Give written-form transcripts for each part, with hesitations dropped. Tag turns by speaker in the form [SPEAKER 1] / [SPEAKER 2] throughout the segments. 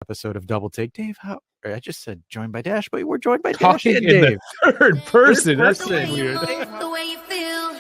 [SPEAKER 1] episode of Double Take. Dave, I just said joined by Dash, but we're joined by Dash
[SPEAKER 2] Talking
[SPEAKER 1] and
[SPEAKER 2] in
[SPEAKER 1] Dave.
[SPEAKER 2] the third person.
[SPEAKER 1] Third
[SPEAKER 2] That's
[SPEAKER 1] person.
[SPEAKER 2] weird.
[SPEAKER 3] The way you feel.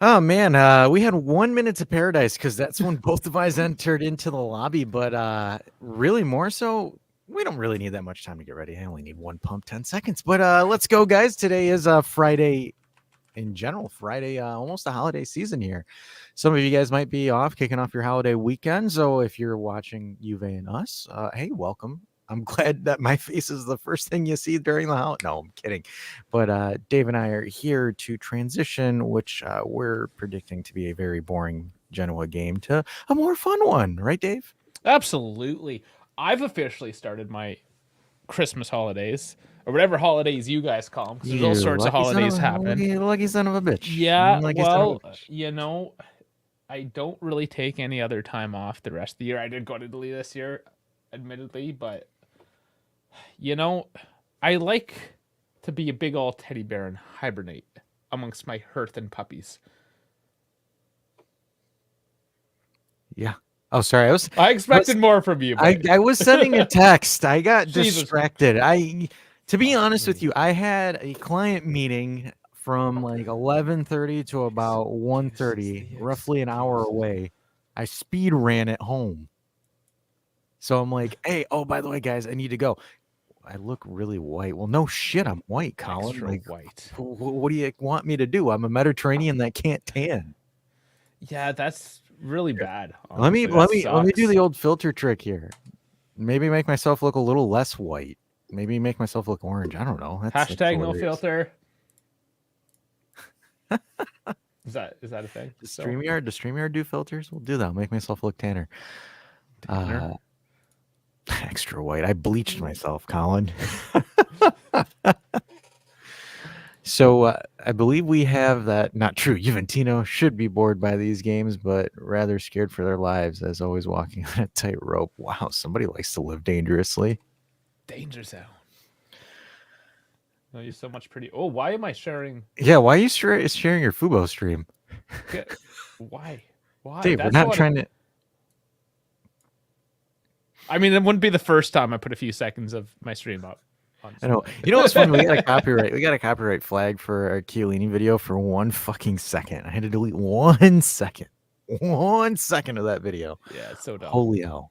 [SPEAKER 1] Oh man, we had 1 minute to paradise because that's when both of us entered into the lobby. But really, more so, we don't really need that much time to get ready. I only need one pump, 10 seconds. But let's go, guys. Today is Friday. In general, Friday, almost the holiday season here. Some of you guys might be off, kicking off your holiday weekend. So if you're watching Juve and us, hey, welcome. I'm glad that my face is the first thing you see during the holiday. No, I'm kidding. But Dave and I are here to transition, which we're predicting to be a very boring Genoa game, to a more fun one. Right, Dave?
[SPEAKER 2] Absolutely. I've officially started my Christmas holidays, or whatever holidays you guys call them, because there's all sorts of holidays happen.
[SPEAKER 1] Lucky son of a bitch.
[SPEAKER 2] Yeah,
[SPEAKER 1] Lucky son of a
[SPEAKER 2] well,
[SPEAKER 1] bitch.
[SPEAKER 2] you know, I don't really take any other time off the rest of the year. I did go to Italy this year, admittedly, but, you know, I like to be a big old teddy bear and hibernate amongst my hearth and puppies.
[SPEAKER 1] Yeah. Oh, sorry.
[SPEAKER 2] I expected more from you. But...
[SPEAKER 1] I was sending a text. I got
[SPEAKER 2] Jesus.
[SPEAKER 1] distracted. To be honest with you, I had a client meeting from like 11:30 to about 1:30, roughly an hour away. I speed ran it home. So I'm like, hey, oh, by the way, guys, I need to go. I look really white. Well, no shit, I'm white, Colin.
[SPEAKER 2] Extra
[SPEAKER 1] like,
[SPEAKER 2] white.
[SPEAKER 1] What do you want me to do? I'm a Mediterranean that can't tan.
[SPEAKER 2] Yeah, that's really bad.
[SPEAKER 1] Honestly.
[SPEAKER 2] Let
[SPEAKER 1] Let me do the old filter trick here. Maybe make myself look a little less white. Maybe make myself look orange. I don't know.
[SPEAKER 2] Hashtag no filter. Is that a thing?
[SPEAKER 1] Does StreamYard do filters? We'll do that. I'll make myself look tanner. Extra white. I bleached myself, Colin. So I believe we have that. Not true. Juventino should be bored by these games, but rather scared for their lives, as always walking on a tightrope. Wow, somebody likes to live dangerously.
[SPEAKER 2] Danger zone. Oh, you're so much pretty. Oh, why am I sharing?
[SPEAKER 1] Yeah, why are you sharing your Fubo stream?
[SPEAKER 2] Why?
[SPEAKER 1] Dave, we're not trying to.
[SPEAKER 2] I mean, it wouldn't be the first time I put a few seconds of my stream up.
[SPEAKER 1] I know. You know what's funny? We got a copyright. We got a copyright flag for our Chiellini video for 1 fucking second. I had to delete 1 second. 1 second of that video.
[SPEAKER 2] Yeah, it's so dumb.
[SPEAKER 1] Holy hell.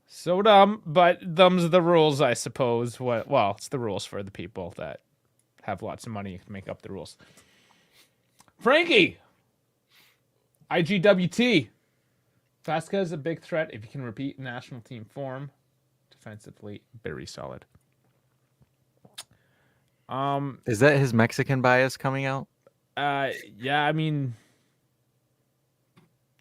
[SPEAKER 2] So dumb, but them's the rules, I suppose. Well, it's the rules for the people that have lots of money to make up the rules. Frankie! IGWT. Vasquez a big threat if you can repeat national team form. Defensively, very solid.
[SPEAKER 1] Is that his Mexican bias coming out?
[SPEAKER 2] Yeah, I mean,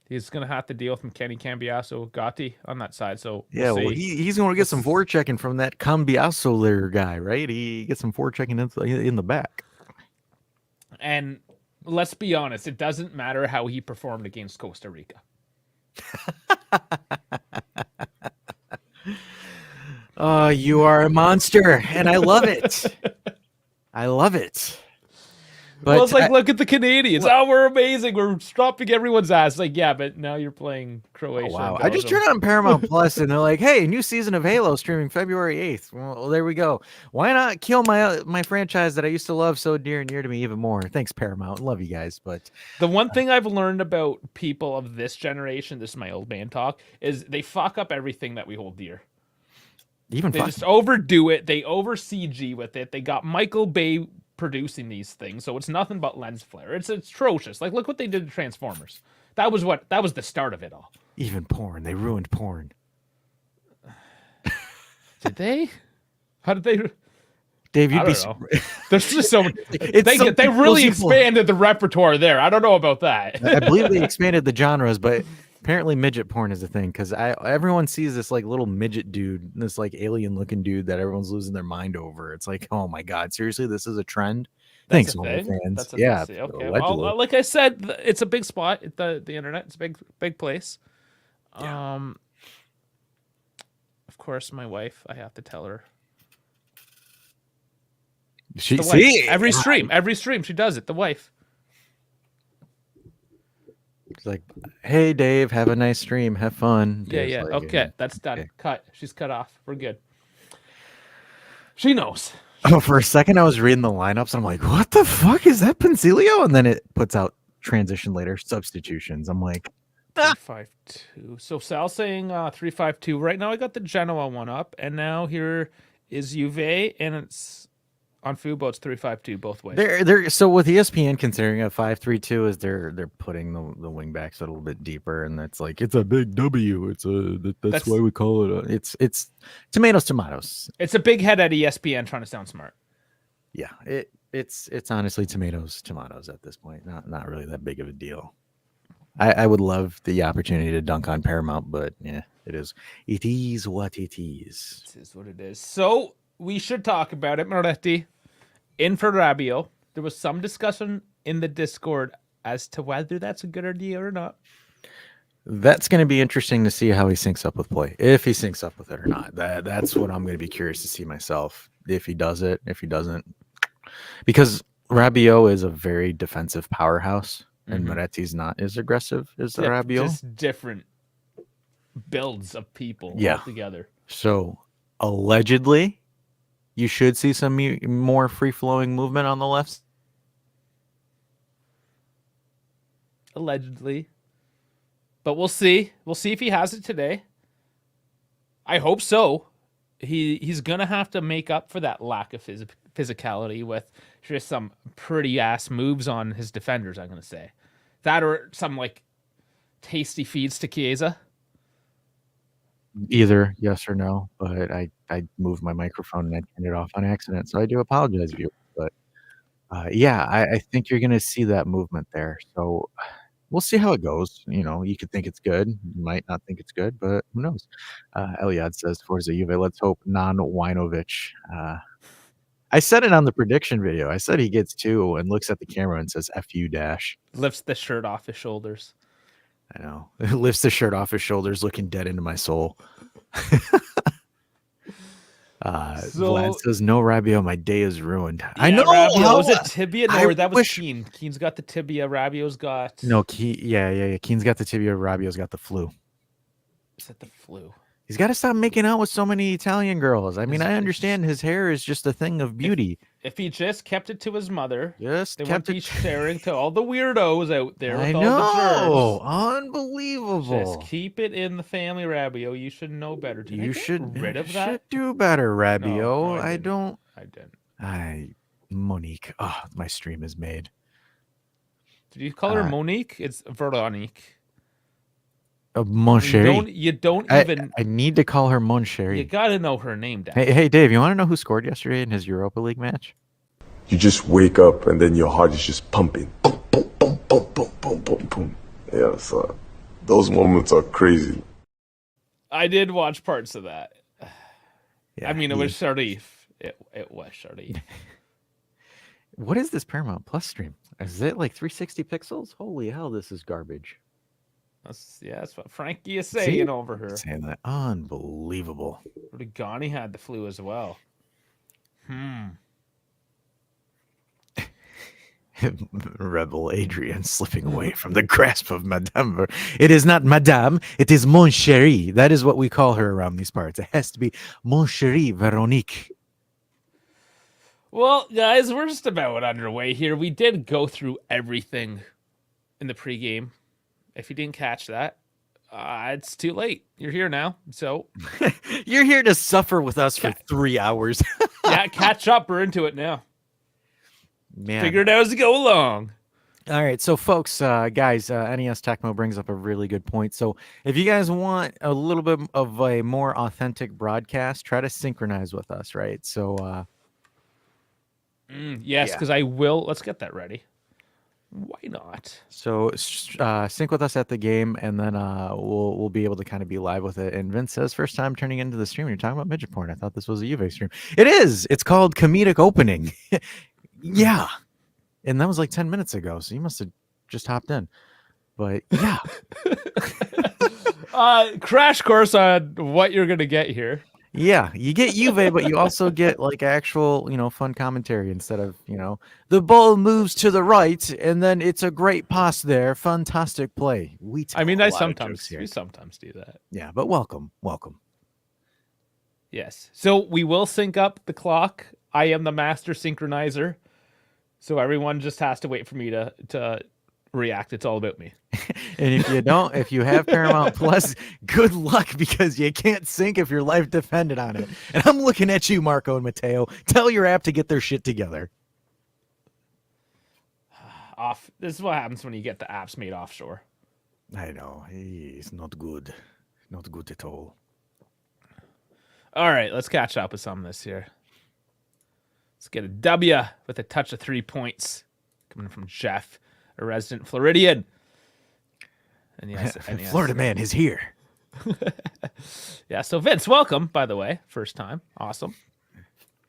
[SPEAKER 2] he's gonna have to deal with McKenny, Cambiasso, Gotti on that side. So
[SPEAKER 1] yeah, well, he's going to get some forechecking from that Cambiasso there guy, right? He gets some forechecking in the back. And
[SPEAKER 2] let's be honest, it doesn't matter how he performed against Costa Rica.
[SPEAKER 1] Oh, you are a monster, and I love it. I love it. But
[SPEAKER 2] well, it's like, look at the Canadians. Oh, we're amazing. We're stopping everyone's ass. Like, yeah, but now you're playing Croatia.
[SPEAKER 1] Oh, wow. I just turned on Paramount Plus, and they're like, hey, new season of Halo streaming February 8th. Well, there we go. Why not kill my franchise that I used to love so dear and near to me even more? Thanks, Paramount. Love you guys. But
[SPEAKER 2] the one thing I've learned about people of this generation, this is my old man talk, is they fuck up everything that we hold dear. They just overdo it. They over CG with it. They got Michael Bay producing these things, so it's nothing but lens flare. It's atrocious. Like, look what they did to Transformers. That was the start of it all.
[SPEAKER 1] Even porn. They ruined porn.
[SPEAKER 2] Did they? How did they?
[SPEAKER 1] Dave, you'd
[SPEAKER 2] I
[SPEAKER 1] be.
[SPEAKER 2] don't know. There's just so many. They really expanded the repertoire there. I don't know about that.
[SPEAKER 1] I believe they expanded the genres, but Apparently, midget porn is a thing because everyone sees this like little midget dude, this like alien looking dude that everyone's losing their mind over. It's like, oh my god, seriously, this is a trend.
[SPEAKER 2] That's a
[SPEAKER 1] Thanks,
[SPEAKER 2] thing.
[SPEAKER 1] OnlyFans.
[SPEAKER 2] That's a
[SPEAKER 1] Yeah,
[SPEAKER 2] thing. Okay.
[SPEAKER 1] allegedly.
[SPEAKER 2] Well, like I said, it's a big spot. The internet. It's a big place.
[SPEAKER 1] Yeah.
[SPEAKER 2] Of course, my wife. I have to tell her.
[SPEAKER 1] She
[SPEAKER 2] The wife.
[SPEAKER 1] see
[SPEAKER 2] Every stream, she does it. The wife.
[SPEAKER 1] It's like, hey Dave, have a nice stream, have fun. Dave's
[SPEAKER 2] Yeah.
[SPEAKER 1] like,
[SPEAKER 2] Okay, that's done.
[SPEAKER 1] okay.
[SPEAKER 2] Cut. She's cut off. We're good. She knows.
[SPEAKER 1] Oh, for a second I was reading the lineups and I'm like, what the fuck is that Pensilio? And then it puts out transition later substitutions. I'm like,
[SPEAKER 2] 352. So Sal's saying 352. Right now I got the Genoa one up, and now here is Juve, and it's on Fubo. It's 352 both ways.
[SPEAKER 1] They're so with ESPN considering a 5-3-2 is they're putting the wing backs a little bit deeper, and that's like it's a big W. That's why we call it. It's tomatoes.
[SPEAKER 2] It's a big head at ESPN trying to sound smart.
[SPEAKER 1] Yeah, it's honestly tomatoes at this point. Not really that big of a deal. I would love the opportunity to dunk on Paramount, but yeah, it is what it is.
[SPEAKER 2] It is what it is. So we should talk about it, Moretti. In for Rabiot. There was some discussion in the Discord as to whether that's a good idea or not.
[SPEAKER 1] That's going to be interesting to see how he syncs up with play. If he syncs up with it or not. That's what I'm going to be curious to see myself. If he does it, if he doesn't. Because Rabiot is a very defensive powerhouse, and Moretti's not as aggressive as Rabiot.
[SPEAKER 2] Just different builds of people altogether.
[SPEAKER 1] So, allegedly, you should see some more free-flowing movement on the left.
[SPEAKER 2] Allegedly. But we'll see. We'll see if he has it today. I hope so. He's going to have to make up for that lack of physicality with just some pretty ass moves on his defenders, I'm going to say. That or some like tasty feeds to Chiesa.
[SPEAKER 1] Either yes or no, but I moved my microphone and I turned it off on accident, so I do apologize, viewers. But yeah, I think you're going to see that movement there. So we'll see how it goes. You know, you could think it's good, you might not think it's good, but who knows? Eliad says Forza Juve. Let's hope non-Winovic. I said it on the prediction video. I said he gets 2 and looks at the camera and says "F you dash."
[SPEAKER 2] Lifts the shirt off his shoulders.
[SPEAKER 1] I know. Lifts the shirt off his shoulders, looking dead into my soul. Vlad says, "No Rabiot, my day is ruined." Yeah,
[SPEAKER 2] I know. Rabiot was it tibia? No, that was Keane. Keane's got the tibia. Rabiot's got
[SPEAKER 1] Yeah. Keane's got the tibia. Rabiot's got the flu.
[SPEAKER 2] Is that the flu?
[SPEAKER 1] He's got to stop making out with so many Italian girls. I mean, I understand his hair is just a thing of beauty.
[SPEAKER 2] If he just kept it to his mother,
[SPEAKER 1] they wouldn't
[SPEAKER 2] be sharing to all the weirdos out there.
[SPEAKER 1] I know, unbelievable.
[SPEAKER 2] Just keep it in the family, Rabiot. You should know better.
[SPEAKER 1] You should
[SPEAKER 2] get rid of that.
[SPEAKER 1] Should do better, Rabiot.
[SPEAKER 2] No,
[SPEAKER 1] I don't.
[SPEAKER 2] I didn't.
[SPEAKER 1] Monique. Oh, my stream is made.
[SPEAKER 2] Did you call her Monique? It's Veronique.
[SPEAKER 1] Mon chéri.
[SPEAKER 2] You don't even.
[SPEAKER 1] I need to call her Mon chéri.
[SPEAKER 2] You got to know her name, Dad.
[SPEAKER 1] Hey, Dave, you want to know who scored yesterday in his Europa League match?
[SPEAKER 3] You just wake up and then your heart is just pumping. Boom, boom, boom, boom, boom, boom, boom, boom. Yeah, so those moments are crazy.
[SPEAKER 2] I did watch parts of that.
[SPEAKER 1] Yeah,
[SPEAKER 2] I mean, it was Sharif. It was Sharif.
[SPEAKER 1] What is this Paramount Plus stream? Is it like 360 pixels? Holy hell, this is garbage.
[SPEAKER 2] That's what Frankie is saying over here.
[SPEAKER 1] Saying that. Unbelievable.
[SPEAKER 2] Rigani had the flu as well.
[SPEAKER 1] Rebel Adrian slipping away from the grasp of Madame. It is not Madame, it is Mon chéri. That is what we call her around these parts. It has to be Mon chéri Veronique.
[SPEAKER 2] Well, guys, we're just about underway here. We did go through everything in the pregame. If you didn't catch that, it's too late. You're here now, so
[SPEAKER 1] you're here to suffer with us for 3 hours.
[SPEAKER 2] Yeah, catch up. We're into it now.
[SPEAKER 1] Man.
[SPEAKER 2] Figure it out as you go along.
[SPEAKER 1] All right, so folks, guys, NES Tecmo brings up a really good point. So if you guys want a little bit of a more authentic broadcast, try to synchronize with us, right? So
[SPEAKER 2] yes, because I will. Let's get that ready. Why not?
[SPEAKER 1] So sync with us at the game, and then we'll be able to kind of be live with it. And Vince says first time turning into the stream. You're talking about midget porn. I thought this was a Juve stream. It is. It's called comedic opening. Yeah, and that was like 10 minutes ago. So you must have just hopped in. But yeah,
[SPEAKER 2] crash course on what you're gonna get here.
[SPEAKER 1] yeah, you get Juve, but you also get like actual, fun commentary instead of, the ball moves to the right and then it's a great pass there. Fantastic play. We
[SPEAKER 2] sometimes do that.
[SPEAKER 1] Yeah, but welcome.
[SPEAKER 2] Yes. So we will sync up the clock. I am the master synchronizer. So everyone just has to wait for me to react. It's all about me.
[SPEAKER 1] And if you have Paramount Plus, good luck because you can't sync if your life depended on it. And I'm looking at you, Marco and Mateo. Tell your app to get their shit together.
[SPEAKER 2] This is what happens when you get the apps made offshore.
[SPEAKER 1] I know. It's not good. Not good at all.
[SPEAKER 2] All right, let's catch up with some of this here. Let's get a W with a touch of 3 points coming from Jeff, a resident Floridian. And yes,
[SPEAKER 1] Florida man is here.
[SPEAKER 2] Yeah, so Vince, welcome, by the way. First time. Awesome.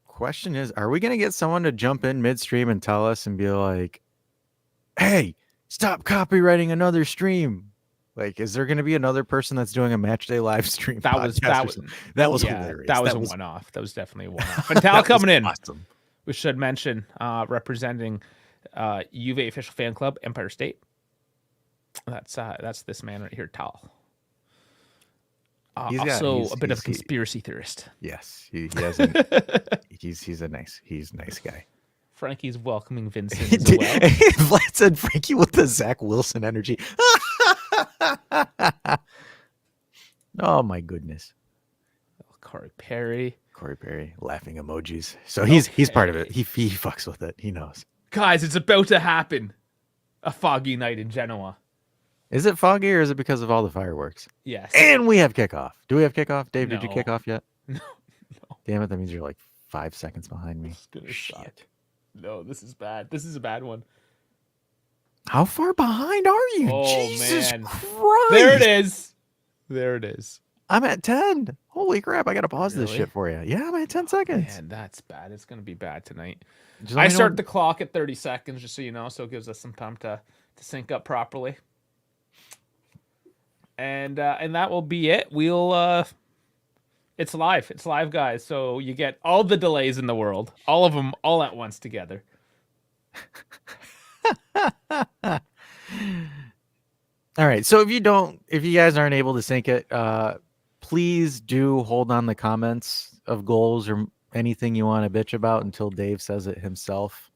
[SPEAKER 1] Question is, are we going to get someone to jump in midstream and tell us and be like, hey, stop copywriting another stream? Like, is there going to be another person that's doing a match day live stream?
[SPEAKER 2] That was hilarious. That was a one-off. That was definitely a one-off. And Tal coming in.
[SPEAKER 1] Awesome.
[SPEAKER 2] We should mention representing Juve official fan club, Empire State. That's this man right here, Tal. Also a bit of a conspiracy theorist.
[SPEAKER 1] Yes, he's a nice guy.
[SPEAKER 2] Frankie's welcoming Vincent as well.
[SPEAKER 1] Vlad said Frankie with the Zach Wilson energy. Oh my goodness.
[SPEAKER 2] Corey Perry,
[SPEAKER 1] laughing emojis. So he's part of it. He fucks with it. He knows.
[SPEAKER 2] Guys, it's about to happen. A foggy night in Genoa.
[SPEAKER 1] Is it foggy or is it because of all the fireworks?
[SPEAKER 2] Yes.
[SPEAKER 1] And we have kickoff. Do we have kickoff? Dave,
[SPEAKER 2] No.
[SPEAKER 1] Did you kick off yet?
[SPEAKER 2] No.
[SPEAKER 1] Damn it, that means you're like 5 seconds behind me.
[SPEAKER 2] Shit. No, this is bad. This is a bad one.
[SPEAKER 1] How far behind are you?
[SPEAKER 2] Oh,
[SPEAKER 1] Jesus
[SPEAKER 2] man.
[SPEAKER 1] Christ.
[SPEAKER 2] There it is.
[SPEAKER 1] I'm at 10. Holy crap, I got to pause this shit for you. Yeah, I'm at 10 seconds.
[SPEAKER 2] Man, that's bad. It's going to be bad tonight.
[SPEAKER 1] I
[SPEAKER 2] start the clock at 30 seconds, just so you know, so it gives us some time to sync up properly. And that will be it. We'll it's live. It's live, guys. So you get all the delays in the world, all of them, all at once together.
[SPEAKER 1] All right. So if you guys aren't able to sync it, please do hold on the comments of goals or anything you want to bitch about until Dave says it himself.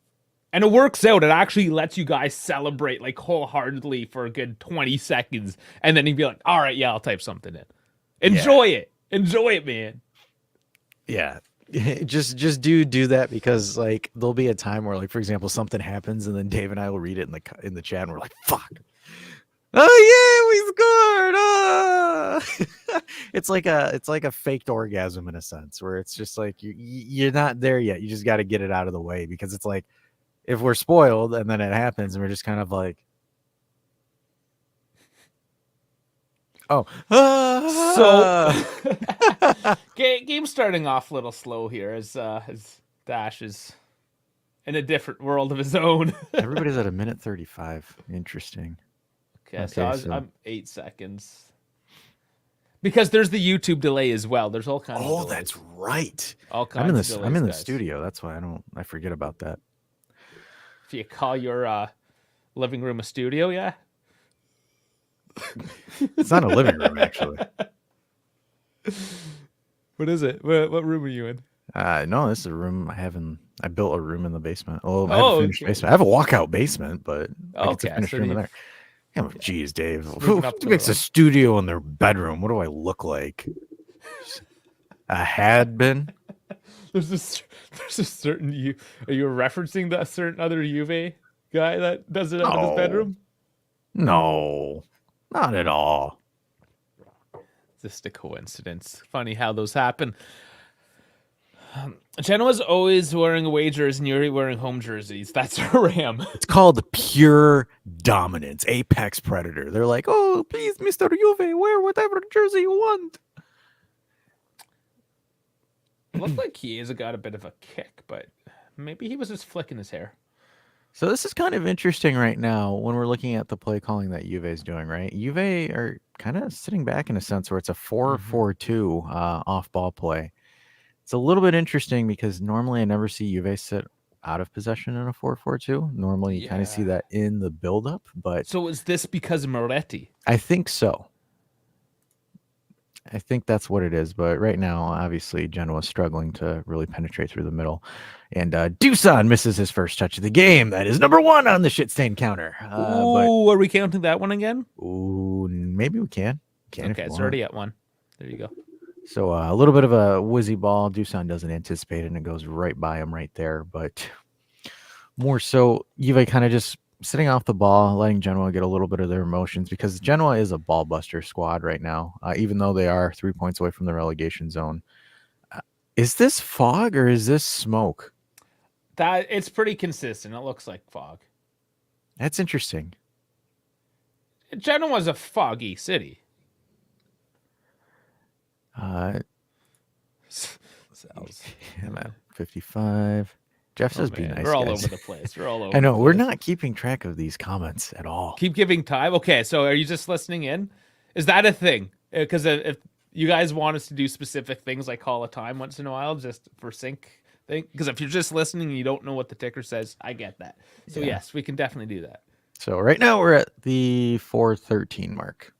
[SPEAKER 2] And it works out. It actually lets you guys celebrate like wholeheartedly for a good 20 seconds. And then you'd be like, all right, yeah, I'll type something in. Enjoy it. Enjoy it, man.
[SPEAKER 1] Yeah. Just do that because like there'll be a time where like, for example, something happens and then Dave and I will read it in the chat and we're like, fuck. Oh yeah, we scored. Oh! It's like a faked orgasm in a sense where it's just like you're not there yet. You just got to get it out of the way because it's like if we're spoiled and then it happens and we're just kind of like, oh,
[SPEAKER 2] so game starting off a little slow here as Dash is in a different world of his own.
[SPEAKER 1] Everybody's at 1:35. Interesting.
[SPEAKER 2] Okay, so I'm 8 seconds. Because there's the YouTube delay as well. There's all kinds of delays.
[SPEAKER 1] That's right.
[SPEAKER 2] All kinds of delays,
[SPEAKER 1] I'm in the
[SPEAKER 2] guys.
[SPEAKER 1] studio. That's why I forget about that.
[SPEAKER 2] If you call your living room a studio, yeah.
[SPEAKER 1] It's not a living room, actually.
[SPEAKER 2] What is it? What room are you in?
[SPEAKER 1] No, this is a room I built a room in the basement. Oh, I have a finished basement. I have a walkout basement, but it's a finished room in there. Jeez, Dave. Who makes a studio in their bedroom? What do I look like? A had been?
[SPEAKER 2] There's a certain are you referencing that certain other Juve guy that does it up in his bedroom?
[SPEAKER 1] No, not at all.
[SPEAKER 2] Just a coincidence. Funny how those happen. Genoa's always wearing away jerseys and you're wearing home jerseys. That's a Ram.
[SPEAKER 1] It's called pure dominance, apex predator. They're like, oh, please, Mr. Juve, wear whatever jersey you want.
[SPEAKER 2] It looked like Chiesa got a bit of a kick, but maybe he was just flicking his hair.
[SPEAKER 1] So this is kind of interesting right now when we're looking at the play calling that Juve is doing, right? Juve are kind of sitting back in a sense where it's a 4-4-2 off-ball play. It's a little bit interesting because normally I never see Juve sit out of possession in a 4-4-2. Normally you kind of see that in the build-up, but...
[SPEAKER 2] So is this because of Moretti?
[SPEAKER 1] I think so. I think that's what it is, but right now, obviously, Genoa's struggling to really penetrate through the middle. And Dusan misses his first touch of the game. That is number 1 on the shit stain counter.
[SPEAKER 2] Are we counting that one again?
[SPEAKER 1] Ooh, maybe we can.
[SPEAKER 2] Okay, it's already at 1. There you go.
[SPEAKER 1] So a little bit of a whizzy ball. Dusan doesn't anticipate it, and it goes right by him right there. But more so, Juve kind of just sitting off the ball, letting Genoa get a little bit of their emotions because Genoa is a ball buster squad right now, even though they are 3 points away from the relegation zone. Is this fog or is this smoke?
[SPEAKER 2] It's pretty consistent. It looks like fog.
[SPEAKER 1] That's interesting.
[SPEAKER 2] Genoa's a foggy city.
[SPEAKER 1] I'm at 55. Jeff says be nice.
[SPEAKER 2] We're all
[SPEAKER 1] guys.
[SPEAKER 2] over the place. We're all over.
[SPEAKER 1] I know. We're not keeping track of these comments at all.
[SPEAKER 2] Keep giving time. Okay, so are you just listening in? Is that a thing? Because if you guys want us to do specific things like call a time once in a while, just for sync thing. Because if you're just listening and you don't know what the ticker says, I get that. So yes, we can definitely do that.
[SPEAKER 1] So right now we're at the 4:13 mark.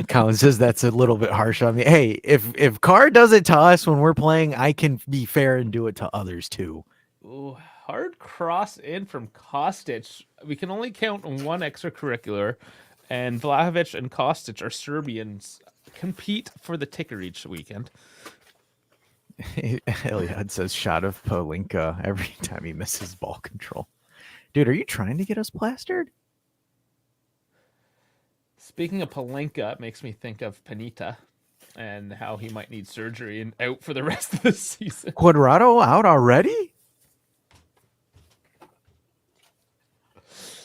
[SPEAKER 1] Colin says that's a little bit harsh on me. Hey, if Carr does it to us when we're playing, I can be fair and do it to others too.
[SPEAKER 2] Ooh, hard cross in from Kostic. We can only count on one extracurricular, and Vlahovic and Kostic are Serbians. Compete for the ticker each weekend.
[SPEAKER 1] Eliad says shot of Palinka every time he misses ball control. Dude, are you trying to get us plastered?
[SPEAKER 2] Speaking of Palenka, it makes me think of Panita and how he might need surgery and out for the rest of the season.
[SPEAKER 1] Cuadrado out already?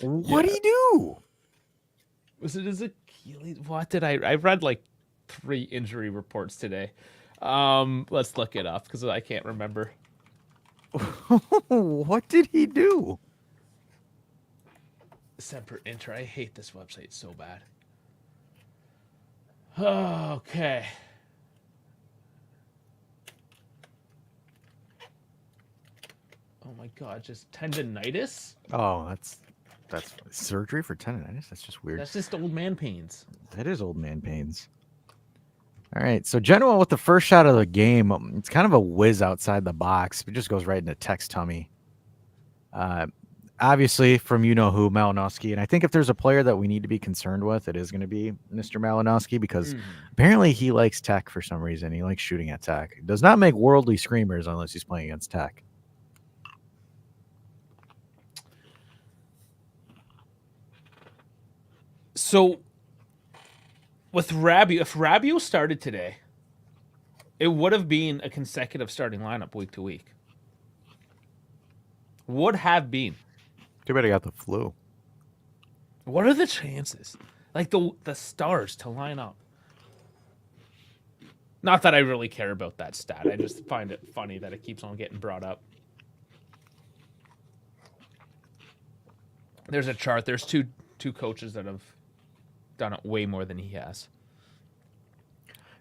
[SPEAKER 1] What did he do?
[SPEAKER 2] Was it his Achilles? What did I read like 3 injury reports today. Let's look it up because I can't remember.
[SPEAKER 1] What did he do?
[SPEAKER 2] Semper Inter. I hate this website so bad. Okay. Oh my god, just tendonitis?
[SPEAKER 1] Oh, that's surgery for tendonitis. That's just weird.
[SPEAKER 2] That's just old man pains.
[SPEAKER 1] That is old man pains. All right, so Genoa with the first shot of the game. It's kind of a whiz outside the box. It just goes right into Tech's tummy. Obviously, from you-know-who, Malinowski. And I think if there's a player that we need to be concerned with, it is going to be Mr. Malinowski because apparently he likes Tech for some reason. He likes shooting at Tech. He does not make worldly screamers unless he's playing against Tech.
[SPEAKER 2] So, with Rabiot, if Rabiot started today, it would have been a consecutive starting lineup week to week. Would have been.
[SPEAKER 1] Too bad I got the flu.
[SPEAKER 2] What are the chances? Like the stars to line up. Not that I really care about that stat. I just find it funny that it keeps on getting brought up. There's a chart. There's two coaches that have done it way more than he has.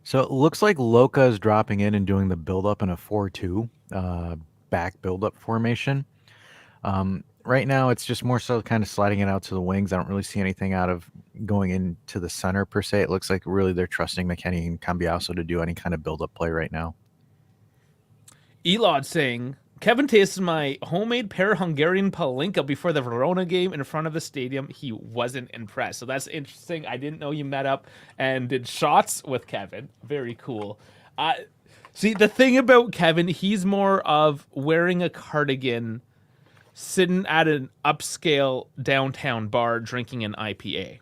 [SPEAKER 1] So it looks like Loca is dropping in and doing the build-up in a 4-2 back build-up formation. Right now, it's just more so kind of sliding it out to the wings. I don't really see anything out of going into the center, per se. It looks like really they're trusting McKennie and Cambiaso to do any kind of build-up play right now.
[SPEAKER 2] Elod saying, Kevin tasted my homemade pear Hungarian Palinka before the Verona game in front of the stadium. He wasn't impressed. So that's interesting. I didn't know you met up and did shots with Kevin. Very cool. See, the thing about Kevin, he's more of wearing a cardigan, sitting at an upscale downtown bar drinking an IPA.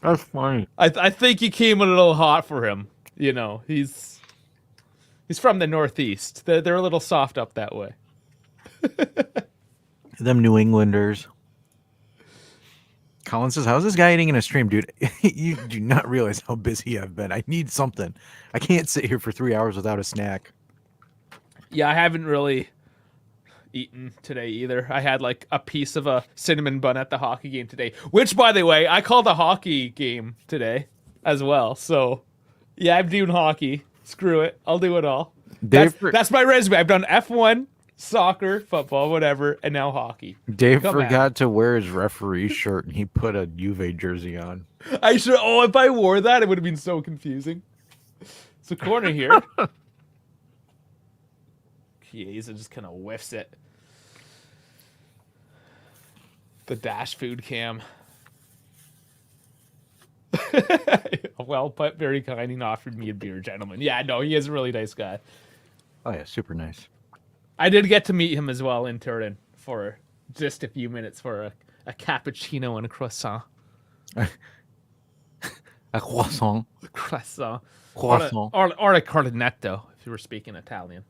[SPEAKER 1] That's funny.
[SPEAKER 2] I think he came a little hot for him. You know, he's from the Northeast. They're a little soft up that way.
[SPEAKER 1] Them New Englanders. Colin says, how's this guy eating in a stream, dude? You do not realize how busy I've been. I need something. I can't sit here for 3 hours without a snack.
[SPEAKER 2] Yeah, I haven't really eaten today either. I had like a piece of a cinnamon bun at the hockey game today, which, by the way, I called a hockey game today as well. So, yeah, I'm doing hockey. Screw it. I'll do it all. That's my resume. I've done F1, soccer, football, whatever, and now hockey.
[SPEAKER 1] Dave forgot to wear his referee shirt, and he put a Juve jersey on.
[SPEAKER 2] I should. Oh, if I wore that, it would have been so confusing. It's a corner here. Chiesa just kind of whiffs it. The dash food cam. Well put, very kind. He offered me a beer, gentlemen. Yeah, no, he is a really nice guy.
[SPEAKER 1] Oh, yeah, super nice.
[SPEAKER 2] I did get to meet him as well in Turin for just a few minutes for a cappuccino and a croissant.
[SPEAKER 1] A croissant.
[SPEAKER 2] Croissant.
[SPEAKER 1] Croissant.
[SPEAKER 2] Or a cornetto, if you were speaking Italian.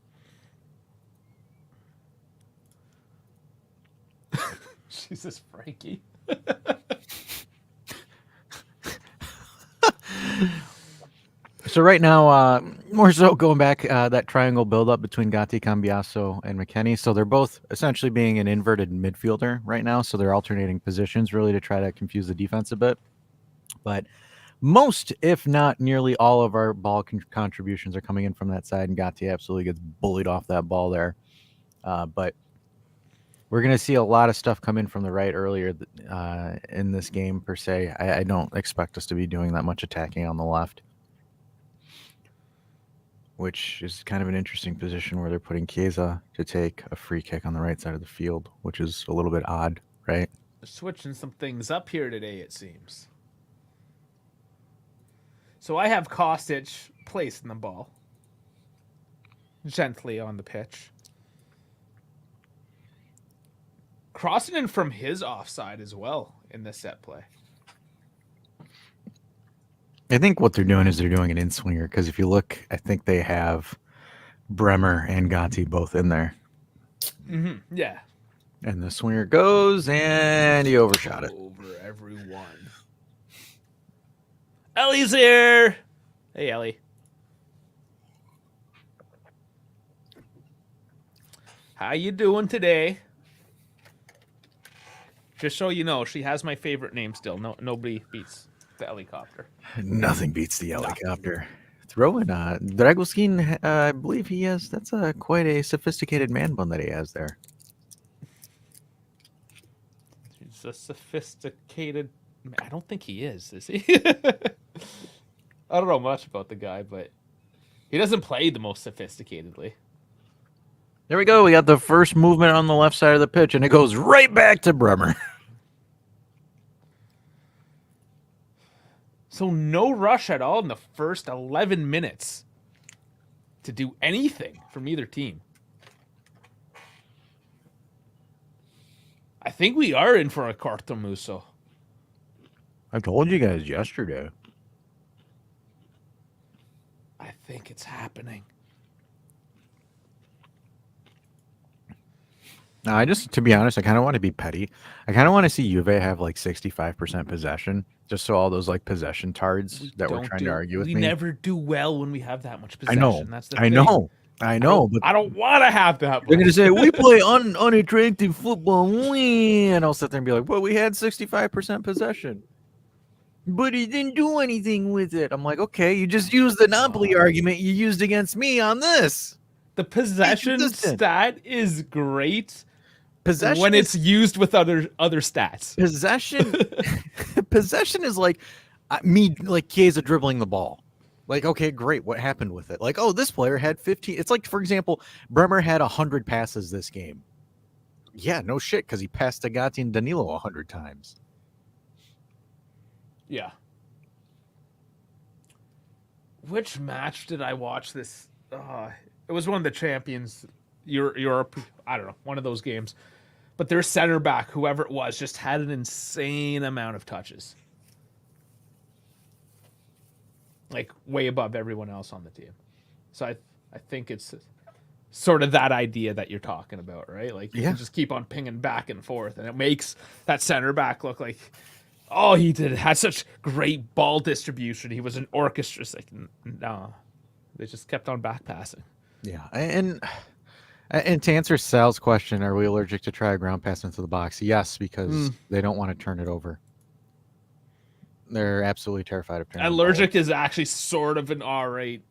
[SPEAKER 2] Jesus, Frankie.
[SPEAKER 1] So right now, more so going back, that triangle buildup between Gatti, Cambiaso, and McKennie. So they're both essentially being an inverted midfielder right now. So they're alternating positions really to try to confuse the defense a bit. But most, if not nearly all of our ball contributions are coming in from that side, and Gatti absolutely gets bullied off that ball there. But we're going to see a lot of stuff come in from the right earlier in this game, per se. I don't expect us to be doing that much attacking on the left, which is kind of an interesting position where they're putting Chiesa to take a free kick on the right side of the field, which is a little bit odd, right?
[SPEAKER 2] Switching some things up here today, it seems. So I have Kostic placing the ball gently on the pitch. Crossing in from his offside as well in this set play.
[SPEAKER 1] I think what they're doing is they're doing an in-swinger, because if you look, I think they have Bremer and Gatti both in there.
[SPEAKER 2] Mm-hmm. Yeah.
[SPEAKER 1] And the swinger goes, and he overshot it.
[SPEAKER 2] Over everyone. Ellie's here! Hey, Ellie. How you doing today? Just so you know, she has my favorite name still. Nobody beats the helicopter.
[SPEAKER 1] Nothing beats the helicopter. Throw in Dragoskin, I believe he has. That's quite a sophisticated man bun that he has there.
[SPEAKER 2] He's a sophisticated. I don't think he is he? I don't know much about the guy, but he doesn't play the most sophisticatedly.
[SPEAKER 1] There we go. We got the first movement on the left side of the pitch, and it goes right back to Bremer.
[SPEAKER 2] So no rush at all in the first 11 minutes to do anything from either team. I think we are in for a cortomuso.
[SPEAKER 1] I told you guys yesterday.
[SPEAKER 2] I think it's happening.
[SPEAKER 1] No, to be honest, I kind of want to be petty. I kind of want to see Juve have like 65% possession, just so all those like possession tards that we're trying to argue with me.
[SPEAKER 2] We never do well when we have that much possession.
[SPEAKER 1] I know.
[SPEAKER 2] That's the
[SPEAKER 1] I
[SPEAKER 2] thing.
[SPEAKER 1] know. But
[SPEAKER 2] I don't want to have that much.
[SPEAKER 1] They're going to say, we play unattractive football. And I'll sit there and be like, well, we had 65% possession. But he didn't do anything with it. I'm like, okay, you just used the Napoli argument you used against me on this.
[SPEAKER 2] The possession stat is great.
[SPEAKER 1] Possession
[SPEAKER 2] when it's used with other stats.
[SPEAKER 1] Possession is like me, like Chiesa dribbling the ball. Like, okay, great. What happened with it? Like, oh, this player had 15. It's like, for example, Bremer had 100 passes this game. Yeah, no shit, because he passed to Gatti and Danilo 100 times.
[SPEAKER 2] Yeah. Which match did I watch this? It was one of the champions, Europe. I don't know, one of those games. But their center back, whoever it was, just had an insane amount of touches. Like way above everyone else on the team. So I think it's sort of that idea that you're talking about, right? Like you can just keep on pinging back and forth, and it makes that center back look like, oh, had such great ball distribution. He was an orchestra. It's like, no, they just kept on back passing.
[SPEAKER 1] Yeah, and to answer Sal's question, are we allergic to try a ground pass into the box? Yes, because they don't want to turn it over. They're absolutely terrified of turning.
[SPEAKER 2] Allergic is actually sort of an all-right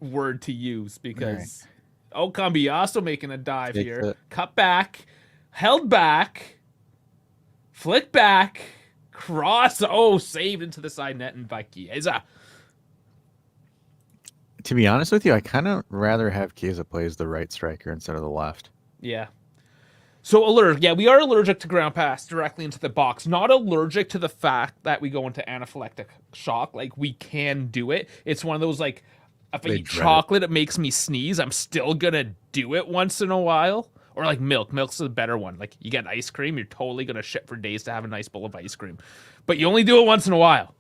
[SPEAKER 2] word to use because Cambiasso making a dive here, cut back, held back, flick back, cross, saved into the side net and by Chiesa.
[SPEAKER 1] To be honest with you, I kind of rather have Chiesa play as the right striker instead of the left.
[SPEAKER 2] Yeah. So allergic. Yeah, we are allergic to ground pass directly into the box. Not allergic to the fact that we go into anaphylactic shock. Like, we can do it. It's one of those, like, if I eat chocolate, it makes me sneeze. I'm still going to do it once in a while. Or, like, milk. Milk's a better one. Like, you get ice cream, you're totally going to shit for days to have a nice bowl of ice cream. But you only do it once in a while.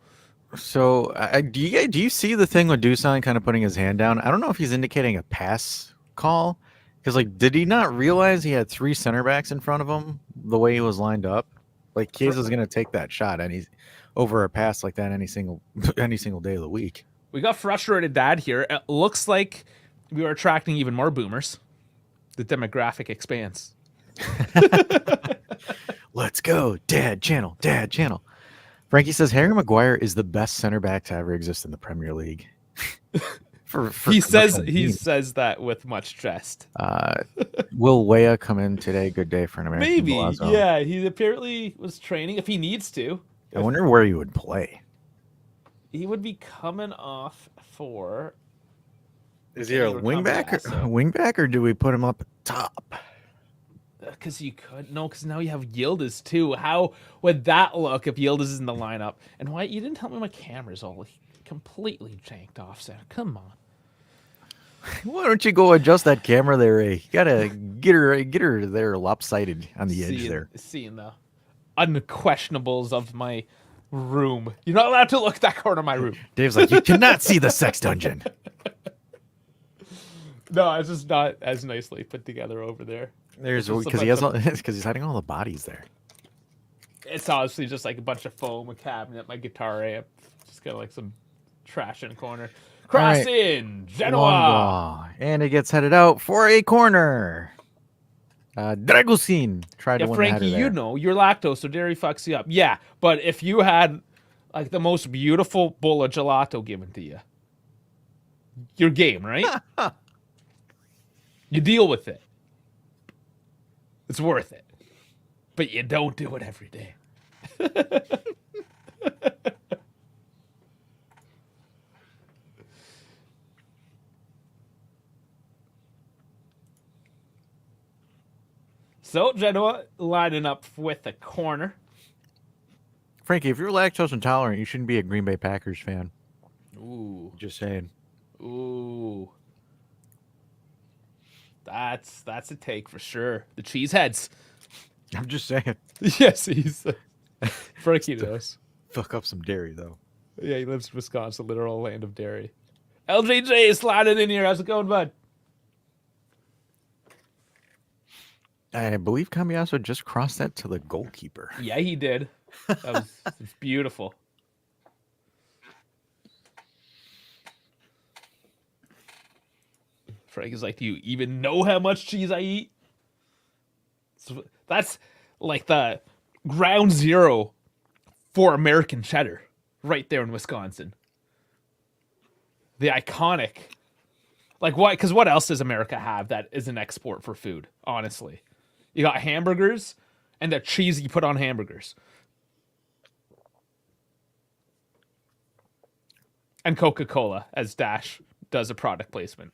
[SPEAKER 1] So, do you see the thing with Dusan kind of putting his hand down? I don't know if he's indicating a pass call, because like, did he not realize he had 3 center backs in front of him the way he was lined up? Like, Chiesa's going to take that shot, and he's over a pass like that any single day of the week.
[SPEAKER 2] We got frustrated dad here. It looks like we are attracting even more boomers. The demographic expands.
[SPEAKER 1] Let's go, Dad channel, Dad channel. Frankie says Harry Maguire is the best center back to ever exist in the Premier League.
[SPEAKER 2] He says that with much jest.
[SPEAKER 1] Will Weah come in today? Good day for an American.
[SPEAKER 2] Maybe, Palazzo. Yeah. He apparently was training if he needs to.
[SPEAKER 1] I wonder where he would play.
[SPEAKER 2] He would be coming off for.
[SPEAKER 1] Is he a wingback, or do we put him up at top?
[SPEAKER 2] Because you could. No, because now you have Yildiz too. How would that look if Yildiz is in the lineup? And why you didn't tell me my camera's all completely janked off, Sam? Come on.
[SPEAKER 1] Why don't you go adjust that camera there, Ray? You gotta get her there lopsided on the edge there.
[SPEAKER 2] Seeing the unquestionables of my room. You're not allowed to look at that corner of my room.
[SPEAKER 1] Dave's like, you cannot see the sex dungeon.
[SPEAKER 2] No, it's just not as nicely put together over there.
[SPEAKER 1] There's because he's hiding all the bodies there.
[SPEAKER 2] It's honestly just like a bunch of foam, a cabinet, my guitar amp, just kind of like some trash in a corner. Cross in Genoa,
[SPEAKER 1] and it gets headed out for a corner. Dragusin tried to win
[SPEAKER 2] Frankie,
[SPEAKER 1] the header there.
[SPEAKER 2] You're lactose, so dairy fucks you up. Yeah, but if you had like the most beautiful bowl of gelato given to you, you're game, right? You deal with it. It's worth it. But you don't do it every day. So, Genoa lining up with a corner.
[SPEAKER 1] Frankie, if you're lactose intolerant, you shouldn't be a Green Bay Packers fan.
[SPEAKER 2] Ooh.
[SPEAKER 1] Just saying.
[SPEAKER 2] Ooh. That's a take for sure. The cheeseheads.
[SPEAKER 1] I'm just saying.
[SPEAKER 2] Yes, he's Frankie knows.
[SPEAKER 1] Fuck up some dairy though.
[SPEAKER 2] Yeah, he lives in Wisconsin, literal land of dairy. LJJ is sliding in here. How's it going, bud?
[SPEAKER 1] I believe Cambiasso just crossed that to the goalkeeper.
[SPEAKER 2] Yeah, he did. It's beautiful. Frank is like, do you even know how much cheese I eat? So that's like the ground zero for American cheddar right there in Wisconsin. The iconic. Like, why? Because what else does America have that is an export for food, honestly? You got hamburgers and the cheese you put on hamburgers. And Coca-Cola, as Dash does a product placement.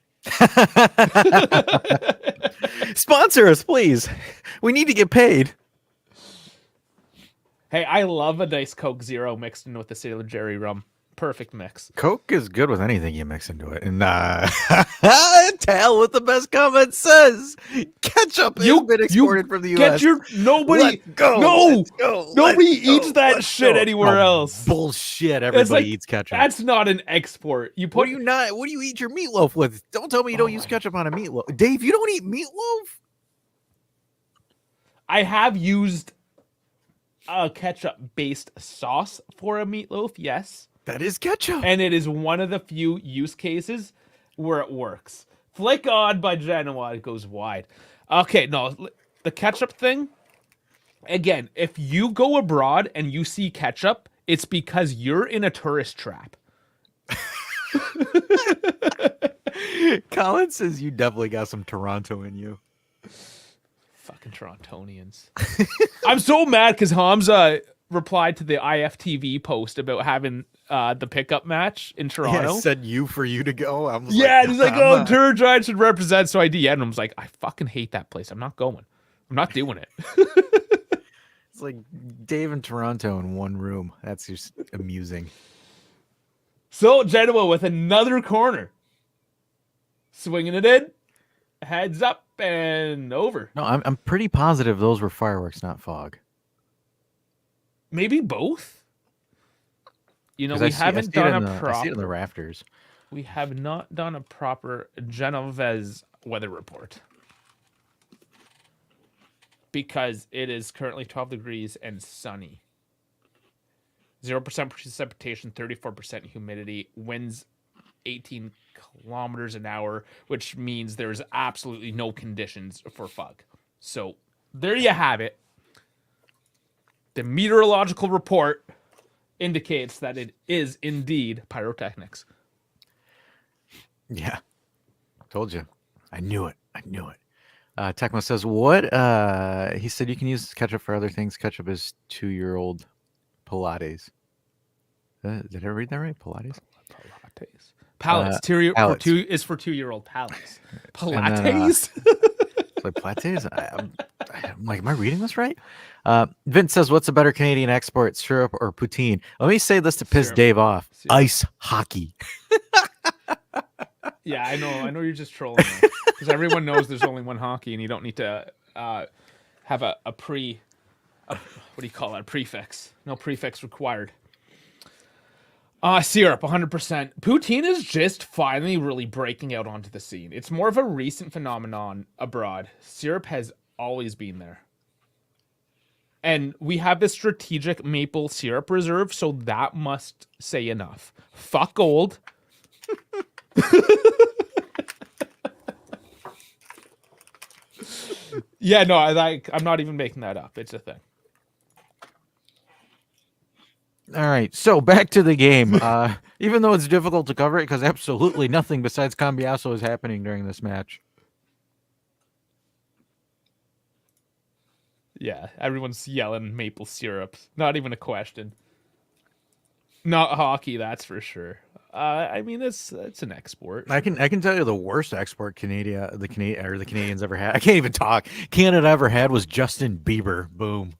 [SPEAKER 1] Sponsor us, please. We need to get paid.
[SPEAKER 2] Hey, I love a nice Coke Zero mixed in with the Sailor Jerry rum. perfect mix.
[SPEAKER 1] Coke is good with anything you mix into it. And Tal with the best comment says ketchup has been exported from the U.S.
[SPEAKER 2] Nobody.
[SPEAKER 1] Let's go.
[SPEAKER 2] No.
[SPEAKER 1] Let's go.
[SPEAKER 2] Nobody
[SPEAKER 1] Let's go.
[SPEAKER 2] eats that
[SPEAKER 1] Let's
[SPEAKER 2] shit
[SPEAKER 1] go.
[SPEAKER 2] anywhere else.
[SPEAKER 1] Bullshit. Everybody eats ketchup.
[SPEAKER 2] That's not an export.
[SPEAKER 1] What do you eat your meatloaf with? Don't tell me you don't use ketchup on a meatloaf. Dave, you don't eat meatloaf?
[SPEAKER 2] I have used a ketchup-based sauce for a meatloaf, yes.
[SPEAKER 1] That is ketchup.
[SPEAKER 2] And it is one of the few use cases where it works. Flick on by Genoa, it goes wide. Okay, no, the ketchup thing, again, if you go abroad and you see ketchup, it's because you're in a tourist trap.
[SPEAKER 1] Colin says you definitely got some Toronto in you.
[SPEAKER 2] Fucking Torontonians. I'm so mad because Hamza replied to the IFTV post about having the pickup match in Toronto.
[SPEAKER 1] Yeah, said for you to go. I was
[SPEAKER 2] and he's like, oh, Tour Giant should represent, so I DM'd him. I was like, I fucking hate that place. I'm not going. I'm not doing it.
[SPEAKER 1] It's like Dave and Toronto in one room. That's just amusing.
[SPEAKER 2] So Genoa with another corner. Swinging it in. Heads up and over.
[SPEAKER 1] No, I'm pretty positive those were fireworks, not fog.
[SPEAKER 2] Maybe both. We haven't
[SPEAKER 1] done
[SPEAKER 2] a proper.
[SPEAKER 1] I see it in the rafters.
[SPEAKER 2] We have not done a proper Genovese weather report because it is currently 12 degrees and sunny. 0% precipitation, 34% humidity, winds 18 kilometers an hour, which means there's absolutely no conditions for fog. So there you have it. The meteorological report indicates that it is indeed pyrotechnics.
[SPEAKER 1] Yeah. Told you. I knew it. Tecmo says, what? He said you can use ketchup for other things. Ketchup is 2-year-old Pilates. Did I read that right? Pilates?
[SPEAKER 2] Palates.
[SPEAKER 1] Palates.
[SPEAKER 2] Is for 2-year-old palates. Pilates?
[SPEAKER 1] Like Pilates? I'm like, am I reading this right? Vince says, what's a better Canadian export, syrup or poutine? Let me say this to piss
[SPEAKER 2] Syrup.
[SPEAKER 1] Dave off.
[SPEAKER 2] Syrup.
[SPEAKER 1] Ice hockey.
[SPEAKER 2] Yeah, I know you're just trolling me. Because everyone knows there's only one hockey and you don't need to have a prefix. No prefix required. Syrup, 100%. Poutine is just finally really breaking out onto the scene. It's more of a recent phenomenon abroad. Syrup has always been there. And we have this strategic maple syrup reserve, so that must say enough. Fuck gold. Yeah, no, I'm not even making that up. It's a thing.
[SPEAKER 1] All right, so back to the game. Even though it's difficult to cover it because absolutely nothing besides Cambiasso is happening during this match.
[SPEAKER 2] Yeah, everyone's yelling maple syrup. Not even a question. Not hockey, that's for sure. I mean, it's an export.
[SPEAKER 1] I can tell you the worst export the Canadians ever had. I can't even talk. Canada ever had was Justin Bieber. Boom.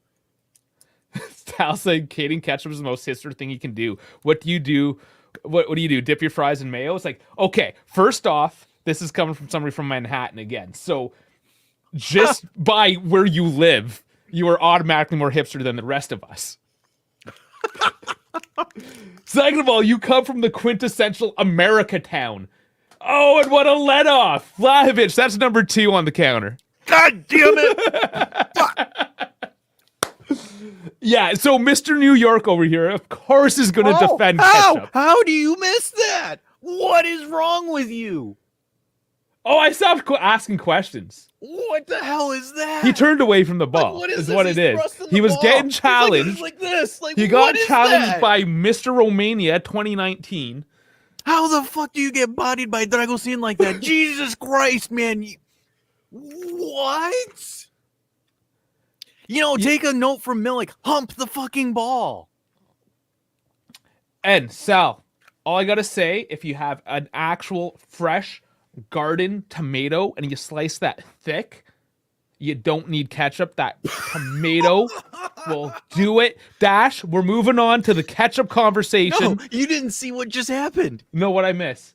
[SPEAKER 2] Tal saying Canadian ketchup is the most hipster thing you can do. What do you do? What do you do? Dip your fries in mayo? It's like, okay, first off, this is coming from somebody from Manhattan again. So just by where you live, you are automatically more hipster than the rest of us. Second of all, you come from the quintessential America town. Oh, and what a let off. Vlahovic, that's number 2 on the counter.
[SPEAKER 1] God damn it.
[SPEAKER 2] Yeah, so Mr. New York over here, of course, is going to defend ketchup.
[SPEAKER 1] How do you miss that? What is wrong with you?
[SPEAKER 2] Oh, I stopped asking questions.
[SPEAKER 1] What the hell is that?
[SPEAKER 2] He turned away from the ball.
[SPEAKER 1] What
[SPEAKER 2] is
[SPEAKER 1] this?
[SPEAKER 2] what it is. He was
[SPEAKER 1] ball.
[SPEAKER 2] getting challenged.
[SPEAKER 1] Like this. Like,
[SPEAKER 2] he got challenged by Mr. Romania 2019.
[SPEAKER 1] How the fuck do you get bodied by Dragocin like that? Jesus Christ, man. What? Take a note from Milik. Hump the fucking ball.
[SPEAKER 2] And Sal, all I gotta say, if you have an actual fresh garden tomato and you slice that thick, You don't need ketchup. That tomato will do it. Dash, we're moving on to the ketchup conversation.
[SPEAKER 1] No, you didn't see what just happened.
[SPEAKER 2] No, what I miss?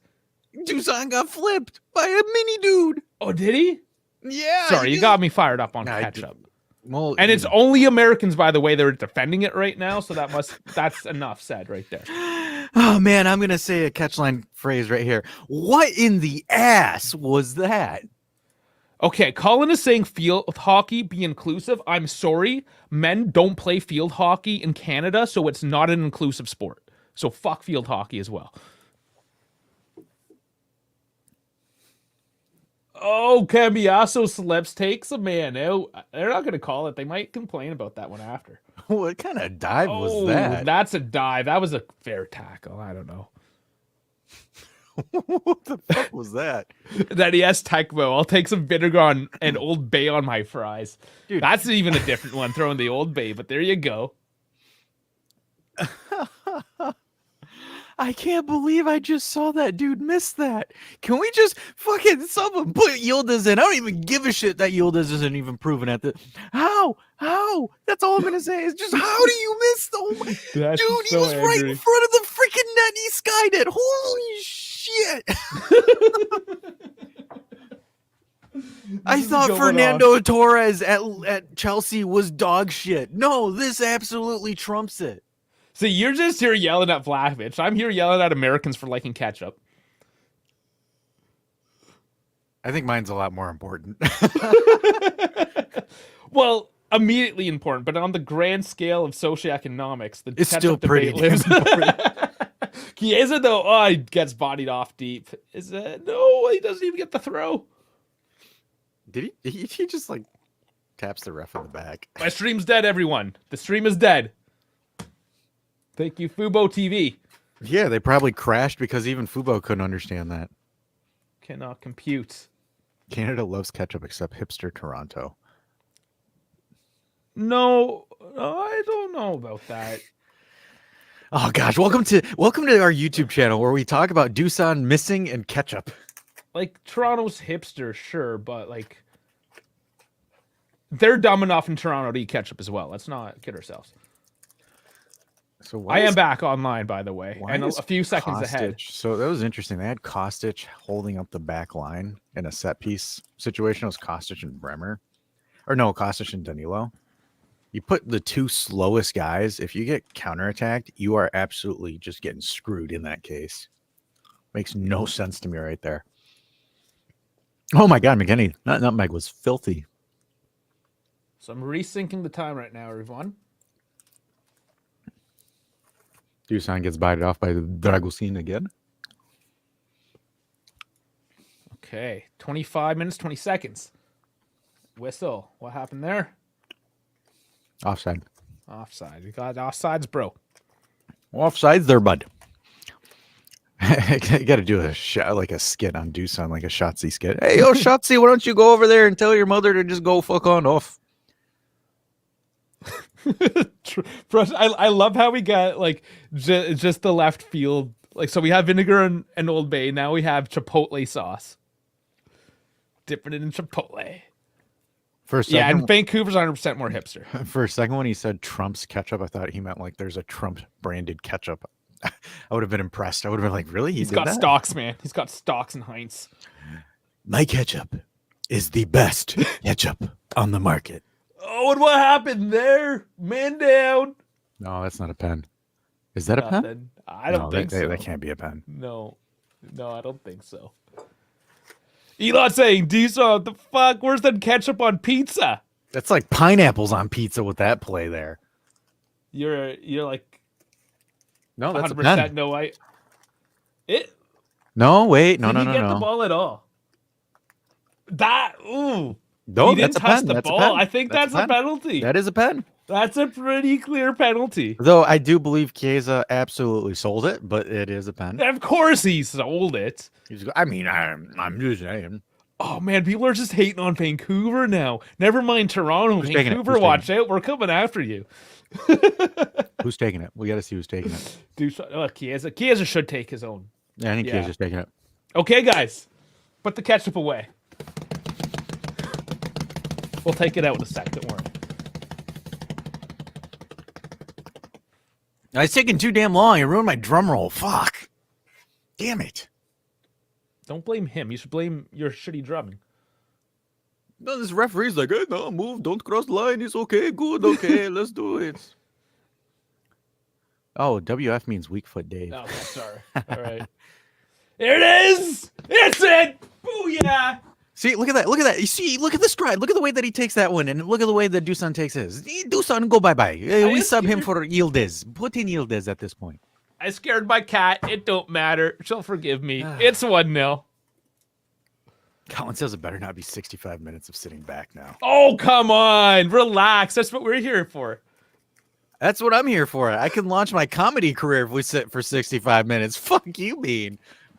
[SPEAKER 1] Dusan got flipped by a mini dude.
[SPEAKER 2] Oh, did he?
[SPEAKER 1] Yeah.
[SPEAKER 2] Sorry, you got me fired up on ketchup.
[SPEAKER 1] Well,
[SPEAKER 2] and it's only Americans, by the way, that are defending it right now. So that's enough said right there.
[SPEAKER 1] Oh man, I'm gonna say a catchline phrase right here. What in the ass was that?
[SPEAKER 2] Okay, Colin is saying field hockey, be inclusive. I'm sorry, men don't play field hockey in Canada, so it's not an inclusive sport. So fuck field hockey as well. Oh, Cambiasso slips, takes a man out. They're not going to call it. They might complain about that one after.
[SPEAKER 1] What kind of dive was that?
[SPEAKER 2] That's a dive. That was a fair tackle. I don't know.
[SPEAKER 1] What the fuck was that?
[SPEAKER 2] That he has Tecmo. I'll take some vinegar and Old Bay on my fries. Dude, that's even a different one, throwing the Old Bay, but there you go.
[SPEAKER 1] I can't believe I just saw that dude miss that. Can we just fucking someone put Yildiz in? I don't even give a shit that Yildiz isn't even proven at the. How? That's all I'm gonna say is just how do you miss the? Oh my, dude, so he was angry. Right in front of the freaking net. He skied it. Holy shit! I thought Fernando Torres at Chelsea was dog shit. No, this absolutely trumps it.
[SPEAKER 2] See, you're just here yelling at Vlahovic. I'm here yelling at Americans for liking ketchup.
[SPEAKER 1] I think mine's a lot more important.
[SPEAKER 2] Well, immediately important, but on the grand scale of socioeconomics, the
[SPEAKER 1] it's still pretty
[SPEAKER 2] lives. Chiesa, though, he gets bodied off deep. No, he doesn't even get the throw.
[SPEAKER 1] Did he? He just like taps the ref in the back.
[SPEAKER 2] My stream's dead, everyone. The stream is dead. Thank you, Fubo TV.
[SPEAKER 1] Yeah, they probably crashed because even Fubo couldn't understand that.
[SPEAKER 2] Cannot compute.
[SPEAKER 1] Canada loves ketchup except hipster Toronto.
[SPEAKER 2] No, I don't know about that.
[SPEAKER 1] Oh gosh, welcome to our YouTube channel where we talk about Dusan missing and ketchup.
[SPEAKER 2] Like Toronto's hipster, sure, but like they're dumb enough in Toronto to eat ketchup as well. Let's not kid ourselves.
[SPEAKER 1] So
[SPEAKER 2] I am back online, by the way, and a few seconds ahead.
[SPEAKER 1] So that was interesting. They had Kostic holding up the back line in a set piece situation. It was Kostic and Bremer. Or no, Kostic and Danilo. You put the two slowest guys. If you get counterattacked, you are absolutely just getting screwed in that case. Makes no sense to me right there. Oh my God, McKinney. Nutmeg was filthy.
[SPEAKER 2] So I'm resyncing the time right now, everyone.
[SPEAKER 1] Dusan gets bited off by the Dragusin again.
[SPEAKER 2] Okay, 25 minutes, 20 seconds. Whistle. What happened there?
[SPEAKER 1] Offside.
[SPEAKER 2] Offside. You got offsides, bro.
[SPEAKER 1] Offsides there, bud. You got to do a skit on Dusan, like a Shotzi skit. Hey, yo, Shotzi, why don't you go over there and tell your mother to just go fuck on off?
[SPEAKER 2] I love how we got like just the left field. Like, so we have vinegar and Old Bay. Now we have chipotle sauce. Dipping it in chipotle.
[SPEAKER 1] For a second,
[SPEAKER 2] yeah, and Vancouver's 100% more hipster.
[SPEAKER 1] For a second, when he said Trump's ketchup, I thought he meant like there's a Trump branded ketchup. I would have been impressed. I would have been like, really?
[SPEAKER 2] He's got stocks, man. He's got stocks and Heinz.
[SPEAKER 1] My ketchup is the best ketchup on the market.
[SPEAKER 2] Oh, and what happened there? Man down.
[SPEAKER 1] No, that's not a pen. Is that a pen?
[SPEAKER 2] I don't think so.
[SPEAKER 1] That can't be a pen.
[SPEAKER 2] No, I don't think so. Elon saying, Dusan, the fuck? Worse than ketchup on pizza.
[SPEAKER 1] That's like pineapples on pizza with that play there.
[SPEAKER 2] You're like,
[SPEAKER 1] no, that's 100%
[SPEAKER 2] a pen. No,
[SPEAKER 1] No, wait, no.
[SPEAKER 2] Did he get the ball at all? Ooh.
[SPEAKER 1] No,
[SPEAKER 2] he didn't touch the ball. I think that's a penalty.
[SPEAKER 1] That is a pen.
[SPEAKER 2] That's a pretty clear penalty.
[SPEAKER 1] Though I do believe Chiesa absolutely sold it, but it is a pen.
[SPEAKER 2] Of course he sold it.
[SPEAKER 1] I'm just saying.
[SPEAKER 2] Oh, man, people are just hating on Vancouver now. Never mind Toronto. Vancouver, watch out. We're coming after you.
[SPEAKER 1] Who's taking it? We got to see who's taking it.
[SPEAKER 2] Chiesa. Chiesa should take his own.
[SPEAKER 1] Yeah, I think Chiesa's taking it.
[SPEAKER 2] Okay, guys. Put the ketchup away. We'll take it out in a sec. Don't worry.
[SPEAKER 1] It's taking too damn long. It ruined my drum roll. Fuck. Damn it.
[SPEAKER 2] Don't blame him. You should blame your shitty drumming.
[SPEAKER 1] No, this referee's like, hey, no, move. Don't cross the line. It's okay. Good. Okay. Let's do it. Oh, WF means weak foot Dave.
[SPEAKER 2] Oh, sorry. All right. There it is. It's it. Booyah.
[SPEAKER 1] See, look at that. Look at that. You see, look at the stride. Look at the way that he takes that one. And look at the way that Dusan takes his. Dusan, go bye-bye. We sub him for Yildiz. Put in Yildiz at this point.
[SPEAKER 2] I scared my cat. It don't matter. She'll forgive me. It's 1-0.
[SPEAKER 1] Colin says it better not be 65 minutes of sitting back now.
[SPEAKER 2] Oh, come on. Relax. That's what we're here for.
[SPEAKER 1] That's what I'm here for. I can launch my comedy career if we sit for 65 minutes. Fuck you, Bean.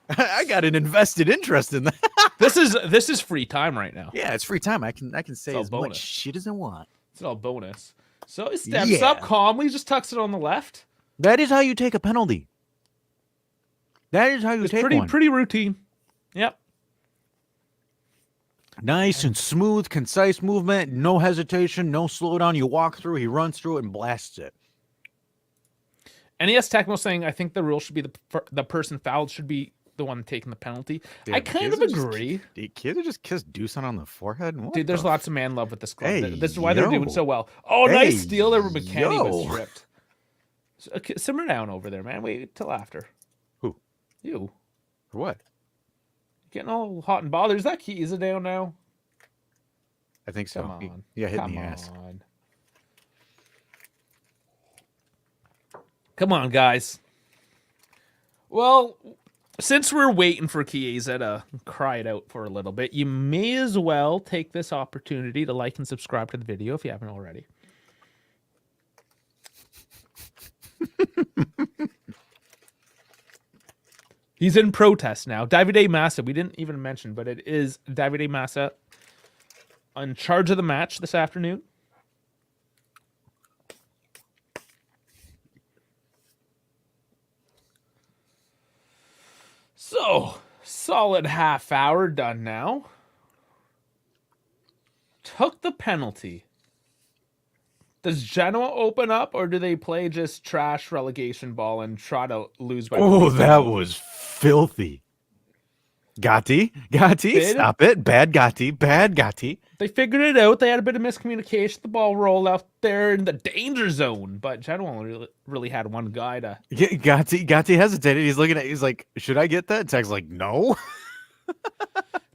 [SPEAKER 1] I got an invested interest in that.
[SPEAKER 2] This is free time right now.
[SPEAKER 1] Yeah, it's free time. I can say as much shit as I want.
[SPEAKER 2] It's all bonus. So he steps up calmly, just tucks it on the left.
[SPEAKER 1] That is how you take a penalty. That is how you take one.
[SPEAKER 2] Pretty routine. Yep.
[SPEAKER 1] Nice and smooth, concise movement. No hesitation, no slowdown. You walk through, he runs through it and blasts it.
[SPEAKER 2] NES Tecmo saying, I think the rule should be the person fouled should be the one taking the penalty. Dude, I kind of agree.
[SPEAKER 1] The kid just kissed Dusan on the forehead.
[SPEAKER 2] Dude, there's lots of man love with this club. Hey, this is why they're doing so well. Oh, nice steal there. McKenny was stripped. So, okay, simmer down over there, man. Wait till after.
[SPEAKER 1] Who?
[SPEAKER 2] You.
[SPEAKER 1] For what?
[SPEAKER 2] Getting all hot and bothered. Is that key? Is it down now?
[SPEAKER 1] I think so.
[SPEAKER 2] Come on.
[SPEAKER 1] Yeah, hit in the ass.
[SPEAKER 2] Come on, guys. Well, since we're waiting for Chiesa to cry it out for a little bit, you may as well take this opportunity to like and subscribe to the video if you haven't already. He's in protest now. Davide Massa, we didn't even mention, but it is Davide Massa in charge of the match this afternoon. So, solid half hour done now. Took the penalty. Does Genoa open up, or do they play just trash relegation ball and try to lose by?
[SPEAKER 1] Oh, that was filthy. Gatti, stop it. Bad Gatti.
[SPEAKER 2] They figured it out. They had a bit of miscommunication. The ball rolled out there in the danger zone, but Genoa only really had one guy to...
[SPEAKER 1] Gatti hesitated. He's looking at he's like, should I get that? Tech's like, no.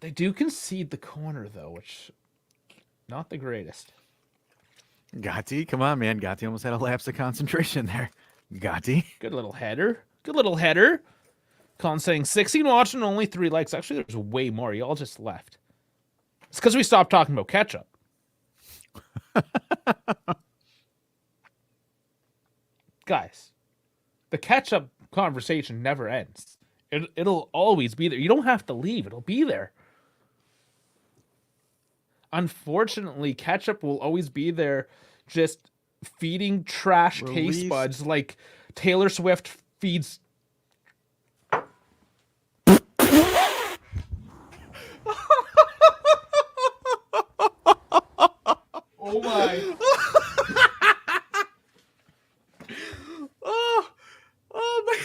[SPEAKER 2] They do concede the corner, though, which... not the greatest.
[SPEAKER 1] Gatti, come on, man. Gatti almost had a lapse of concentration there. Gatti.
[SPEAKER 2] Good little header. Colin saying 16 watching, only 3 likes. Actually, there's way more. Y'all just left. It's because we stopped talking about ketchup. Guys, the ketchup conversation never ends. It'll always be there. You don't have to leave. It'll be there. Unfortunately, ketchup will always be there, just feeding trash taste buds like Taylor Swift feeds. Oh my.
[SPEAKER 1] Oh my.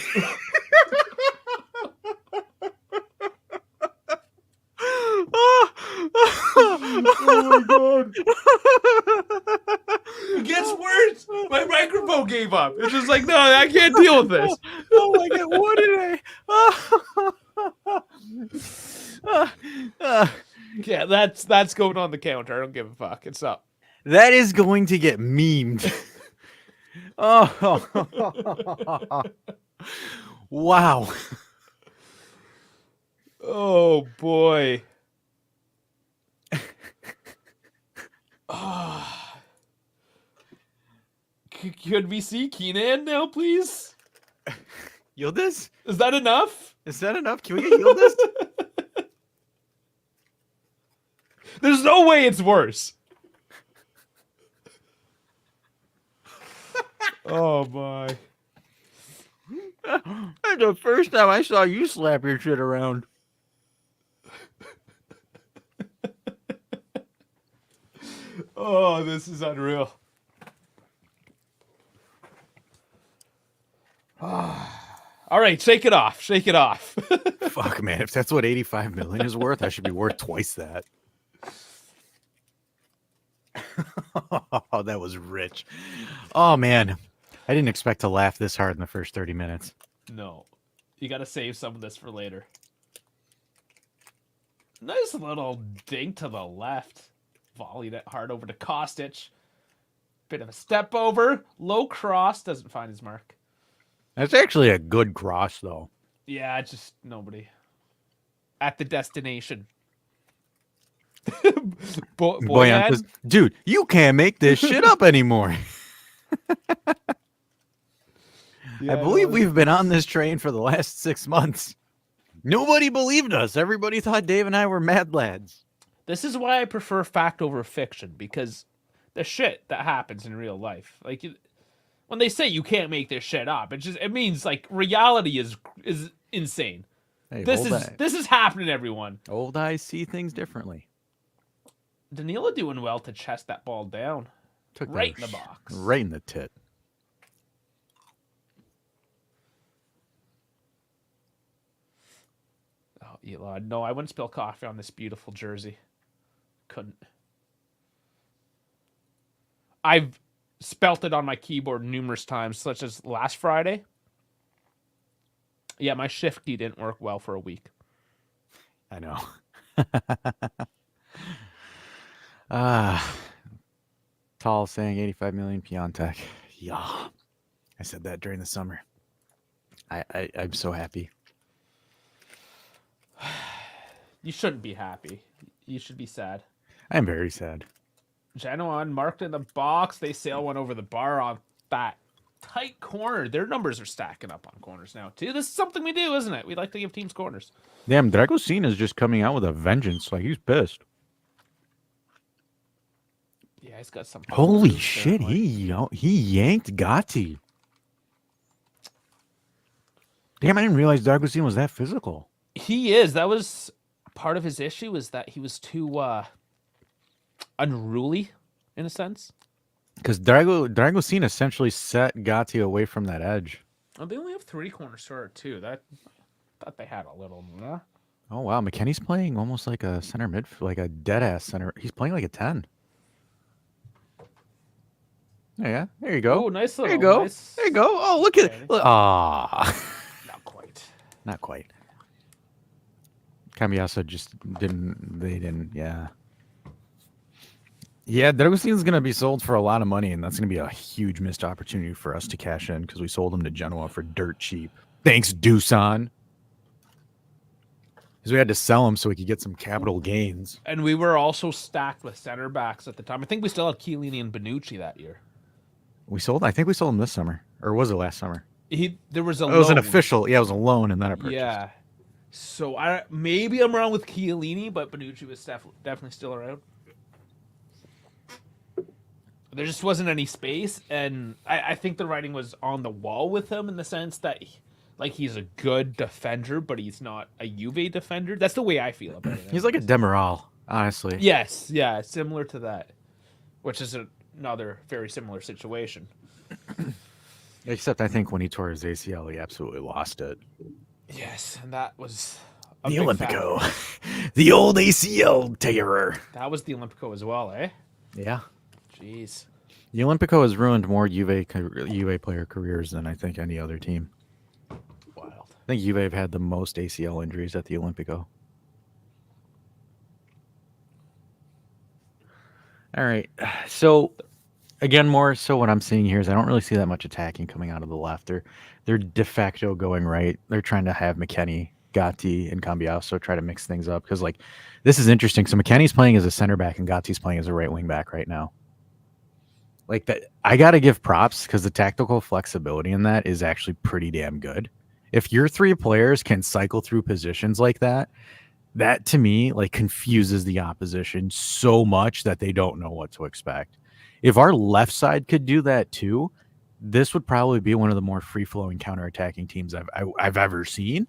[SPEAKER 2] Oh my god. It gets worse. My microphone gave up. It's just like, no, I can't deal with this.
[SPEAKER 1] Oh my god, what did I?
[SPEAKER 2] Yeah, that's going on the counter. I don't give a fuck. It's up.
[SPEAKER 1] That is going to get memed. Oh. Wow.
[SPEAKER 2] Oh boy. Oh. Could we see Keenan now, please?
[SPEAKER 1] Yildiz?
[SPEAKER 2] Is that enough?
[SPEAKER 1] Can we get Yildiz?
[SPEAKER 2] There's no way it's worse. Oh my.
[SPEAKER 1] That's the first time I saw you slap your shit around.
[SPEAKER 2] Oh, this is unreal. All right, shake it off. Shake it off.
[SPEAKER 1] Fuck, man. If that's what 85 million is worth, I should be worth twice that. Oh, that was rich. Oh, man. I didn't expect to laugh this hard in the first 30 minutes.
[SPEAKER 2] No. You got to save some of this for later. Nice little dink to the left. Volleyed it hard over to Kostic. Bit of a step over. Low cross. Doesn't find his mark.
[SPEAKER 1] That's actually a good cross, though.
[SPEAKER 2] Yeah, just nobody. At the destination.
[SPEAKER 1] Boyan says, dude, you can't make this shit up anymore. I believe we've been on this train for the last 6 months. Nobody believed us. Everybody thought Dave and I were mad lads.
[SPEAKER 2] This is why I prefer fact over fiction, because the shit that happens in real life, like when they say you can't make this shit up, it means like reality is insane.
[SPEAKER 1] Hey,
[SPEAKER 2] this is happening, everyone.
[SPEAKER 1] Old eyes see things differently.
[SPEAKER 2] Danila doing well to chest that ball down.
[SPEAKER 1] Took
[SPEAKER 2] right in the box.
[SPEAKER 1] Right in the tit.
[SPEAKER 2] Oh, Elon. No, I wouldn't spill coffee on this beautiful jersey. Couldn't. I've spelt it on my keyboard numerous times, such as last Friday. Yeah, my shift key didn't work well for a week.
[SPEAKER 1] I know. Tall saying 85 million Piontek. Yeah. I said that during the summer. I'm so happy.
[SPEAKER 2] You shouldn't be happy. You should be sad.
[SPEAKER 1] I'm very sad.
[SPEAKER 2] Genoa marked in the box. They sail one over the bar on that tight corner. Their numbers are stacking up on corners now, too. This is something we do, isn't it? We like to give teams corners.
[SPEAKER 1] Damn, Dragocin is just coming out with a vengeance. Like, he's pissed.
[SPEAKER 2] Yeah, he's got some.
[SPEAKER 1] Holy shit, he yanked Gatti. Damn, I didn't realize Dragocin was that physical.
[SPEAKER 2] He is. That was part of his issue, is that he was too unruly, in a sense.
[SPEAKER 1] Because Dragocin essentially set Gatti away from that edge.
[SPEAKER 2] Oh, they only have 3 corners short, too. Thought they had a little more.
[SPEAKER 1] Oh, wow. McKennie's playing almost like a center mid, like a dead-ass center. He's playing like a 10. Yeah, there you go.
[SPEAKER 2] Oh, nice little.
[SPEAKER 1] There you go.
[SPEAKER 2] Nice...
[SPEAKER 1] There you go. Oh, look at it. Ah.
[SPEAKER 2] Not quite.
[SPEAKER 1] Not quite. Cambiasso just didn't, yeah. Yeah, Dragocin's going to be sold for a lot of money, and that's going to be a huge missed opportunity for us to cash in because we sold him to Genoa for dirt cheap. Thanks, Dusan. Because we had to sell him so we could get some capital gains.
[SPEAKER 2] And we were also stacked with center backs at the time. I think we still had Chiellini and Bonucci that year.
[SPEAKER 1] I think we sold him this summer. Or was it last summer?
[SPEAKER 2] There was a
[SPEAKER 1] loan. It was an official. Yeah, it was a loan, and then I purchased.
[SPEAKER 2] Yeah. So maybe I'm wrong with Chiellini, but Bonucci was definitely still around. There just wasn't any space, and I think the writing was on the wall with him in the sense that he's a good defender, but he's not a Juve defender. That's the way I feel about it.
[SPEAKER 1] He's like a Demiral, honestly.
[SPEAKER 2] Yes, yeah, similar to that, which is another very similar situation.
[SPEAKER 1] Except I think when he tore his ACL, he absolutely lost it.
[SPEAKER 2] Yes, and that was
[SPEAKER 1] the Olympico. The old ACL terror.
[SPEAKER 2] That was the Olympico as well, eh?
[SPEAKER 1] Yeah.
[SPEAKER 2] Jeez.
[SPEAKER 1] The Olympico has ruined more Juve player careers than I think any other team.
[SPEAKER 2] Wild.
[SPEAKER 1] I think Juve have had the most ACL injuries at the Olympico. All right. So, again, more so what I'm seeing here is I don't really see that much attacking coming out of the left. They're de facto going right. They're trying to have McKennie, Gatti, and Cambiasso try to mix things up because, this is interesting. So McKennie's playing as a center back and Gatti's playing as a right wing back right now. Like that, I got to give props because the tactical flexibility in that is actually pretty damn good. If your 3 players can cycle through positions like that, that to me confuses the opposition so much that they don't know what to expect. If our left side could do that too, this would probably be one of the more free-flowing counterattacking teams I've ever seen.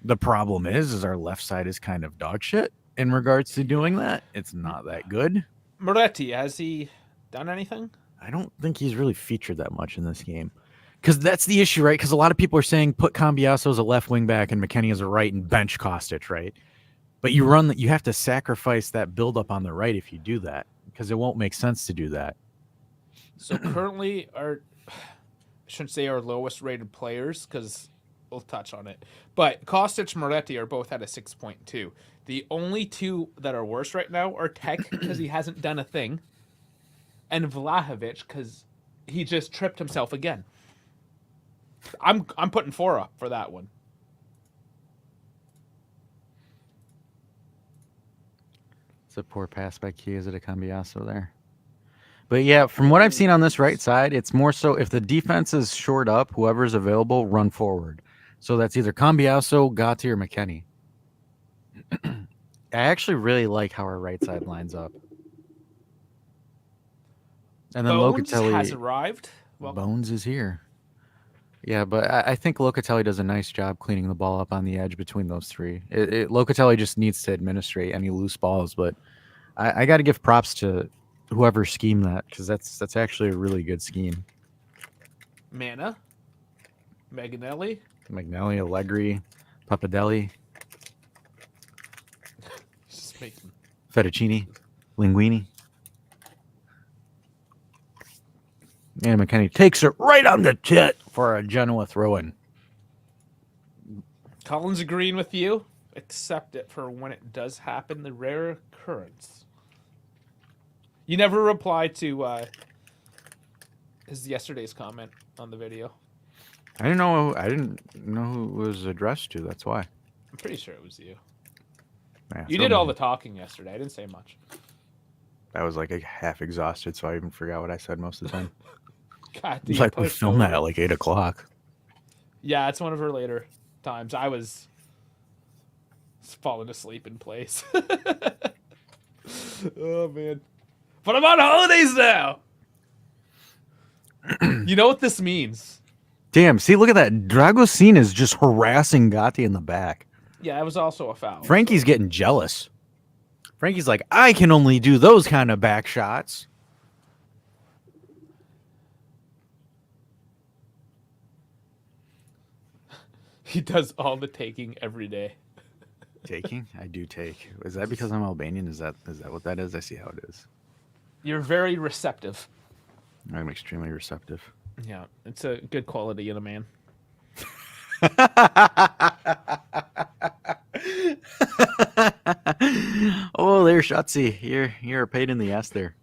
[SPEAKER 1] The problem is our left side is kind of dog shit in regards to doing that. It's not that good.
[SPEAKER 2] Moretti, has he done anything?
[SPEAKER 1] I don't think he's really featured that much in this game. Because that's the issue, right? Because a lot of people are saying put Cambiasso as a left wing back and McKennie as a right and bench Kostic, right? But you have to sacrifice that buildup on the right if you do that, because it won't make sense to do that.
[SPEAKER 2] So currently, I shouldn't say our lowest rated players, because we'll touch on it. But Kostic and Moretti are both at a 6.2. The only two that are worse right now are Tech, because he hasn't done a thing, and Vlahovic, because he just tripped himself again. I'm putting 4 up for that one.
[SPEAKER 1] It's a poor pass by Chiesa to Cambiasso there. But yeah, from what I've seen on this right side, it's more so if the defense is shored up, whoever's available, run forward. So that's either Cambiasso, Gatti, or McKennie. I actually really like how our right side lines up. And then
[SPEAKER 2] Bones
[SPEAKER 1] Locatelli
[SPEAKER 2] has arrived.
[SPEAKER 1] Bones is here. Yeah, but I think Locatelli does a nice job cleaning the ball up on the edge between those three. Locatelli just needs to administrate any loose balls, but I got to give props to whoever schemed that, because that's actually a really good scheme.
[SPEAKER 2] Mana, Magnelli,
[SPEAKER 1] Allegri, Papadelli,
[SPEAKER 2] just make them.
[SPEAKER 1] Fettuccine, Linguini. And McKennie takes it right on the tit for a Genoa throw-in.
[SPEAKER 2] Colin's agreeing with you. Accept it for when it does happen, the rare occurrence. You never replied to his yesterday's comment on the video.
[SPEAKER 1] I didn't know who it was addressed to. That's why.
[SPEAKER 2] I'm pretty sure it was you.
[SPEAKER 1] Yeah,
[SPEAKER 2] You did all the talking yesterday. I didn't say much.
[SPEAKER 1] I was like half exhausted, so I even forgot what I said most of the time.
[SPEAKER 2] God,
[SPEAKER 1] It's like we filmed that at like 8 o'clock.
[SPEAKER 2] Yeah, it's one of her later times. I was falling asleep in place. Oh, man. But I'm on holidays now. You know what this means?
[SPEAKER 1] Damn, see, look at that. Dragocin is just harassing Gatti in the back.
[SPEAKER 2] Yeah, that was also a foul.
[SPEAKER 1] Frankie's getting jealous. Frankie's like, I can only do those kind of back shots.
[SPEAKER 2] He does all the taking every day.
[SPEAKER 1] Taking? I do take. Is that because I'm Albanian? Is that what that is? I see how it is.
[SPEAKER 2] You're very receptive.
[SPEAKER 1] I'm extremely receptive.
[SPEAKER 2] Yeah, it's a good quality in a man.
[SPEAKER 1] Oh, there's Shotzi. You're a pain in the ass there.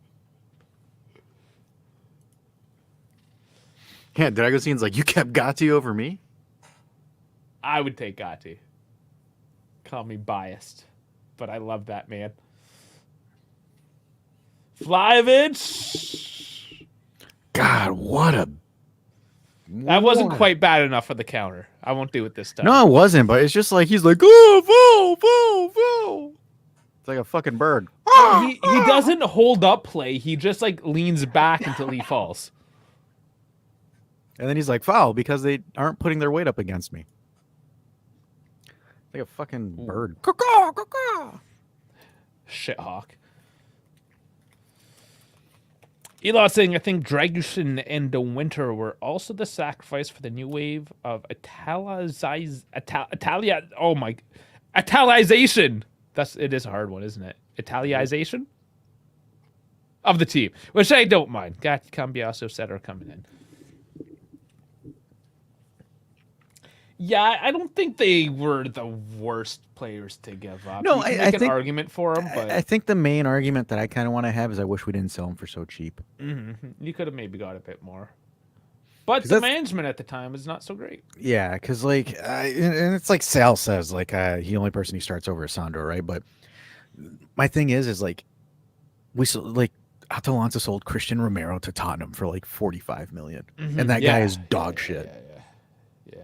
[SPEAKER 1] Yeah, Dragocin's like, you kept Gatti over me?
[SPEAKER 2] I would take Gatti. Call me biased, but I love that man. Vlahovic!
[SPEAKER 1] God, what a...
[SPEAKER 2] That wasn't quite bad enough for the counter. I won't do it this time.
[SPEAKER 1] No, it wasn't, but it's just like, he's like, oh. It's like a fucking bird.
[SPEAKER 2] He doesn't hold up play. He just like leans back until he falls.
[SPEAKER 1] And then he's like, foul, because they aren't putting their weight up against me. Like a fucking bird. Caw-caw, caw-caw.
[SPEAKER 2] Shithawk. Elon saying, I think Dragusin and De Winter were also the sacrifice for the new wave of Italiazation. It is a hard one, isn't it? Italiazation of the team, which I don't mind. Gatti, Cambiasso, said are coming in. Yeah, I don't think they were the worst players to give up.
[SPEAKER 1] No,
[SPEAKER 2] you can make an argument for them, but
[SPEAKER 1] I think the main argument that I kind of want to have is I wish we didn't sell them for so cheap.
[SPEAKER 2] Mm-hmm. You could have maybe got a bit more. But the management at the time was not so great.
[SPEAKER 1] Yeah, because like, and it's like Sal says, like the only person he starts over is Sandro, right? But my thing is like, Atalanta sold Christian Romero to Tottenham for like 45 million, and that guy is dog shit.
[SPEAKER 2] Yeah.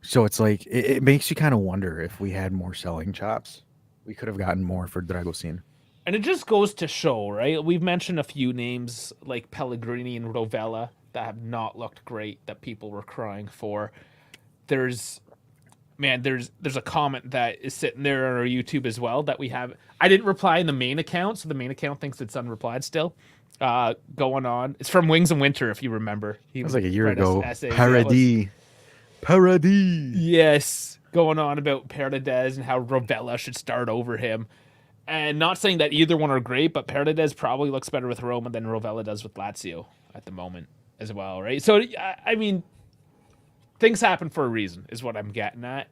[SPEAKER 1] So it's like, it makes you kind of wonder if we had more selling chops, we could have gotten more for Dragocin.
[SPEAKER 2] And it just goes to show, right? We've mentioned a few names like Pellegrini and Rovella that have not looked great, that people were crying for. There's man, there's a comment that is sitting there on our YouTube as well that we have. I didn't reply in the main account, so the main account thinks it's unreplied still. Going on. It's from Wings and Winter, if you remember.
[SPEAKER 1] It was like a year ago.
[SPEAKER 2] Parody.
[SPEAKER 1] Parody.
[SPEAKER 2] Yes. Going on about Paredes and how Rovella should start over him. And not saying that either one are great, but Paredes probably looks better with Roma than Rovella does with Lazio at the moment as well, right? So, I mean, things happen for a reason is what I'm getting at.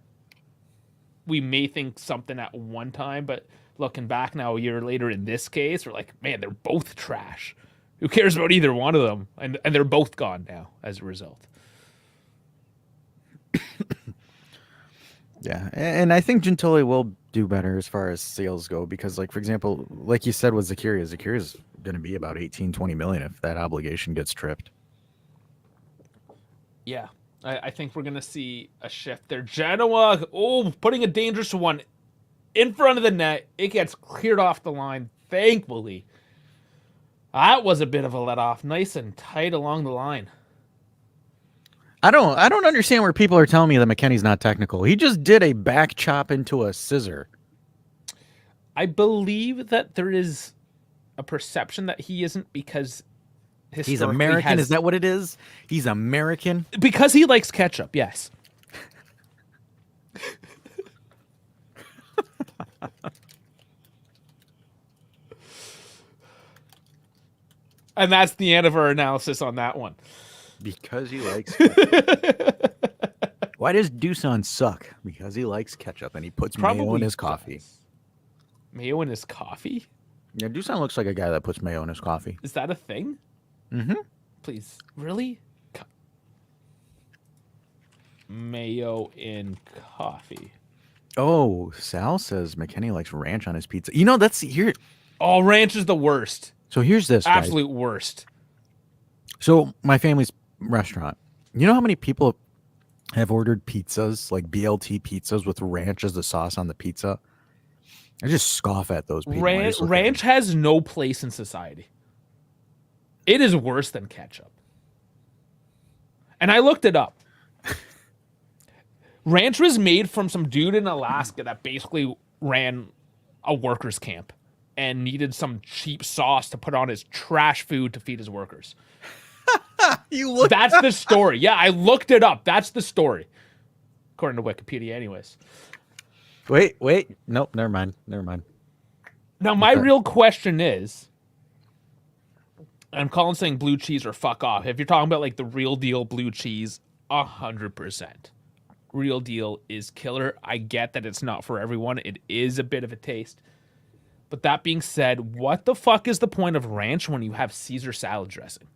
[SPEAKER 2] We may think something at one time, but looking back now a year later in this case, we're like, man, they're both trash. Who cares about either one of them? And they're both gone now as a result.
[SPEAKER 1] Yeah, and I think Gentili will do better as far as sales go because, like, for example, like you said with Zakiria's going to be about 18, 20 million if that obligation gets tripped.
[SPEAKER 2] Yeah, I think we're going to see a shift there. Genoa, putting a dangerous one in front of the net. It gets cleared off the line, thankfully. That was a bit of a let-off. Nice and tight along the line.
[SPEAKER 1] I don't understand where people are telling me that McKennie's not technical. He just did a back chop into a scissor.
[SPEAKER 2] I believe that there is a perception that he isn't because
[SPEAKER 1] he's American. Is that what it is? He's American?
[SPEAKER 2] Because he likes ketchup, yes. And that's the end of our analysis on that one.
[SPEAKER 1] Because he likes Why does Dusan suck? Because he likes ketchup and he puts mayo in his coffee.
[SPEAKER 2] Mayo in his coffee?
[SPEAKER 1] Yeah, Dusan looks like a guy that puts mayo in his coffee.
[SPEAKER 2] Is that a thing?
[SPEAKER 1] Mm-hmm.
[SPEAKER 2] Please. Really? Mayo in coffee.
[SPEAKER 1] Oh, Sal says McKennie likes ranch on his pizza. You know, that's here.
[SPEAKER 2] Oh, ranch is the worst.
[SPEAKER 1] So here's this, guys.
[SPEAKER 2] Absolute worst.
[SPEAKER 1] So my family's restaurant. You know how many people have ordered pizzas, like BLT pizzas with ranch as the sauce on the pizza? I just scoff at those people.
[SPEAKER 2] Ranch has no place in society. It is worse than ketchup. And I looked it up. Ranch was made from some dude in Alaska that basically ran a workers' camp and needed some cheap sauce to put on his trash food to feed his workers. That's the story. Yeah, I looked it up. That's the story. According to Wikipedia, anyways.
[SPEAKER 1] Wait. Nope, never mind.
[SPEAKER 2] Now, my real question is, I'm calling saying blue cheese or fuck off. If you're talking about like the real deal blue cheese, 100%. Real deal is killer. I get that it's not for everyone. It is a bit of a taste. But that being said, what the fuck is the point of ranch when you have Caesar salad dressing?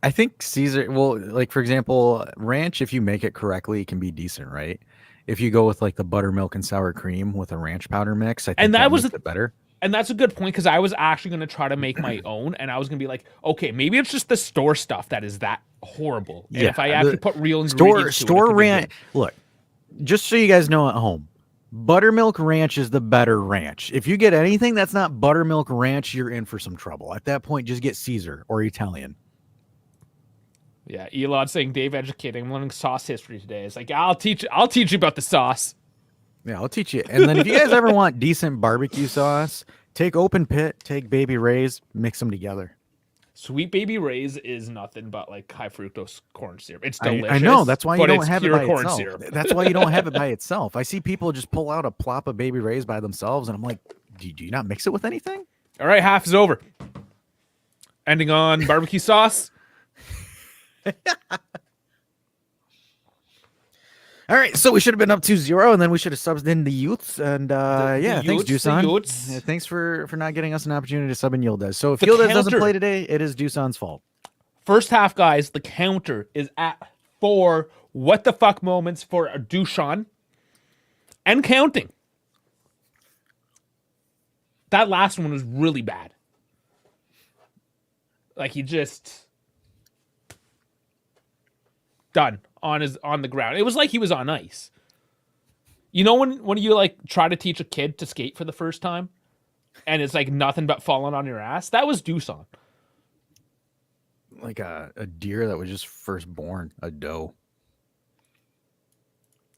[SPEAKER 1] I think Caesar, well, like, for example, ranch, if you make it correctly, it can be decent, right? If you go with like the buttermilk and sour cream with a ranch powder mix, I think that makes it better.
[SPEAKER 2] And that's a good point because I was actually going to try to make my own, and I was going to be like, okay, maybe it's just the store stuff that is that horrible. And if I actually put real ingredients
[SPEAKER 1] store ranch, look, just so you guys know at home, buttermilk ranch is the better ranch. If you get anything that's not buttermilk ranch, you're in for some trouble. At that point, just get Caesar or Italian.
[SPEAKER 2] Yeah, Elon saying Dave educating. I'm learning sauce history today. It's like I'll teach you about the sauce.
[SPEAKER 1] Yeah, I'll teach you. And then if you guys ever want decent barbecue sauce, take Open Pit, take Baby Ray's, mix them together.
[SPEAKER 2] Sweet Baby Ray's is nothing but like high fructose corn syrup. It's delicious.
[SPEAKER 1] I know. That's why you don't have it by
[SPEAKER 2] corn
[SPEAKER 1] itself.
[SPEAKER 2] Syrup.
[SPEAKER 1] That's why you don't have it by itself. I see people just pull out a plop of Baby Ray's by themselves, and I'm like, do you not mix it with anything?
[SPEAKER 2] All right, half is over. Ending on barbecue sauce.
[SPEAKER 1] All right, so we should have been up 2-0, and then we should have subbed in the youths. And thanks, Dusan. Thanks for not getting us an opportunity to sub in Yildiz. So if Yildiz doesn't play today, it is Dusan's fault.
[SPEAKER 2] First half, guys, the counter is at 4 what the fuck moments for Dusan and counting. That last one was really bad. Like he just done on the ground. It was like he was on ice. You know when you like try to teach a kid to skate for the first time and it's like nothing but falling on your ass? That was Dusan.
[SPEAKER 1] Like a deer that was just first born, a doe.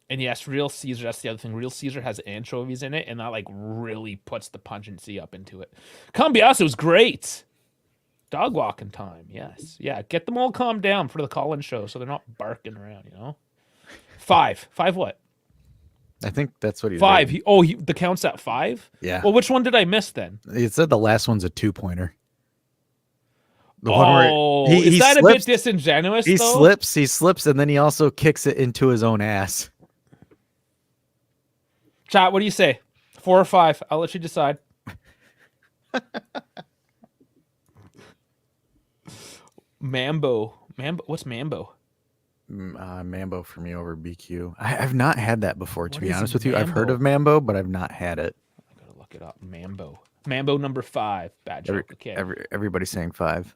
[SPEAKER 2] And yes, real Caesar, that's the other thing. Real Caesar has anchovies in it, and that like really puts the pungency up into it. Cambiaso's great. Dog walking time, yes. Yeah, get them all calmed down for the call-in show so they're not barking around, 5. 5 what?
[SPEAKER 1] I think that's what he's
[SPEAKER 2] 5. The count's at 5?
[SPEAKER 1] Yeah.
[SPEAKER 2] Well, which one did I miss then?
[SPEAKER 1] It said the last one's a 2-pointer.
[SPEAKER 2] Is that a bit disingenuous,
[SPEAKER 1] he
[SPEAKER 2] though?
[SPEAKER 1] He slips, and then he also kicks it into his own ass.
[SPEAKER 2] Chat, what do you say? 4 or 5? I'll let you decide. Mambo. What's Mambo?
[SPEAKER 1] Mambo for me over BQ. I've not had that before, to be honest with you.
[SPEAKER 2] Mambo?
[SPEAKER 1] I've heard of Mambo, but I've not had it.
[SPEAKER 2] I gotta look it up. Mambo number 5. Bad joke. Okay.
[SPEAKER 1] Everybody's saying 5.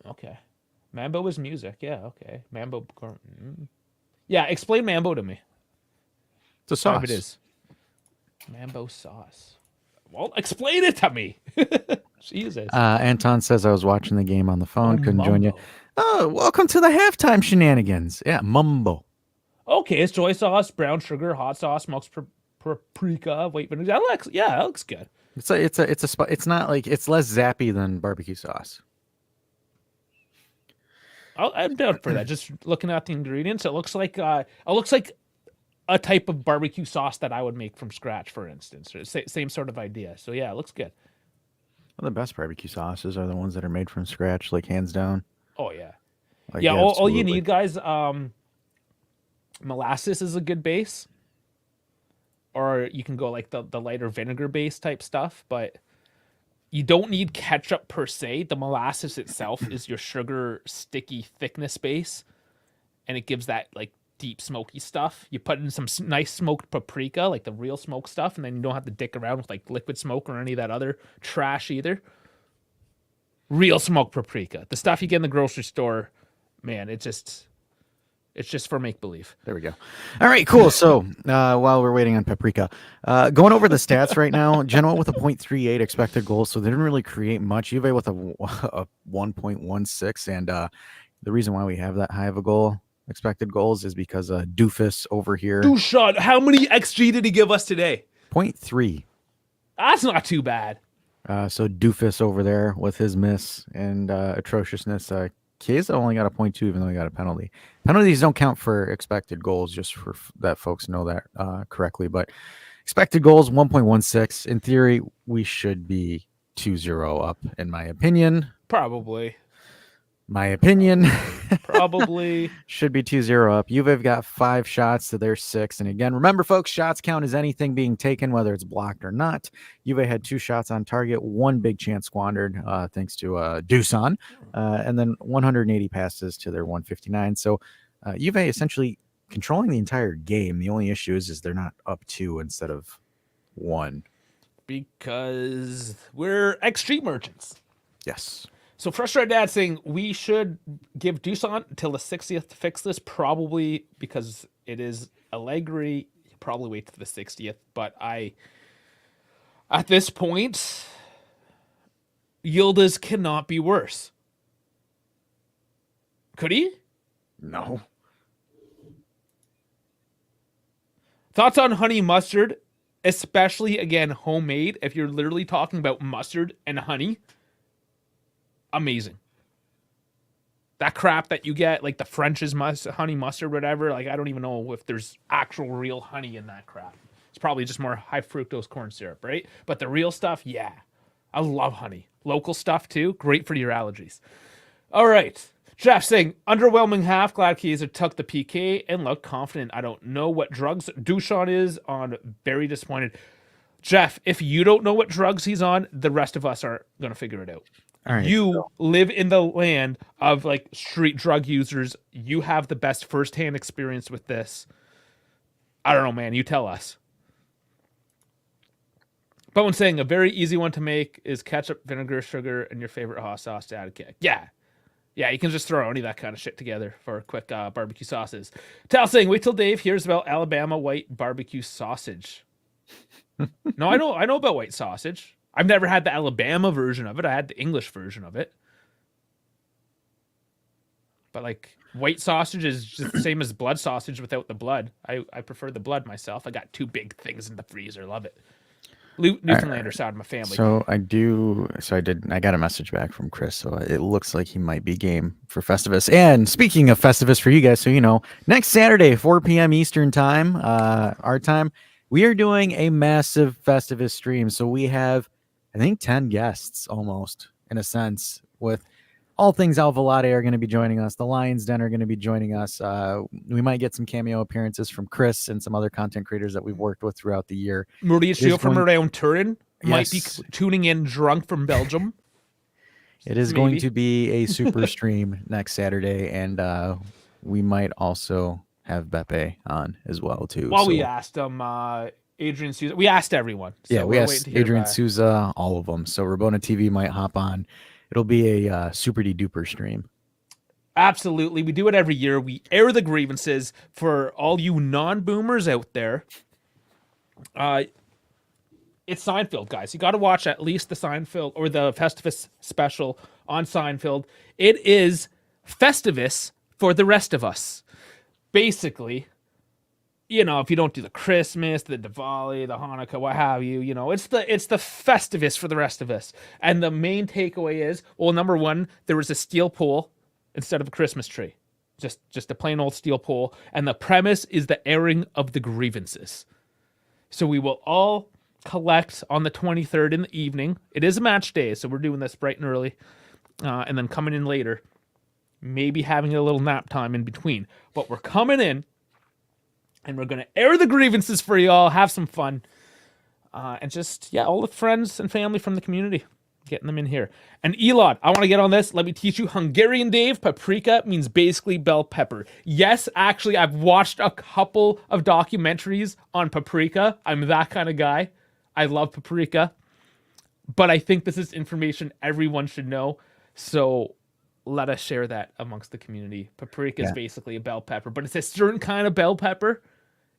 [SPEAKER 2] Okay. Mambo is music. Yeah, okay. Mambo. Yeah, explain Mambo to me.
[SPEAKER 1] It's a sauce.
[SPEAKER 2] It is. Mambo sauce. Well, explain it to me. Jesus.
[SPEAKER 1] Anton says I was watching the game on the phone, couldn't join you. Oh, welcome to the halftime shenanigans. Yeah, mumbo.
[SPEAKER 2] Okay, it's soy sauce, brown sugar, hot sauce, smoked paprika, white vinegar. That looks good.
[SPEAKER 1] It's not like it's less zappy than barbecue sauce.
[SPEAKER 2] I'm down for that. Just looking at the ingredients, it looks like a type of barbecue sauce that I would make from scratch, for instance. Same sort of idea. So yeah, it looks good.
[SPEAKER 1] Well, the best barbecue sauces are the ones that are made from scratch, like hands down.
[SPEAKER 2] Oh yeah,
[SPEAKER 1] like,
[SPEAKER 2] yeah. All you need, guys. Molasses is a good base, or you can go like the lighter vinegar base type stuff, but you don't need ketchup per se. The molasses itself is your sugar sticky thickness base, and it gives that like deep smoky stuff. You put in some nice smoked paprika, like the real smoked stuff, and then you don't have to dick around with like liquid smoke or any of that other trash either. Real smoked paprika, the stuff you get in the grocery store, man, it's just for make believe.
[SPEAKER 1] There we go. All right, cool. So while we're waiting on paprika, going over the stats right now, Genoa with a 0.38 expected goals, so they didn't really create much. Juve with a 1.16, and the reason why we have that high of a goal expected goals is because Doofus over here.
[SPEAKER 2] Dushon, how many XG did he give us today?
[SPEAKER 1] 0.3.
[SPEAKER 2] That's not too bad.
[SPEAKER 1] So Doofus over there with his miss and atrociousness. Chiesa only got a 0.2, even though he got a penalty. Penalties don't count for expected goals, just for that folks know that correctly. But expected goals, 1.16. In theory, we should be 2-0 up, in my opinion.
[SPEAKER 2] Probably.
[SPEAKER 1] My opinion.
[SPEAKER 2] Probably.
[SPEAKER 1] Should be 2-0 up. Juve got 5 shots to their 6. And again, remember, folks, shots count as anything being taken, whether it's blocked or not. Juve had 2 shots on target, 1 big chance squandered, thanks to Dusan, and then 180 passes to their 159. So Juve essentially controlling the entire game. The only issue is they're not up 2 instead of 1.
[SPEAKER 2] Because we're XG merchants.
[SPEAKER 1] Yes.
[SPEAKER 2] So Frustrated Dad saying we should give Dusan until the 60th to fix this, probably because it is Allegri. You'll probably wait to the 60th, but at this point, Yildiz cannot be worse. Could he?
[SPEAKER 1] No.
[SPEAKER 2] Thoughts on honey mustard, especially, again, homemade, if you're literally talking about mustard and honey. Amazing. That crap that you get, like the French's honey mustard, whatever, like I don't even know if there's actual real honey in that crap. It's probably just more high fructose corn syrup, right? But the real stuff, yeah. I love honey. Local stuff too, great for your allergies. All right. Jeff saying, underwhelming half, glad Chiesa took the PK and looked confident. I don't know what drugs Dusan is on, very disappointed. Jeff, if you don't know what drugs he's on, the rest of us are going to figure it out. All right, you live in the land of like street drug users. You have the best firsthand experience with this. I don't know, man. You tell us. Bowen saying a very easy one to make is ketchup, vinegar, sugar, and your favorite hot sauce to add a kick. Yeah. Yeah, you can just throw any of that kind of shit together for quick barbecue sauces. Tal saying, wait till Dave hears about Alabama white barbecue sausage. No, I know about white sausage. I've never had the Alabama version of it. I had the English version of it. But like white sausage is just the same as blood sausage without the blood. I prefer the blood myself. I got 2 big things in the freezer. Love it. Newfoundlander side of my family.
[SPEAKER 1] So I got a message back from Chris. So it looks like he might be game for Festivus. And speaking of Festivus for you guys, so you know, next Saturday, 4 p.m. Eastern time, our time, we are doing a massive Festivus stream. So we have, I think, 10 guests almost, in a sense, with all things Alvalade are going to be joining us. The Lions Den are going to be joining us. We might get some cameo appearances from Chris and some other content creators that we've worked with throughout the year.
[SPEAKER 2] Mauricio from around Turin might be tuning in drunk from Belgium.
[SPEAKER 1] It is going to be a super stream next Saturday, and we might also have Beppe on as well too.
[SPEAKER 2] Well, we asked him, Adrian Souza. We asked everyone.
[SPEAKER 1] So yeah, we asked Adrian Souza, all of them. So Rabona TV might hop on. It'll be a super duper stream.
[SPEAKER 2] Absolutely. We do it every year. We air the grievances for all you non-boomers out there. It's Seinfeld, guys. You got to watch at least the Seinfeld or the Festivus special on Seinfeld. It is Festivus for the rest of us. Basically, you know, if you don't do the Christmas, the Diwali, the Hanukkah, what have you, you know, it's the Festivus for the rest of us. And the main takeaway is, well, number one, there was a steel pole instead of a Christmas tree. Just a plain old steel pole. And the premise is the airing of the grievances. So we will all collect on the 23rd in the evening. It is a match day, so we're doing this bright and early. And then coming in later. Maybe having a little nap time in between. But we're coming in. And we're going to air the grievances for y'all, have some fun. And just, all the friends and family from the community, getting them in here. And Elon, I want to get on this. Let me teach you Hungarian, Dave. Paprika means basically bell pepper. Yes, actually, I've watched a couple of documentaries on paprika. I'm that kind of guy. I love paprika. But I think this is information everyone should know. So let us share that amongst the community. Paprika is basically a bell pepper, but it's a certain kind of bell pepper.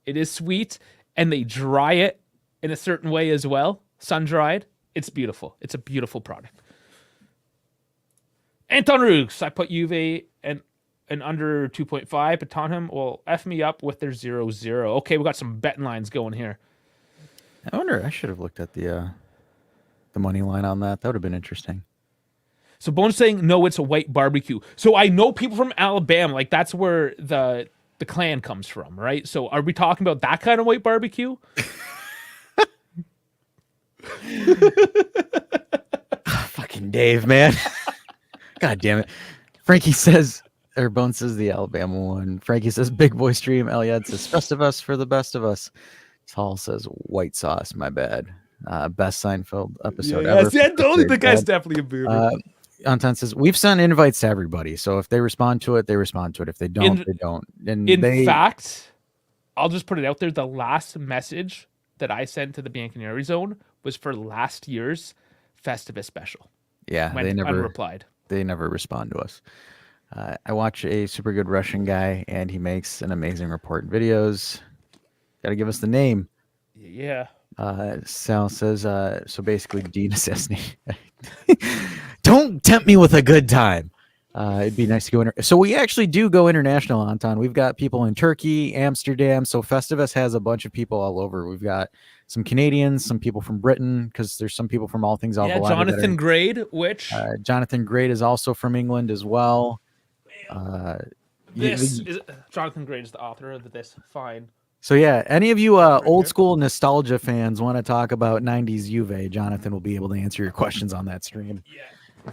[SPEAKER 2] It is sweet, and they dry it in a certain way as well. Sun-dried. It's beautiful. It's a beautiful product. Anton Rooks, I put Juve and under 2.5, but Tottenham will F me up with their 0-0. Okay, we got some betting lines going here.
[SPEAKER 1] I wonder, I should have looked at the money line on that. That would have been interesting.
[SPEAKER 2] So Bone's saying, no, it's a white barbecue. So I know people from Alabama, like that's where the clan comes from, right? So are we talking about that kind of white barbecue?
[SPEAKER 1] Fucking Dave, man. God damn it. Frankie says, or Bone says the Alabama one. Frankie says, big boy stream. Eliad says, Festivus for the best of us. Tall says, white sauce, my bad. Best Seinfeld episode ever.
[SPEAKER 2] Yeah, totally. The guy's definitely a boomer.
[SPEAKER 1] Anton says, we've sent invites to everybody. So if they respond to it, they respond to it. If they don't, they don't. And
[SPEAKER 2] in fact, I'll just put it out there. The last message that I sent to the Bianconeri Zone was for last year's Festivus special.
[SPEAKER 1] Yeah,
[SPEAKER 2] they never replied.
[SPEAKER 1] They never respond to us. I watch a super good Russian guy, and he makes an amazing report and videos. Got to give us the name.
[SPEAKER 2] Yeah.
[SPEAKER 1] Sal says, so basically Dean assassinated. Don't tempt me with a good time. It'd be nice to go. So we actually do go international, Anton. We've got people in Turkey, Amsterdam. So Festivus has a bunch of people all over. We've got some Canadians, some people from Britain, because there's some people from all things.
[SPEAKER 2] Yeah, Jonathan Grade, which
[SPEAKER 1] Jonathan Grade is also from England as well.
[SPEAKER 2] Jonathan Grade is the author of this. Fine.
[SPEAKER 1] So yeah, any of you old school nostalgia fans want to talk about 90s Juve, Jonathan will be able to answer your questions on that stream.
[SPEAKER 2] Yeah.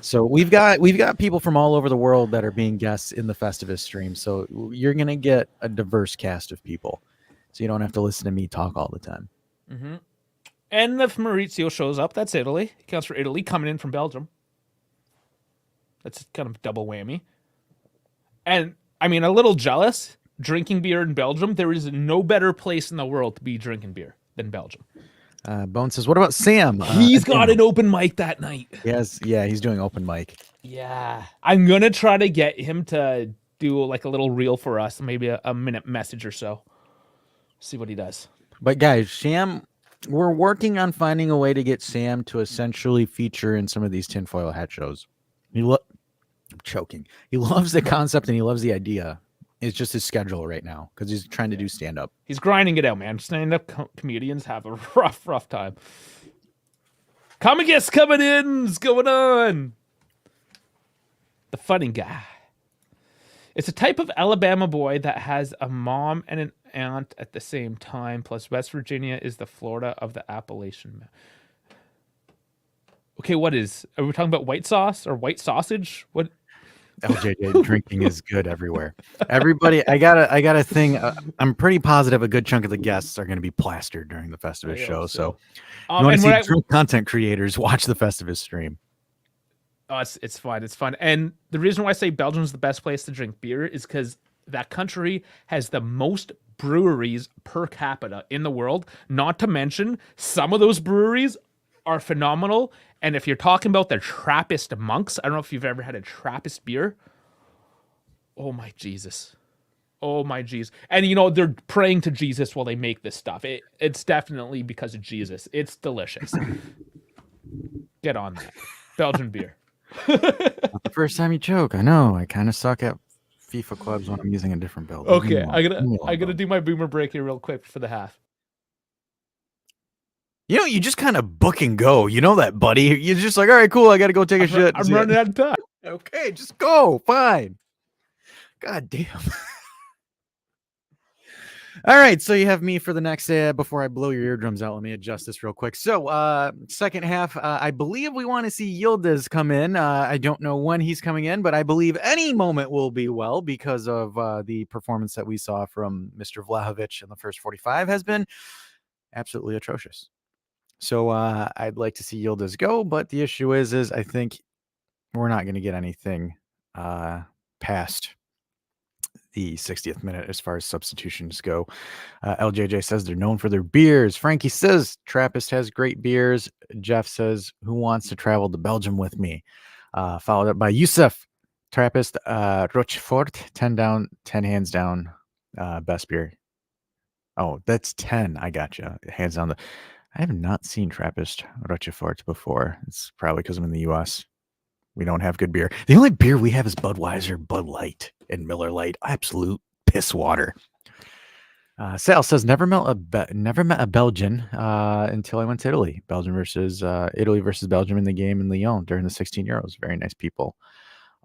[SPEAKER 1] So we've got people from all over the world that are being guests in the Festivus stream. So you're going to get a diverse cast of people. So you don't have to listen to me talk all the time.
[SPEAKER 2] Mm-hmm. And if Maurizio shows up, that's Italy. He counts for Italy, coming in from Belgium. That's kind of double whammy. And I mean, a little jealous. Drinking beer in Belgium, there is no better place in the world to be drinking beer than Belgium.
[SPEAKER 1] Bone says, what about Sam?
[SPEAKER 2] He's got an open mic that night.
[SPEAKER 1] Yes, yeah, he's doing open mic.
[SPEAKER 2] Yeah. I'm going to try to get him to do like a little reel for us, maybe a minute message or so. See what he does.
[SPEAKER 1] But guys, Sam, we're working on finding a way to get Sam to essentially feature in some of these tinfoil hat shows. choking. He loves the concept and he loves the idea. It's just his schedule right now because he's trying to do stand-up.
[SPEAKER 2] He's grinding it out, man. Stand-up comedians have a rough time. Comic guest coming in. What's going on? The funny guy. It's a type of Alabama boy that has a mom and an aunt at the same time. Plus, West Virginia is the Florida of the Appalachian. Okay, are we talking about white sauce or white sausage? What?
[SPEAKER 1] LJJ drinking is good everywhere. Everybody, I got a thing. I'm pretty positive a good chunk of the guests are going to be plastered during the Festivus show. So, you want to see drunk content creators, watch the Festivus stream.
[SPEAKER 2] Oh, it's fun. It's fun. And the reason why I say Belgium's the best place to drink beer is because that country has the most breweries per capita in the world. Not to mention, some of those breweries are phenomenal. And if you're talking about the Trappist monks, I don't know if you've ever had a Trappist beer. Oh my Jesus. Oh my Jesus. And they're praying to Jesus while they make this stuff. It's definitely because of Jesus. It's delicious. Get on that. Belgian beer.
[SPEAKER 1] Not the first time you choke. I know. I kind of suck at FIFA clubs when I'm using a different build.
[SPEAKER 2] Okay, I gotta do my boomer break here real quick for the half.
[SPEAKER 1] You just kind of book and go. You know that, buddy. You're just like, all right, cool. I got to go take a shit.
[SPEAKER 2] I'm running out of time.
[SPEAKER 1] Okay, just go. Fine. God damn. All right, so you have me for the next before I blow your eardrums out. Let me adjust this real quick. So, second half, I believe we want to see Yildiz come in. I don't know when he's coming in, but I believe any moment will be well because of the performance that we saw from Mr. Vlahovic in the first 45 has been absolutely atrocious. So I'd like to see Yildiz go, but the issue is I think we're not going to get anything past the 60th minute as far as substitutions go. LJJ says they're known for their beers. Frankie says Trappist has great beers. Jeff says, who wants to travel to Belgium with me? Followed up by Yusuf. Trappist, Rochefort, 10 down, 10 hands down, best beer. Oh, that's 10. I gotcha. Hands down. I have not seen Trappist Rochefort before. It's probably because I'm in the U.S. We don't have good beer. The only beer we have is Budweiser, Bud Light, and Miller Lite. Absolute piss water. Sal says never met a Belgian until I went to Italy. Italy versus Belgium in the game in Lyon during the 16 Euros. Very nice people.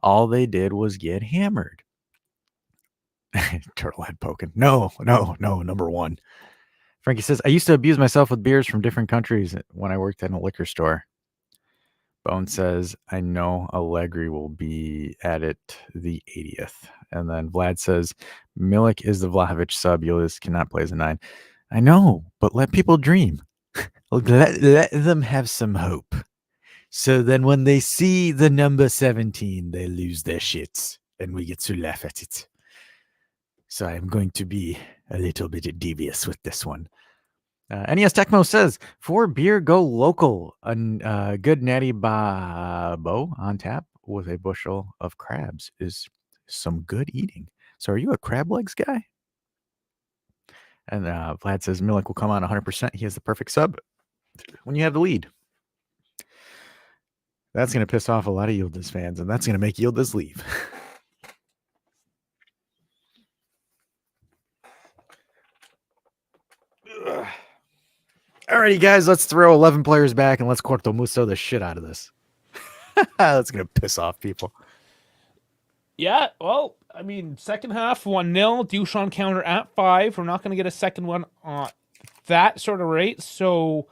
[SPEAKER 1] All they did was get hammered. Turtlehead poking. No, number one. Frankie says, I used to abuse myself with beers from different countries when I worked in a liquor store. Bone says, I know Allegri will be at it the 80th. And then Vlad says, Milik is the Vlahovic sub. Yildiz cannot play as a 9. I know, but let people dream. let them have some hope. So then when they see the number 17, they lose their shits. And we get to laugh at it. So I'm going to be a little bit devious with this one. NES Tecmo says, for beer, go local. A good natty babo on tap with a bushel of crabs is some good eating. So are you a crab legs guy? And Vlad says, Milik will come on 100%. He has the perfect sub when you have the lead. That's going to piss off a lot of Yildiz fans, and that's going to make Yildiz leave. Alrighty, guys, let's throw 11 players back and let's cortomuso the shit out of this. That's going to piss off people.
[SPEAKER 2] Yeah, well, I mean, second half, 1-0. Duchamp counter at 5. We're not going to get a second one on that sort of rate, so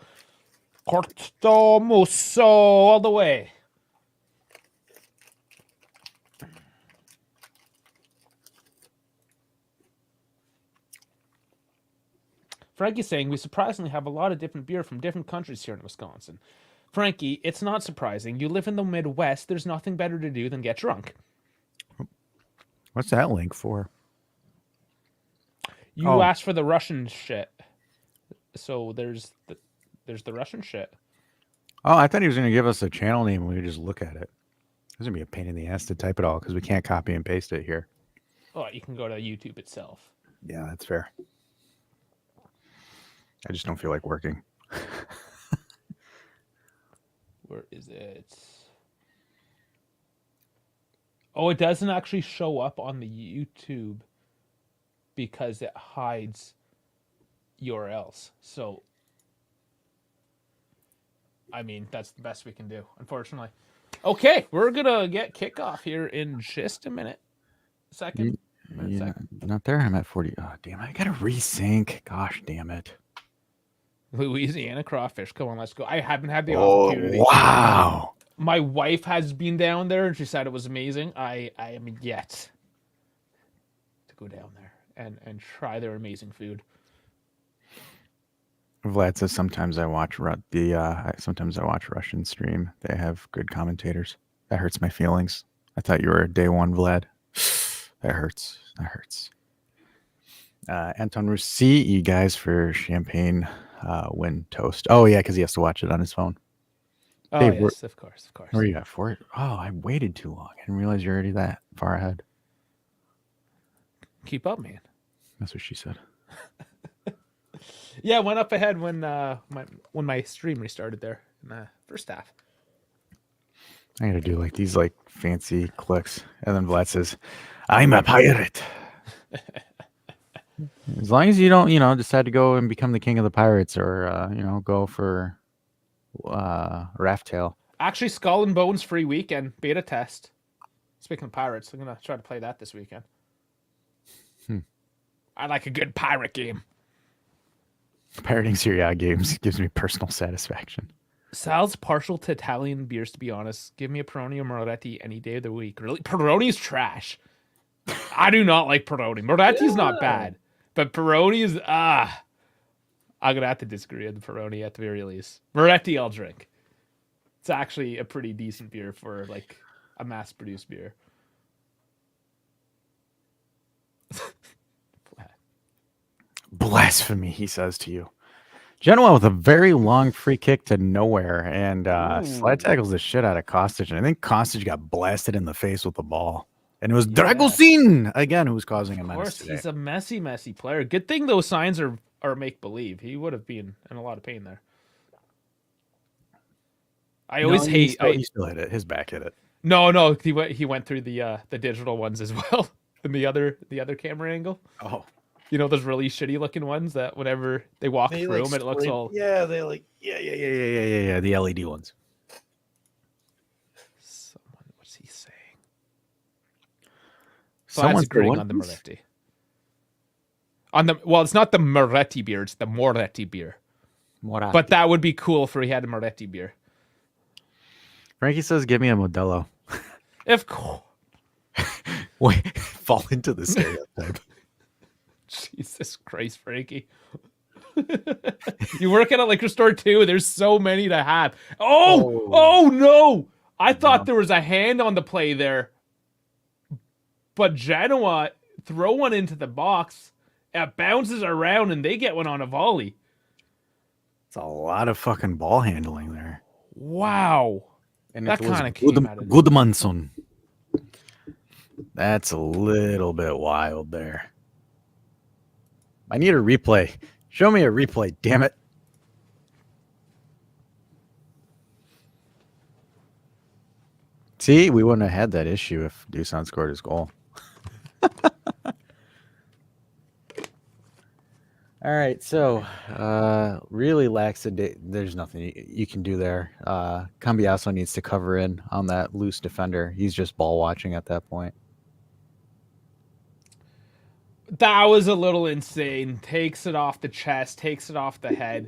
[SPEAKER 2] cortomuso all the way. Frankie's saying we surprisingly have a lot of different beer from different countries here in Wisconsin. Frankie, it's not surprising. You live in the Midwest. There's nothing better to do than get drunk.
[SPEAKER 1] What's that link for?
[SPEAKER 2] You asked for the Russian shit. So there's the Russian shit.
[SPEAKER 1] Oh, I thought he was going to give us a channel name and we could just look at it. It's going to be a pain in the ass to type it all because we can't copy and paste it here.
[SPEAKER 2] Oh, you can go to YouTube itself.
[SPEAKER 1] Yeah, that's fair. I just don't feel like working.
[SPEAKER 2] Where is it? Oh, it doesn't actually show up on the YouTube because it hides URLs. So, I mean, that's the best we can do, unfortunately. Okay, we're gonna get kickoff here in just a minute. Second.
[SPEAKER 1] Not there. I'm at 40. Oh, damn! I gotta resync. Gosh, damn it.
[SPEAKER 2] Louisiana crawfish. Come on, let's go. I haven't had the
[SPEAKER 1] Oh,
[SPEAKER 2] opportunity.
[SPEAKER 1] wow.
[SPEAKER 2] My wife has been down there and she said it was amazing. I am yet to go down there and try their amazing food.
[SPEAKER 1] Vlad says sometimes I watch sometimes I watch Russian stream. They have good commentators. That hurts my feelings. I thought you were day one, Vlad. That hurts. That hurts. Anton Russi, you guys for champagne win toast. Oh yeah, because he has to watch it on his phone.
[SPEAKER 2] Oh
[SPEAKER 1] Dave,
[SPEAKER 2] yes, of course.
[SPEAKER 1] Where are you at for it? Oh, I waited too long. I didn't realize you're already that far ahead.
[SPEAKER 2] Keep up, man.
[SPEAKER 1] That's what she said.
[SPEAKER 2] Yeah, I went up ahead when my stream restarted there in the first half.
[SPEAKER 1] I gotta do like these like fancy clicks, and then Vlad says, "I'm a pirate." As long as you don't, decide to go and become the king of the pirates, or go for raft tail.
[SPEAKER 2] Actually, Skull and Bones free weekend beta test. Speaking of pirates, I'm gonna try to play that this weekend. I like a good pirate game.
[SPEAKER 1] Pirating Serie A games gives me personal satisfaction.
[SPEAKER 2] Sal's partial to Italian beers, to be honest. Give me a Peroni or Moretti any day of the week. Really? Peroni's trash. I do not like Peroni. Moretti's not bad. But Peroni is... I'm going to have to disagree on the Peroni at the very least. Moretti I'll drink. It's actually a pretty decent beer for like a mass-produced beer.
[SPEAKER 1] Blasphemy, he says to you. Genoa with a very long free kick to nowhere, and slide tackles the shit out of Kostic. And I think Kostic got blasted in the face with the ball. And it was Dragosin again who was causing a menace today.
[SPEAKER 2] He's a messy player. Good thing those signs are make-believe. He would have been in a lot of pain there. He
[SPEAKER 1] still hit it. His back hit it.
[SPEAKER 2] No, he went through the digital ones as well. And the other camera angle.
[SPEAKER 1] Oh.
[SPEAKER 2] You know those really shitty looking ones that whenever they walk through them, it looks all...
[SPEAKER 1] Yeah, they like... Yeah, the LED ones.
[SPEAKER 2] What's he saying? Someone's agreeing on the Moretti. Well, it's not the Moretti beer, it's the Moretti beer.
[SPEAKER 1] Moretti.
[SPEAKER 2] But that would be cool if he had a Moretti beer.
[SPEAKER 1] Frankie says, give me a Modelo.
[SPEAKER 2] Of course.
[SPEAKER 1] Wait, fall into the stereotype.
[SPEAKER 2] Jesus Christ, Frankie. You work at a liquor store too. There's so many to have. Oh no! I thought there was a hand on the play there. But Genoa throw one into the box. It bounces around and they get one on a volley.
[SPEAKER 1] It's a lot of fucking ball handling there.
[SPEAKER 2] Wow.
[SPEAKER 1] And
[SPEAKER 2] that kind of came out of
[SPEAKER 1] Goodmanson. That's a little bit wild there. I need a replay. Show me a replay, damn it. See, we wouldn't have had that issue if Dusan scored his goal. All right, so really there's nothing you can do there. Cambiaso needs to cover in on that loose defender. He's just ball watching at that point.
[SPEAKER 2] That was a little insane. Takes it off the chest, takes it off the head.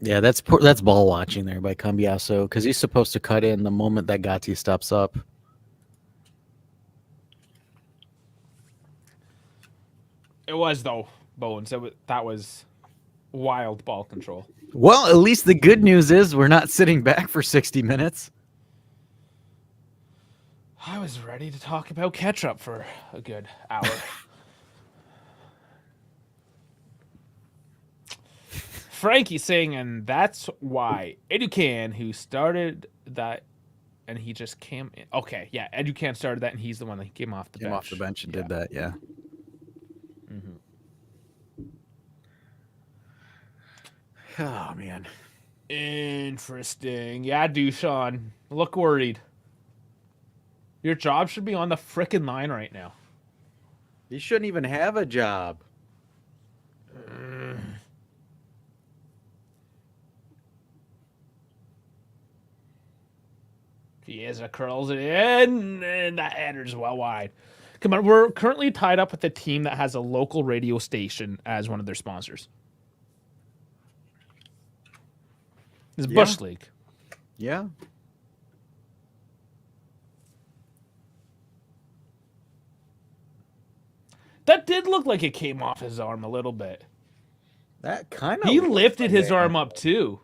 [SPEAKER 1] Yeah, that's ball watching there by Cambiaso because he's supposed to cut in the moment that Gatti steps up.
[SPEAKER 2] It was, though, Bones. That was wild ball control.
[SPEAKER 1] Well, at least the good news is we're not sitting back for 60 minutes.
[SPEAKER 2] I was ready to talk about ketchup for a good hour. Frankie saying, and that's why Educan, who started that, and he just came in. Okay, yeah, Educan started that, and he's the one that came off the bench.
[SPEAKER 1] Came off the bench and did that, yeah.
[SPEAKER 2] Mm-hmm.
[SPEAKER 1] Oh, man.
[SPEAKER 2] Interesting. Yeah, Dushan. Look worried. Your job should be on the frickin' line right now.
[SPEAKER 1] You shouldn't even have a job.
[SPEAKER 2] Chiesa curls it in, and that header's well wide. Come on, we're currently tied up with a team that has a local radio station as one of their sponsors. It's Bush League.
[SPEAKER 1] Yeah.
[SPEAKER 2] That did look like it came off his arm a little bit.
[SPEAKER 1] That kind of.
[SPEAKER 2] He lifted his arm up too.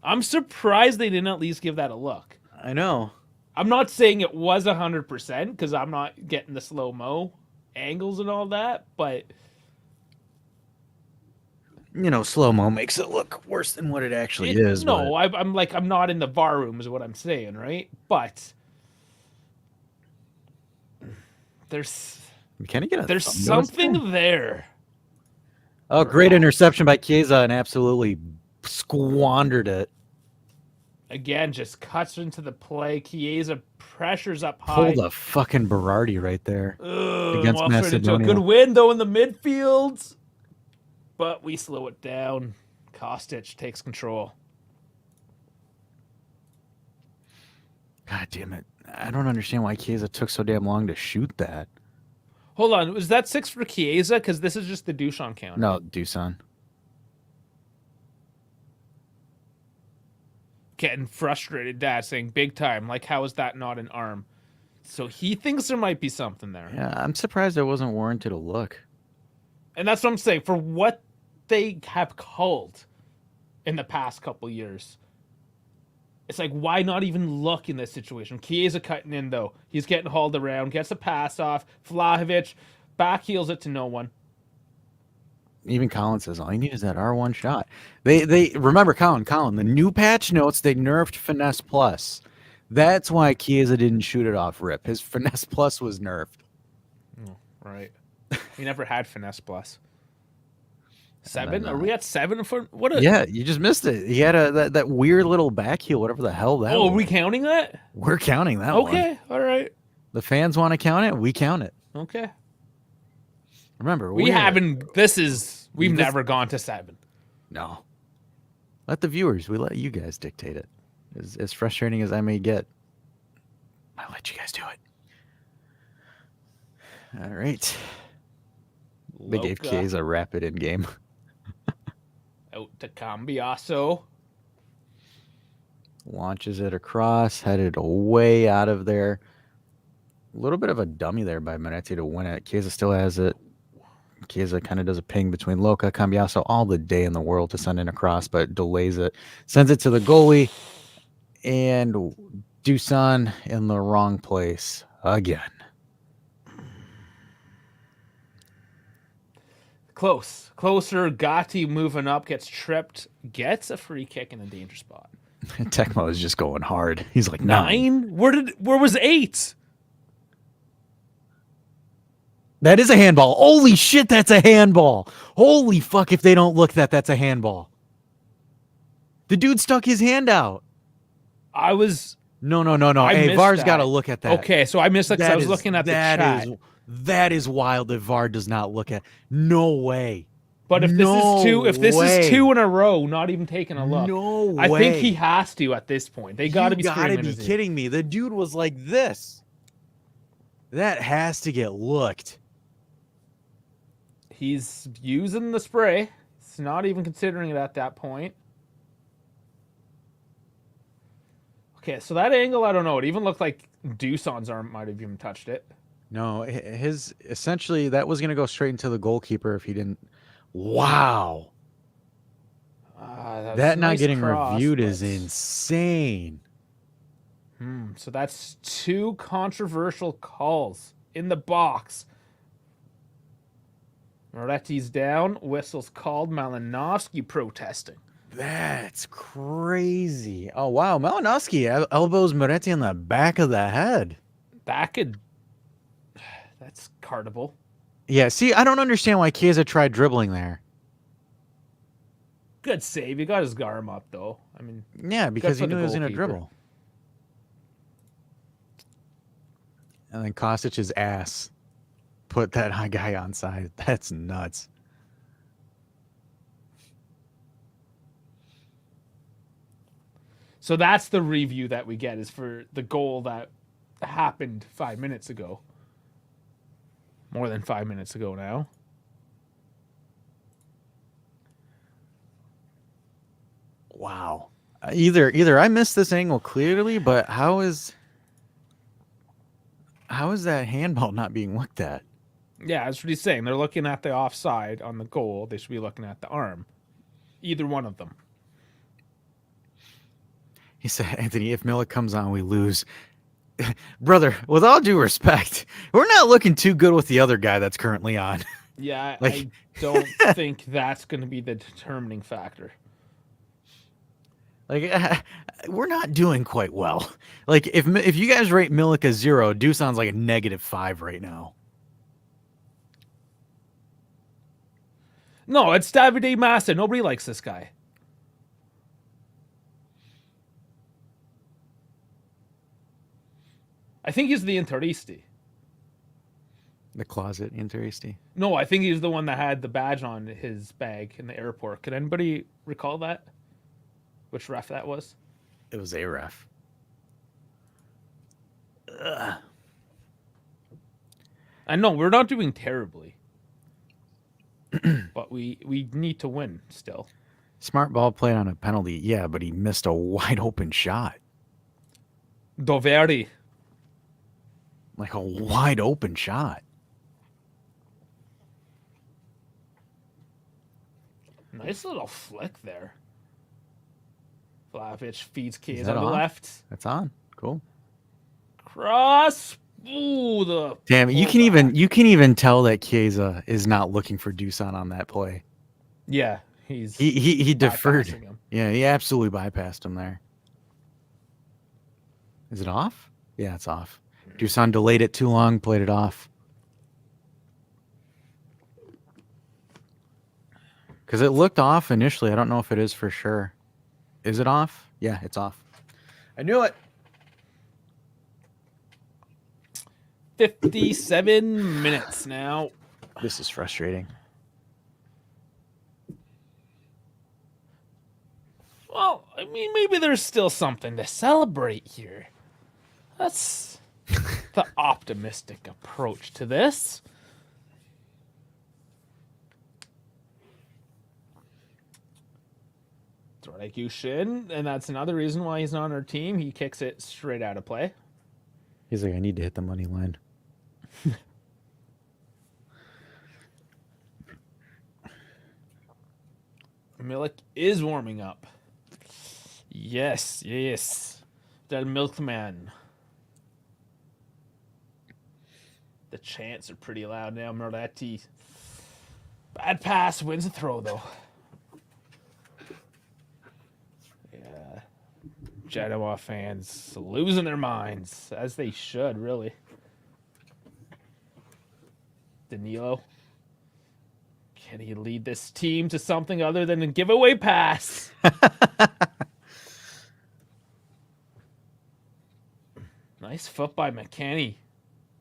[SPEAKER 2] I'm surprised they didn't at least give that a look.
[SPEAKER 1] I know.
[SPEAKER 2] I'm not saying it was 100% because I'm not getting the slow-mo angles and all that, but
[SPEAKER 1] slow-mo makes it look worse than what it actually is.
[SPEAKER 2] No, I'm not in the VAR room is what I'm saying, right? But there's something there.
[SPEAKER 1] Oh, great interception by Chiesa and absolutely squandered it.
[SPEAKER 2] Again, just cuts into the play. Chiesa pressures up high.
[SPEAKER 1] Pulled a fucking Berardi right there against Macedonia.
[SPEAKER 2] Into a good win, though, in the midfield. But we slow it down. Kostic takes control.
[SPEAKER 1] God damn it. I don't understand why Chiesa took so damn long to shoot that.
[SPEAKER 2] Hold on. Was that 6 for Chiesa? Because this is just the Dusan count.
[SPEAKER 1] No, Dusan.
[SPEAKER 2] Getting frustrated, Dad, saying big time. Like, how is that not an arm? So he thinks there might be something there.
[SPEAKER 1] Yeah, I'm surprised it wasn't warranted a look.
[SPEAKER 2] And that's what I'm saying. For what they have called in the past couple years, it's like, why not even look in this situation? Chiesa cutting in, though. He's getting hauled around, gets a pass off. Vlahovic back heels it to no one.
[SPEAKER 1] Even Colin says all you need is that R1 shot. They remember Colin. The new patch notes they nerfed Finesse Plus. That's why Chiesa didn't shoot it off rip. His Finesse Plus was nerfed.
[SPEAKER 2] Oh, right. He never had Finesse Plus. 7? Are we at 7 for what?
[SPEAKER 1] Yeah, you just missed it. He had that weird little back heel, whatever the hell that was.
[SPEAKER 2] Are we counting that?
[SPEAKER 1] We're counting that one.
[SPEAKER 2] Okay, all right.
[SPEAKER 1] The fans want to count it. We count it.
[SPEAKER 2] Okay.
[SPEAKER 1] Remember,
[SPEAKER 2] we've never gone to 7.
[SPEAKER 1] No. Let the viewers, we let you guys dictate it. As frustrating as I may get, I'll let you guys do it. All right. They gave Chiesa a rapid in game.
[SPEAKER 2] Out to Cambiasso.
[SPEAKER 1] Launches it across, headed way out of there. A little bit of a dummy there by Miretti to win it. Chiesa still has it. Chiesa kind of does a ping between Loca, Cambiasso, all the day in the world to send it across, but delays it. Sends it to the goalie, and Dusan in the wrong place again.
[SPEAKER 2] Closer. Gatti moving up, gets tripped, gets a free kick in a danger spot.
[SPEAKER 1] Tecmo is just going hard. He's like
[SPEAKER 2] 9. Where was 8?
[SPEAKER 1] That is a handball. Holy shit, that's a handball. Holy fuck, if they don't look that's a handball. The dude stuck his hand out. No. Hey, VAR's got to look at that.
[SPEAKER 2] Okay, so I missed that because I was looking at the chat.
[SPEAKER 1] That is wild that VAR does not look at. No way.
[SPEAKER 2] But if this is 2 in a row, not even taking a look.
[SPEAKER 1] No way.
[SPEAKER 2] I think he has to at this point. They got to be screaming.
[SPEAKER 1] You got to be kidding me. The dude was like this. That has to get looked.
[SPEAKER 2] He's using the spray. He's not even considering it at that point. Okay, so that angle, I don't know. It even looked like Dusan's arm might have even touched it.
[SPEAKER 1] No, his essentially that was going to go straight into the goalkeeper if he didn't. Wow. That not getting reviewed is insane.
[SPEAKER 2] So that's 2 controversial calls in the box. Moretti's down. Whistle's called. Malinowski protesting.
[SPEAKER 1] That's crazy. Oh, wow. Malinowski elbows Moretti in the back of the head.
[SPEAKER 2] That's cardable.
[SPEAKER 1] Yeah, see, I don't understand why Chiesa tried dribbling there.
[SPEAKER 2] Good save. He got his arm up, though. I mean,
[SPEAKER 1] yeah, because he knew he was going to dribble. And then Kostic's ass put that guy onside. That's nuts.
[SPEAKER 2] So that's the review that we get, is for the goal that happened 5 minutes ago. More than 5 minutes ago now.
[SPEAKER 1] Wow. Either I missed this angle clearly, but how is that handball not being looked at?
[SPEAKER 2] Yeah, that's what he's saying. They're looking at the offside on the goal. They should be looking at the arm. Either one of them.
[SPEAKER 1] He said, Anthony, if Milik comes on, we lose. Brother, with all due respect, we're not looking too good with the other guy that's currently on.
[SPEAKER 2] Yeah,
[SPEAKER 1] Like-
[SPEAKER 2] I don't think that's going to be the determining factor.
[SPEAKER 1] Like, we're not doing quite well. Like, if you guys rate Milik a 0, Dusan's like a -5 right now.
[SPEAKER 2] No, it's Davide Massa. Nobody likes this guy. I think he's the Interisti.
[SPEAKER 1] The closet Interisti.
[SPEAKER 2] No, I think he's the one that had the badge on his bag in the airport. Can anybody recall that? Which ref that was?
[SPEAKER 1] It was a ref. Ugh.
[SPEAKER 2] I know we're not doing terribly, but we need to win still.
[SPEAKER 1] Smart ball played on a penalty, yeah, but he missed a wide open shot.
[SPEAKER 2] Doveri.
[SPEAKER 1] Like a wide open shot.
[SPEAKER 2] Nice little flick there. Vlahovic feeds Keys
[SPEAKER 1] Is that
[SPEAKER 2] on the
[SPEAKER 1] off?
[SPEAKER 2] left.
[SPEAKER 1] That's on. Cool.
[SPEAKER 2] Cross. Ooh, the
[SPEAKER 1] Damn, you can even tell that Chiesa is not looking for Dusan on that play.
[SPEAKER 2] Yeah, he's
[SPEAKER 1] He deferred.
[SPEAKER 2] bypassing him.
[SPEAKER 1] Yeah, he absolutely bypassed him there. Is it off? Yeah, it's off. Dusan delayed it too long, played it off. Because it looked off initially. I don't know if it is for sure. Is it off? Yeah, it's off. I knew it.
[SPEAKER 2] 57 minutes now.
[SPEAKER 1] This is frustrating.
[SPEAKER 2] Well, I mean, maybe there's still something to celebrate here. That's the optimistic approach to this. Yushin, and that's another reason why he's not on our team. He kicks it straight out of play.
[SPEAKER 1] He's like, I need to hit the money line.
[SPEAKER 2] Milik is warming up. Yes. That milkman. The chants are pretty loud now. Moretti. Bad pass, wins a throw though. Yeah. Genoa fans losing their minds, as they should, really. Danilo. Can he lead this team to something other than a giveaway pass? Nice foot by McKennie.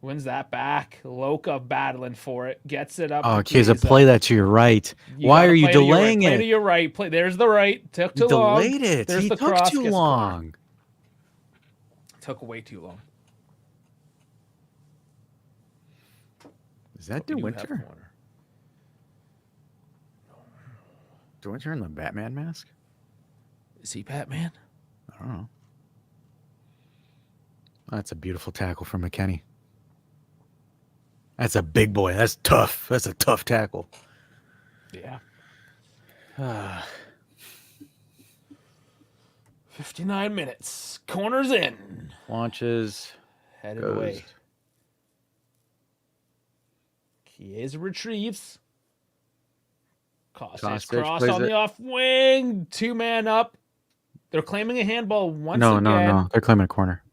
[SPEAKER 2] Wins that back. Loka battling for it. Gets it up.
[SPEAKER 1] Oh, Chiesa, play that to your right. Why are you delaying it?
[SPEAKER 2] Play to your right. Play. There's the right. Took too long.
[SPEAKER 1] Delayed it.
[SPEAKER 2] There's
[SPEAKER 1] He
[SPEAKER 2] the
[SPEAKER 1] took
[SPEAKER 2] cross.
[SPEAKER 1] too
[SPEAKER 2] Gets
[SPEAKER 1] long.
[SPEAKER 2] Took way too long.
[SPEAKER 1] Is that
[SPEAKER 2] But we do have
[SPEAKER 1] DeWinter?
[SPEAKER 2] corner.
[SPEAKER 1] DeWinter in the Batman mask?
[SPEAKER 2] Is he Batman?
[SPEAKER 1] I don't know. That's a beautiful tackle from McKennie. That's a big boy. That's tough. That's a tough tackle.
[SPEAKER 2] Yeah. 59 minutes. Corner's in.
[SPEAKER 1] Launches.
[SPEAKER 2] Headed
[SPEAKER 1] Goes.
[SPEAKER 2] away. Chiesa retrieves. Kostic cross
[SPEAKER 1] plays
[SPEAKER 2] on
[SPEAKER 1] it.
[SPEAKER 2] the off wing. 2-man up. They're claiming a handball once again.
[SPEAKER 1] No. They're claiming a corner.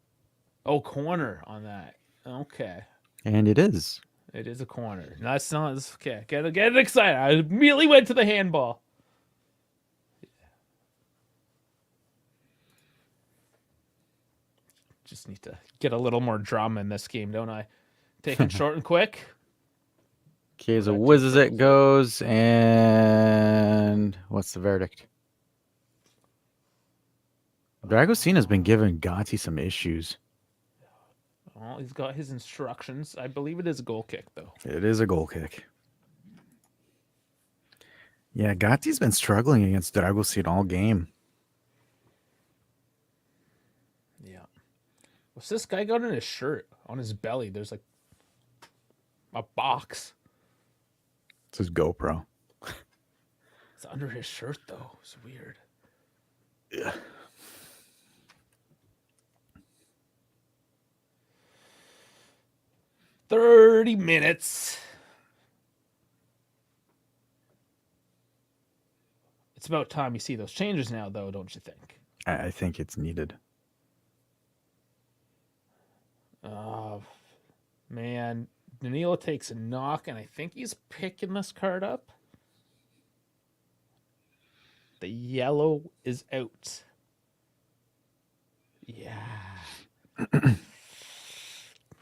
[SPEAKER 2] Oh, corner on that. Okay.
[SPEAKER 1] And it is.
[SPEAKER 2] It is a corner. No, it's not. It's okay. Get excited. I immediately went to the handball. Just need to get a little more drama in this game, don't I? Taking short and quick.
[SPEAKER 1] Chiesa whizzes it, goes, and what's the verdict? Dragosina's been giving Gotti some issues.
[SPEAKER 2] Well, he's got his instructions. I believe it is a goal kick, though.
[SPEAKER 1] It is a goal kick. Yeah, Gotti's been struggling against Dragosina all game.
[SPEAKER 2] Yeah. What's this guy got in his shirt? On his belly, there's like a box.
[SPEAKER 1] It's his GoPro.
[SPEAKER 2] It's under his shirt, though. It's weird.
[SPEAKER 1] Yeah.
[SPEAKER 2] "30 minutes. It's about time you see those changes now, though, don't you think?
[SPEAKER 1] I think it's needed.
[SPEAKER 2] Man, Danilo takes a knock, and I think he's picking this card up. The yellow is out. Yeah.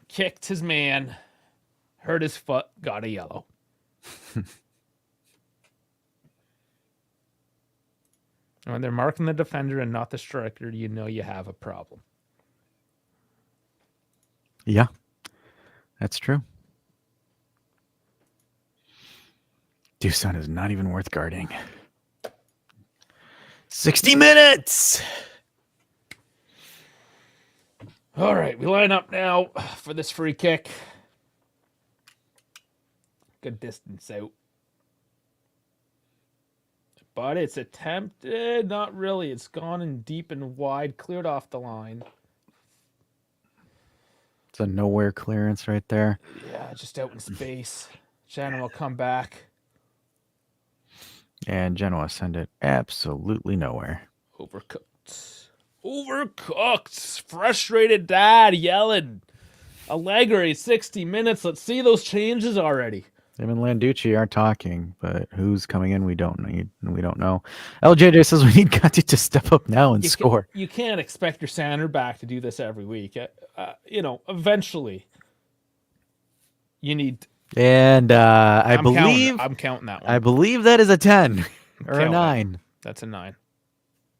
[SPEAKER 2] Kicked his man, hurt his foot, got a yellow. When they're marking the defender and not the striker, you know you have a problem.
[SPEAKER 1] Yeah, that's true. Dusan is not even worth guarding. 60 minutes!
[SPEAKER 2] All right, we line up now for this free kick. Good distance out. But it's attempted. Not really. It's gone in deep and wide. Cleared off the line.
[SPEAKER 1] It's a nowhere clearance right there.
[SPEAKER 2] Yeah, just out in space. Shannon will come back.
[SPEAKER 1] And Genoa send it absolutely nowhere.
[SPEAKER 2] Overcooked. Overcooked. Frustrated dad yelling. Allegri, 60 minutes. Let's see those changes already.
[SPEAKER 1] Him and Landucci are talking, but who's coming in, we don't need. We don't know. LJJ says we need Gotti to step up now and score.
[SPEAKER 2] You can't expect your center back to do this every week. Eventually, you need.
[SPEAKER 1] And I'm
[SPEAKER 2] counting that one.
[SPEAKER 1] I believe that is a 10 or a 9.
[SPEAKER 2] That's a 9.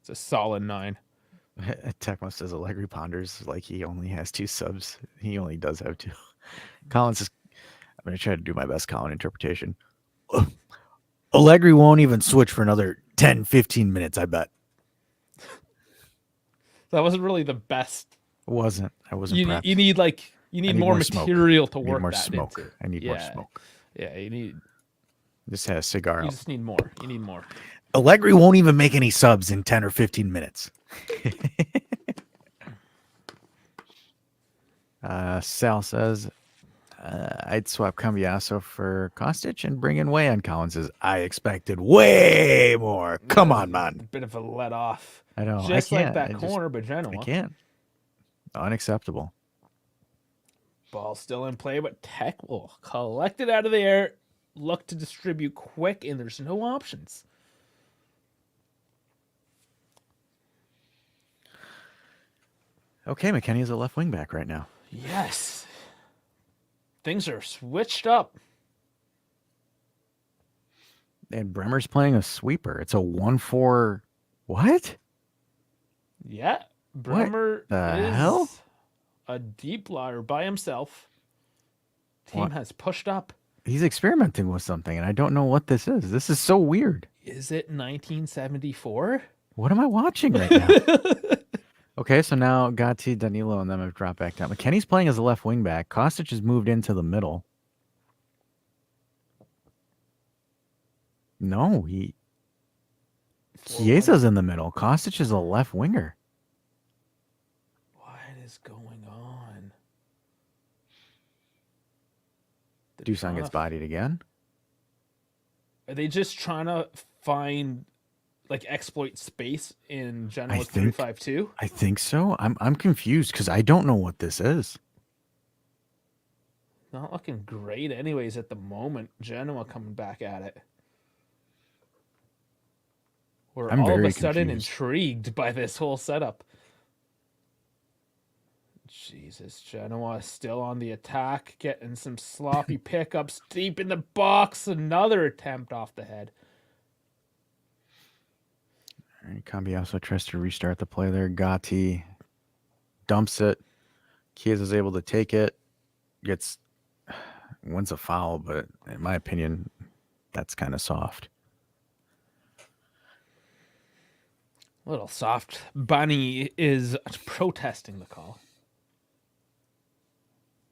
[SPEAKER 2] It's a solid 9.
[SPEAKER 1] Tecmo says Allegri ponders like he only has 2 subs. He only does have 2. Collins says, I'm going to try to do my best Colin interpretation. Allegri won't even switch for another 10, 15 minutes, I bet.
[SPEAKER 2] That wasn't really the best.
[SPEAKER 1] It wasn't. I wasn't prepped.
[SPEAKER 2] You need more material to work
[SPEAKER 1] more
[SPEAKER 2] that
[SPEAKER 1] smoke.
[SPEAKER 2] into.
[SPEAKER 1] I need more smoke.
[SPEAKER 2] Yeah, you need.
[SPEAKER 1] Just had a cigar.
[SPEAKER 2] You just need more. You need more.
[SPEAKER 1] Allegri won't even make any subs in 10 or 15 minutes. Sal says, I'd swap Cambiaso for Kostic and bring in Way. And Collins says, I expected way more. Come on, man.
[SPEAKER 2] Bit of a let off.
[SPEAKER 1] I know.
[SPEAKER 2] Just like that corner, but Genoa.
[SPEAKER 1] I can't. Unacceptable.
[SPEAKER 2] Ball still in play, but Tech will collect it out of the air. Look to distribute quick, and there's no options.
[SPEAKER 1] Okay, McKennie is a left wing back right now.
[SPEAKER 2] Yes. Things are switched up.
[SPEAKER 1] And Bremer's playing a sweeper. It's a 1-4. What?
[SPEAKER 2] Yeah. Bremer
[SPEAKER 1] the
[SPEAKER 2] is
[SPEAKER 1] hell?
[SPEAKER 2] A deep liar by himself. Team has pushed up.
[SPEAKER 1] He's experimenting with something, and I don't know what this is. This is so weird.
[SPEAKER 2] Is it 1974?
[SPEAKER 1] What am I watching right now? Okay, so now Gatti, Danilo, and them have dropped back down. McKennie's playing as a left wing back. Kostic has moved into the middle. No, Chiesa's in the middle. Kostic is a left winger.
[SPEAKER 2] What is going on?
[SPEAKER 1] Dusan gets bodied again.
[SPEAKER 2] Are they just trying to find, exploit space in Genoa's 3-5-2?
[SPEAKER 1] I think so. I'm confused because I don't know what this is.
[SPEAKER 2] Not looking great anyways at the moment. Genoa coming back at it. We're all of a sudden intrigued by this whole setup. Jesus, Genoa still on the attack, getting some sloppy pickups deep in the box. Another attempt off the head.
[SPEAKER 1] All right, Cambiasso tries to restart the play there. Gatti dumps it. Chiesa's able to take it. Wins a foul, but in my opinion, that's kind of soft.
[SPEAKER 2] A little soft. Bunny is protesting the call.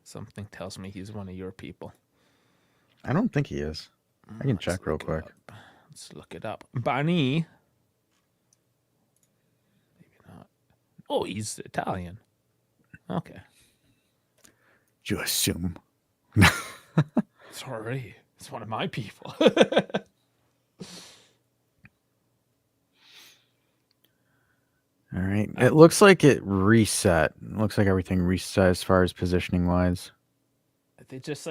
[SPEAKER 2] Something tells me he's one of your people.
[SPEAKER 1] I don't think he is. I can check real quick.
[SPEAKER 2] Let's look it up. Bunny. Maybe not. Oh, he's Italian. Okay.
[SPEAKER 1] You assume.
[SPEAKER 2] Sorry. It's one of my people.
[SPEAKER 1] All right. It looks like it reset. It looks like everything reset as far as positioning wise.
[SPEAKER 2] Are they just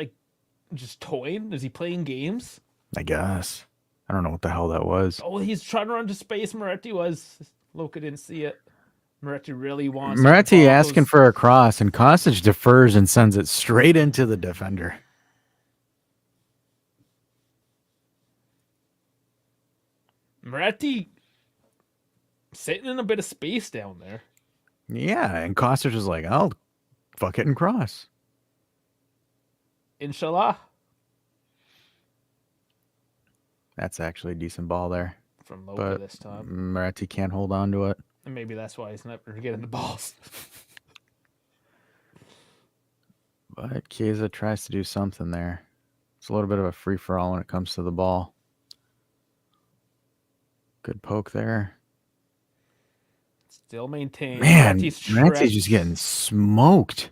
[SPEAKER 2] toying? Is he playing games?
[SPEAKER 1] I guess. I don't know what the hell that was.
[SPEAKER 2] Oh, he's trying to run to space. Moretti was. Loca didn't see it. Moretti really wants
[SPEAKER 1] Moretti asking for a cross, and Kostic defers and sends it straight into the defender.
[SPEAKER 2] Moretti sitting in a bit of space down there.
[SPEAKER 1] Yeah, and Kostic is like, I'll fuck it and cross.
[SPEAKER 2] Inshallah.
[SPEAKER 1] That's actually a decent ball there.
[SPEAKER 2] From Loca this time.
[SPEAKER 1] Moretti can't hold on to it.
[SPEAKER 2] And maybe that's why he's never getting the balls.
[SPEAKER 1] But Chiesa tries to do something there. It's a little bit of a free-for-all when it comes to the ball. Good poke there.
[SPEAKER 2] Still maintained.
[SPEAKER 1] Man, Moretti's just getting smoked.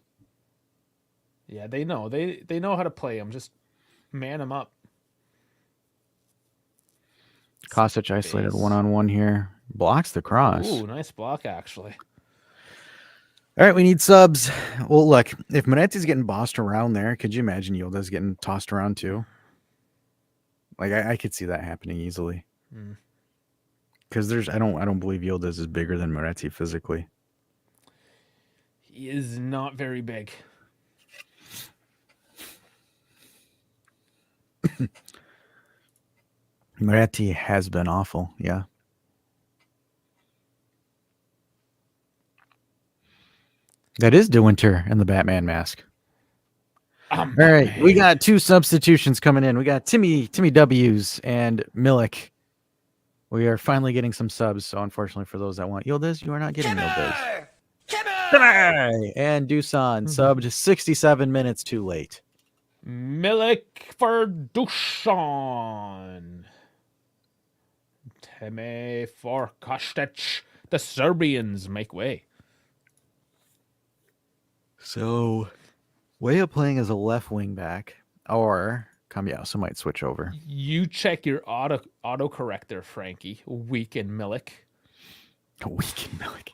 [SPEAKER 2] Yeah, they know. They know how to play him. Just man him up.
[SPEAKER 1] Kostic isolated one-on-one here. Blocks the cross.
[SPEAKER 2] Ooh, nice block, actually.
[SPEAKER 1] All right, we need subs. Well, look, if Moretti's getting bossed around there, could you imagine Yildiz getting tossed around too? Like, I could see that happening easily. Because I don't believe Yildiz is bigger than Moretti physically.
[SPEAKER 2] He is not very big.
[SPEAKER 1] Moretti has been awful, yeah. That is De Winter in the Batman mask. All right, we got 2 substitutions coming in. We got Timmy W's and Milik. We are finally getting some subs, so unfortunately for those that want Yildiz, you are not getting Yildiz. Timmy! And Dusan subbed 67 minutes too late.
[SPEAKER 2] Milik for Dusan. Teme for Kostic. The Serbians make way.
[SPEAKER 1] So, Weah playing as a left wing back, or Cambiasso might switch over.
[SPEAKER 2] You check your autocorrect there, Frankie. Weekend Milik.
[SPEAKER 1] Weekend Milik.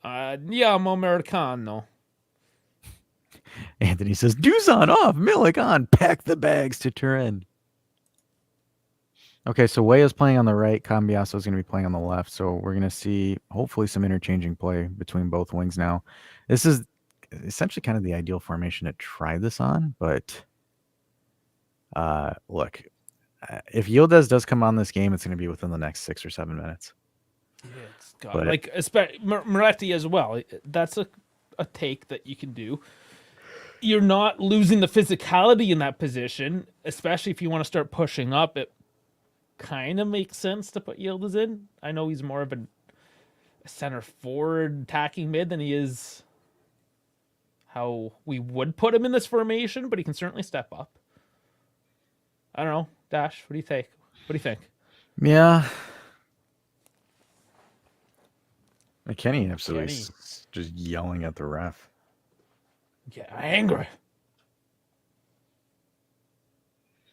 [SPEAKER 2] Andiamo Americano.
[SPEAKER 1] Anthony says, Dusan off, Milik on. Pack the bags to Turin. Okay, so Weah's playing on the right. Cambiasso is going to be playing on the left. So we're going to see, hopefully, some interchanging play between both wings now. This is essentially kind of the ideal formation to try this on. But look, if Yildiz does come on this game, it's going to be within the next 6 or 7 minutes.
[SPEAKER 2] Yeah, it's got like Moretti as well. That's a take that you can do. You're not losing the physicality in that position, especially if you want to start pushing up. It kind of makes sense to put Yildiz in. I know he's more of a center forward attacking mid than he is how we would put him in this formation, but he can certainly step up. I don't know. Dash, what do you think? What do you think?
[SPEAKER 1] Yeah. McKinney absolutely just yelling at the ref.
[SPEAKER 2] Get angry.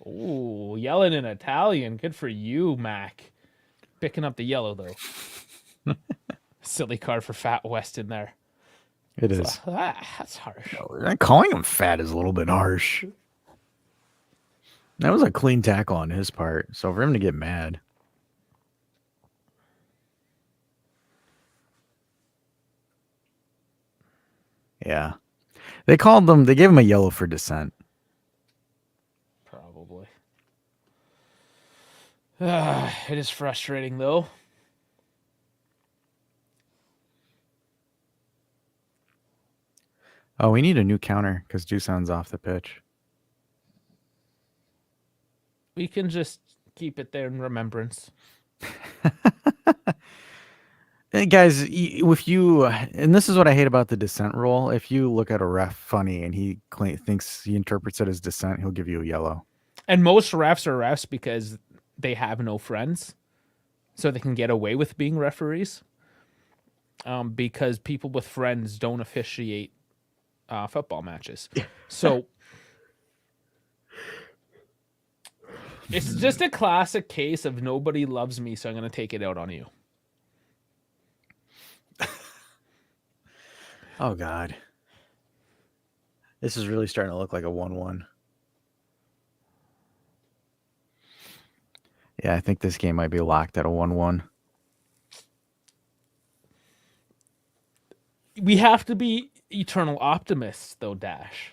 [SPEAKER 2] Ooh, yelling in Italian. Good for you, Mac. Picking up the yellow, though. Silly card for Fat West in there.
[SPEAKER 1] It is.
[SPEAKER 2] That's harsh.
[SPEAKER 1] Calling him fat is a little bit harsh. That was a clean tackle on his part. So for him to get mad. Yeah. They gave him a yellow for dissent.
[SPEAKER 2] Probably. It is frustrating, though.
[SPEAKER 1] Oh, we need a new counter because Doosan's off the pitch.
[SPEAKER 2] We can just keep it there in remembrance.
[SPEAKER 1] Hey guys, if you, and this is what I hate about the dissent rule, if you look at a ref funny and he thinks he interprets it as dissent, he'll give you a yellow.
[SPEAKER 2] And most refs are refs because they have no friends, so they can get away with being referees. Because people with friends don't officiate football matches. So it's just a classic case of nobody loves me, so I'm going to take it out on you.
[SPEAKER 1] Oh, God. This is really starting to look like a 1-1. Yeah, I think this game might be locked at a 1-1.
[SPEAKER 2] We have to be eternal optimists, though, Dash.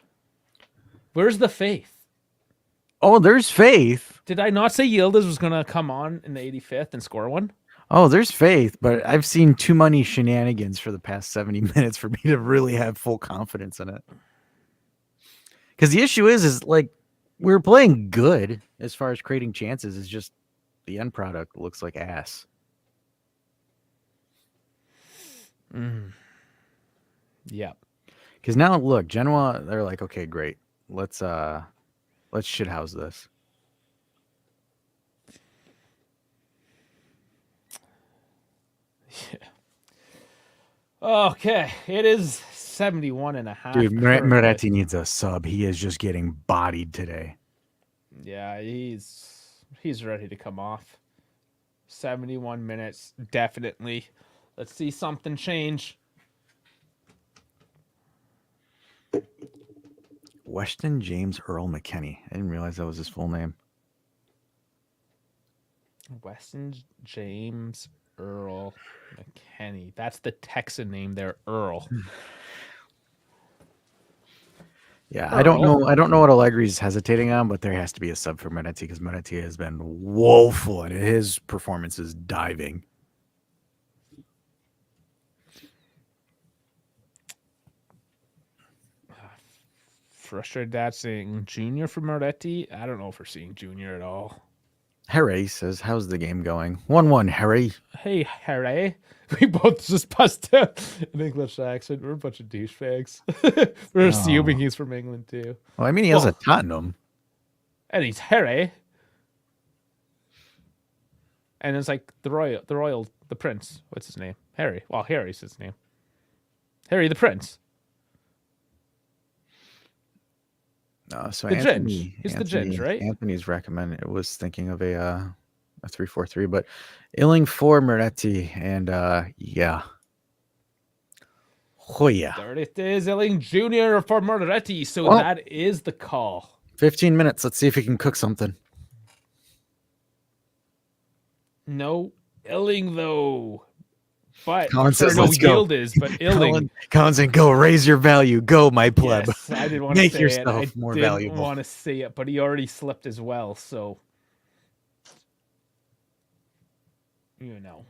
[SPEAKER 2] Where's the faith?
[SPEAKER 1] Oh, there's faith.
[SPEAKER 2] Did I not say Yildiz was going to come on in the 85th and score one?
[SPEAKER 1] Oh, there's faith, but I've seen too many shenanigans for the past 70 minutes for me to really have full confidence in it. Because the issue is like we're playing good as far as creating chances. It's just the end product looks like ass.
[SPEAKER 2] Yeah.
[SPEAKER 1] Because now look, Genoa, they're like, okay, great. Let's shithouse this.
[SPEAKER 2] Yeah. Okay, it is 71.5.
[SPEAKER 1] Dude, Moretti needs a sub. He is just getting bodied today.
[SPEAKER 2] Yeah, he's ready to come off. 71 minutes, definitely. Let's see something change.
[SPEAKER 1] Weston James Earl McKenney. I didn't realize that was his full name.
[SPEAKER 2] Weston James Earl McKenney. That's the Texan name there, Earl.
[SPEAKER 1] Yeah, Earl. I don't know what Allegri's hesitating on, but there has to be a sub for Moretti because Moretti has been woeful and his performance is diving.
[SPEAKER 2] Frustrated that seeing Junior for Moretti. I don't know if we're seeing Junior at all.
[SPEAKER 1] Harry says, how's the game going? 1-1, Harry.
[SPEAKER 2] Hey, Harry. We both just bust out an English accent. We're a bunch of douchebags. We're assuming he's from England, too.
[SPEAKER 1] Well, I mean, he has a Tottenham.
[SPEAKER 2] And he's Harry. And it's like the prince. What's his name? Harry. Well, Harry's his name. Harry the Prince.
[SPEAKER 1] So
[SPEAKER 2] the
[SPEAKER 1] Anthony,
[SPEAKER 2] it's the Ginge, right?
[SPEAKER 1] Anthony's was thinking of a 3-4-3, but Illing for Moretti, and yeah. Oh yeah.
[SPEAKER 2] There it is, Illing Jr. for Moretti. So that is the call.
[SPEAKER 1] 15 minutes. Let's see if he can cook something.
[SPEAKER 2] No Illing though. But
[SPEAKER 1] Colin says,
[SPEAKER 2] no
[SPEAKER 1] let's go.
[SPEAKER 2] Yildiz, but Illing.
[SPEAKER 1] Colin said, go raise your value. Go, my pleb.
[SPEAKER 2] Yes, I didn't want to
[SPEAKER 1] Make
[SPEAKER 2] say
[SPEAKER 1] yourself
[SPEAKER 2] it.
[SPEAKER 1] more
[SPEAKER 2] I didn't
[SPEAKER 1] valuable.
[SPEAKER 2] want to say it, but he already slipped as well, so you know.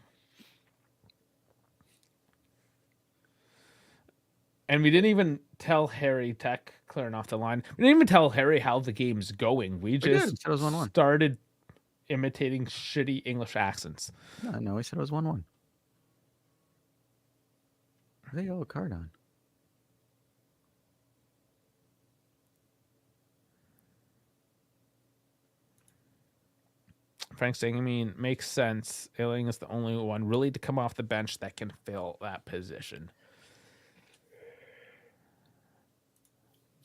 [SPEAKER 2] And we didn't even tell Harry Tech clearing off the line. We didn't even tell Harry how the game's going. We just started imitating shitty English accents.
[SPEAKER 1] No, he said it was 1-1. They got a card on.
[SPEAKER 2] Frank saying, I mean, makes sense. Illing is the only one really to come off the bench that can fill that position.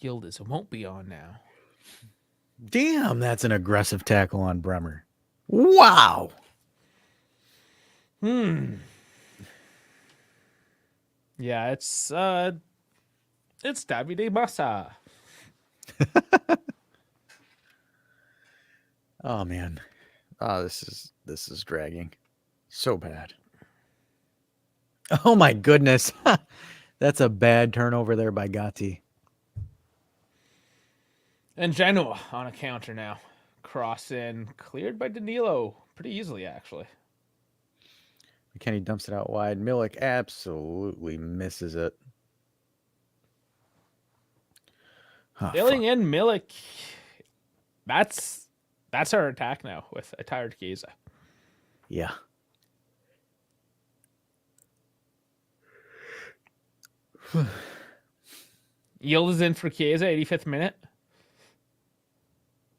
[SPEAKER 2] Yildiz won't be on now.
[SPEAKER 1] Damn, that's an aggressive tackle on Bremer. Wow.
[SPEAKER 2] Yeah, it's Davide Massa.
[SPEAKER 1] Oh man. Oh, this is dragging. So bad. Oh my goodness. That's a bad turnover there by Gatti.
[SPEAKER 2] And Genoa on a counter now. Cross in, cleared by Danilo pretty easily, actually.
[SPEAKER 1] McKennie dumps it out wide. Milik absolutely misses it.
[SPEAKER 2] Filling in Milik. That's our attack now with a tired Chiesa.
[SPEAKER 1] Yeah.
[SPEAKER 2] Yield is in for Chiesa, 85th minute.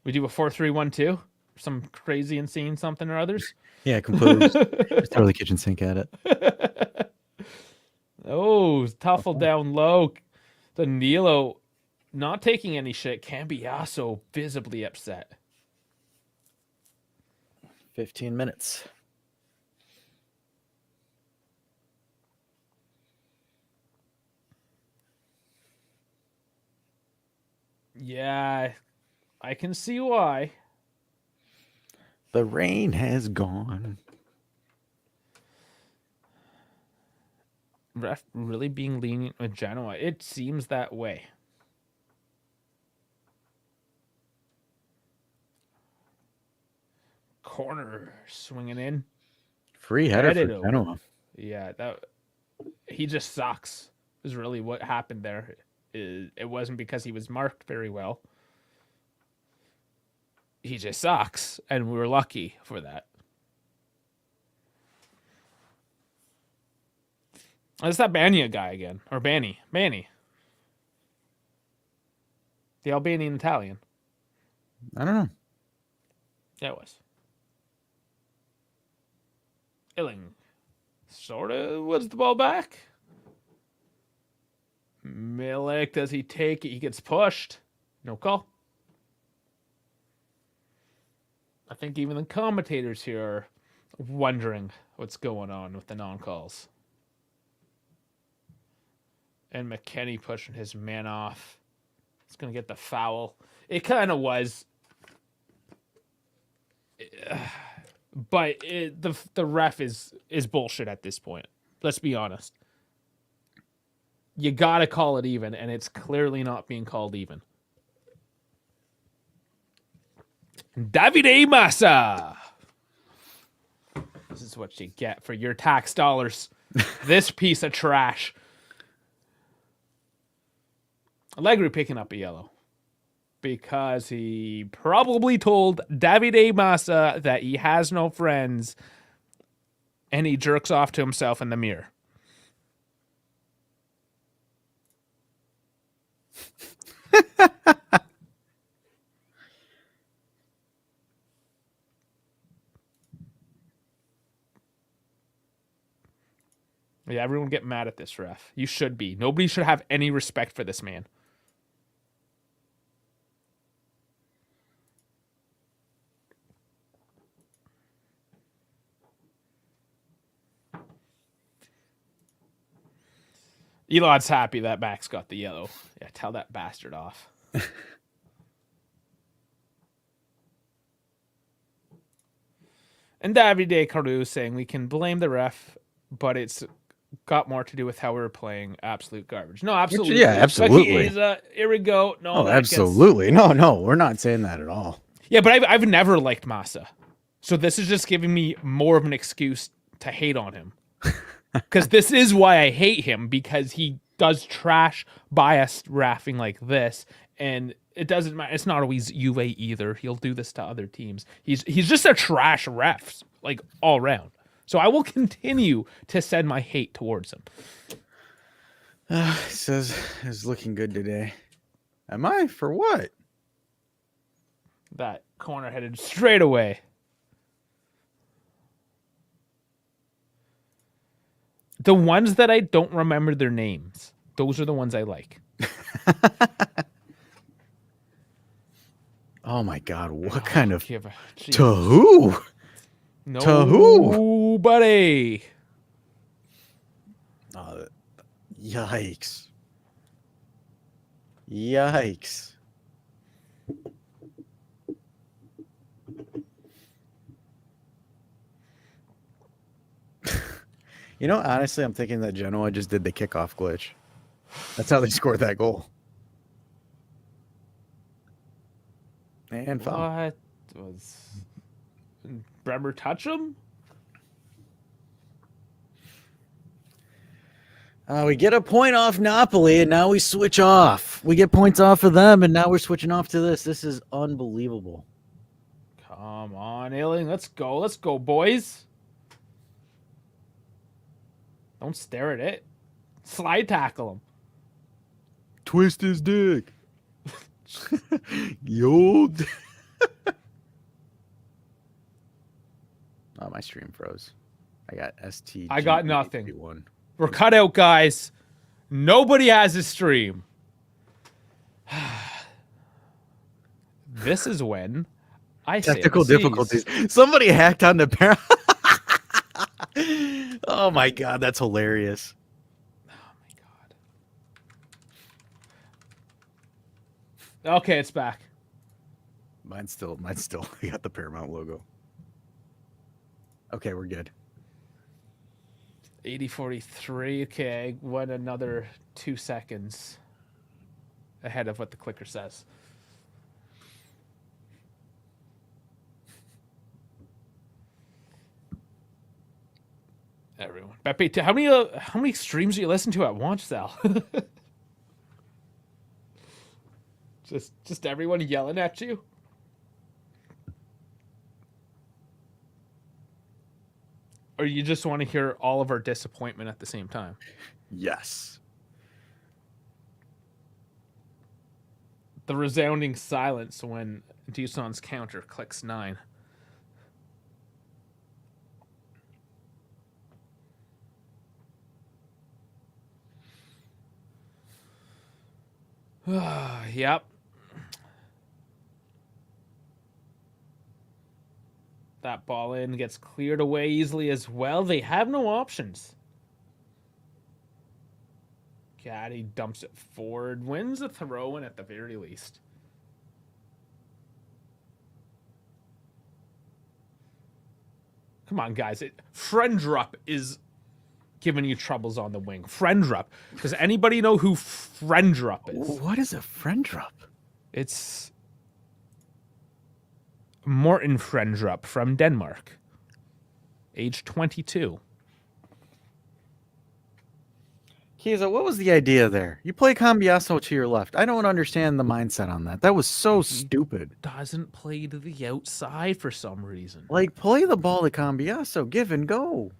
[SPEAKER 2] We do a 4-3-1-2. Some crazy, insane something or others.
[SPEAKER 1] Yeah, completely. Just throw the kitchen sink at it.
[SPEAKER 2] Oh, Tuffle down low. Danilo not taking any shit. Cambiasso visibly upset.
[SPEAKER 1] 15 minutes.
[SPEAKER 2] Yeah, I can see why.
[SPEAKER 1] The rain has gone.
[SPEAKER 2] Ref really being lenient with Genoa. It seems that way. Corner swinging in.
[SPEAKER 1] Free header for Genoa.
[SPEAKER 2] Yeah, he just sucks. Is really what happened there. It wasn't because he was marked very well. He just sucks, and we were lucky for that. It's that Bania guy again. Or Bani. The Albanian Italian.
[SPEAKER 1] I don't know.
[SPEAKER 2] Yeah, it was. Illing. Sort of was the ball back. Milik, does he take it? He gets pushed. No call. I think even the commentators here are wondering what's going on with the non-calls. And McKennie pushing his man off. He's going to get the foul. It kind of was. But the ref is bullshit at this point. Let's be honest. You got to call it even, and it's clearly not being called even. Davide Massa. This is what you get for your tax dollars. This piece of trash. Allegri picking up a yellow because he probably told Davide Massa that he has no friends and he jerks off to himself in the mirror. Yeah, everyone get mad at this ref. You should be. Nobody should have any respect for this man. Elon's happy that Max got the yellow. Yeah, tell that bastard off. And Davide Caru saying we can blame the ref, but it's got more to do with how we were playing. Absolute garbage. No, absolutely.
[SPEAKER 1] Yeah, absolutely.
[SPEAKER 2] Here we go. No,
[SPEAKER 1] absolutely. No, we're not saying that at all.
[SPEAKER 2] Yeah, but I've never liked Massa. So this is just giving me more of an excuse to hate on him. Because this is why I hate him, because he does trash biased raffing like this, and it doesn't matter. It's not always Juve either. He'll do this to other teams. He's just a trash ref, like all around. So I will continue to send my hate towards him.
[SPEAKER 1] Says is looking good today. Am I? For what?
[SPEAKER 2] That corner headed straight away. The ones that I don't remember their names, those are the ones I like.
[SPEAKER 1] Oh my God! What kind of
[SPEAKER 2] to
[SPEAKER 1] who?
[SPEAKER 2] No,
[SPEAKER 1] to who,
[SPEAKER 2] buddy?
[SPEAKER 1] Yikes! Yikes! You know, honestly, I'm thinking that Genoa just did the kickoff glitch. That's how they scored that goal. And foul.
[SPEAKER 2] What was Bremer touch him?
[SPEAKER 1] We get a point off Napoli, and now we switch off. We get points off of them, and now we're switching off to this. This is unbelievable.
[SPEAKER 2] Come on, Ailing. Let's go. Let's go, boys. Don't stare at it. Slide tackle him.
[SPEAKER 1] Twist his dick. Yo. Oh, my stream froze. I got ST.
[SPEAKER 2] I got nothing. We're cut out, guys. Nobody has a stream. This is when I say
[SPEAKER 1] technical difficulties. Somebody hacked on the parent. Oh my god, that's hilarious.
[SPEAKER 2] Oh my god. Okay, it's back.
[SPEAKER 1] Mine's still. I got the Paramount logo. Okay, we're good.
[SPEAKER 2] 80:43. Okay, I went another 2 seconds ahead of what the clicker says. Everyone, Beppe, how many streams do you listen to at once, Sal? just everyone yelling at you. Or you just want to hear all of our disappointment at the same time?
[SPEAKER 1] Yes.
[SPEAKER 2] The resounding silence when Duson's counter clicks 9. Yep. That ball in gets cleared away easily as well. They have no options. Caddy dumps it forward, wins a throw-in at the very least. Come on, guys. Friendrup is giving you troubles on the wing. Friendrup. Does anybody know who Friendrup is?
[SPEAKER 1] What is a Friendrup?
[SPEAKER 2] It's Morten Friendrup from Denmark. Age 22.
[SPEAKER 1] Kiza, what was the idea there? You play Cambiasso to your left. I don't understand the mindset on that. That was so stupid.
[SPEAKER 2] Doesn't play to the outside for some reason.
[SPEAKER 1] Like, play the ball to Cambiasso. Give and go.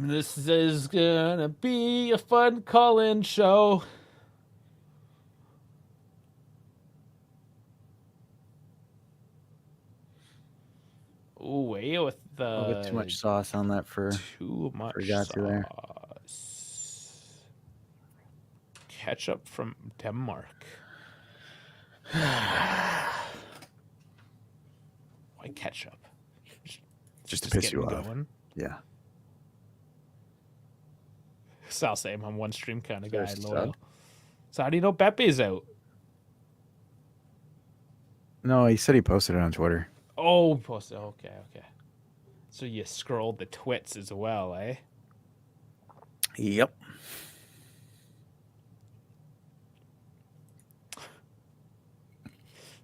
[SPEAKER 2] This is gonna be a fun call-in show. Away with the
[SPEAKER 1] A little bit too much sauce on that for
[SPEAKER 2] too much
[SPEAKER 1] forgot
[SPEAKER 2] sauce.
[SPEAKER 1] you there.
[SPEAKER 2] Ketchup from Denmark.
[SPEAKER 1] Why
[SPEAKER 2] ketchup?
[SPEAKER 1] Just to piss you off.
[SPEAKER 2] Going.
[SPEAKER 1] Yeah.
[SPEAKER 2] Sal same. I'm one stream kind of guy.
[SPEAKER 1] First
[SPEAKER 2] Loyal.
[SPEAKER 1] sub.
[SPEAKER 2] So how do you know Bepe's out?
[SPEAKER 1] No, he said he posted it on Twitter.
[SPEAKER 2] Oh, posted. Okay. So you scrolled the twits as well, eh?
[SPEAKER 1] Yep.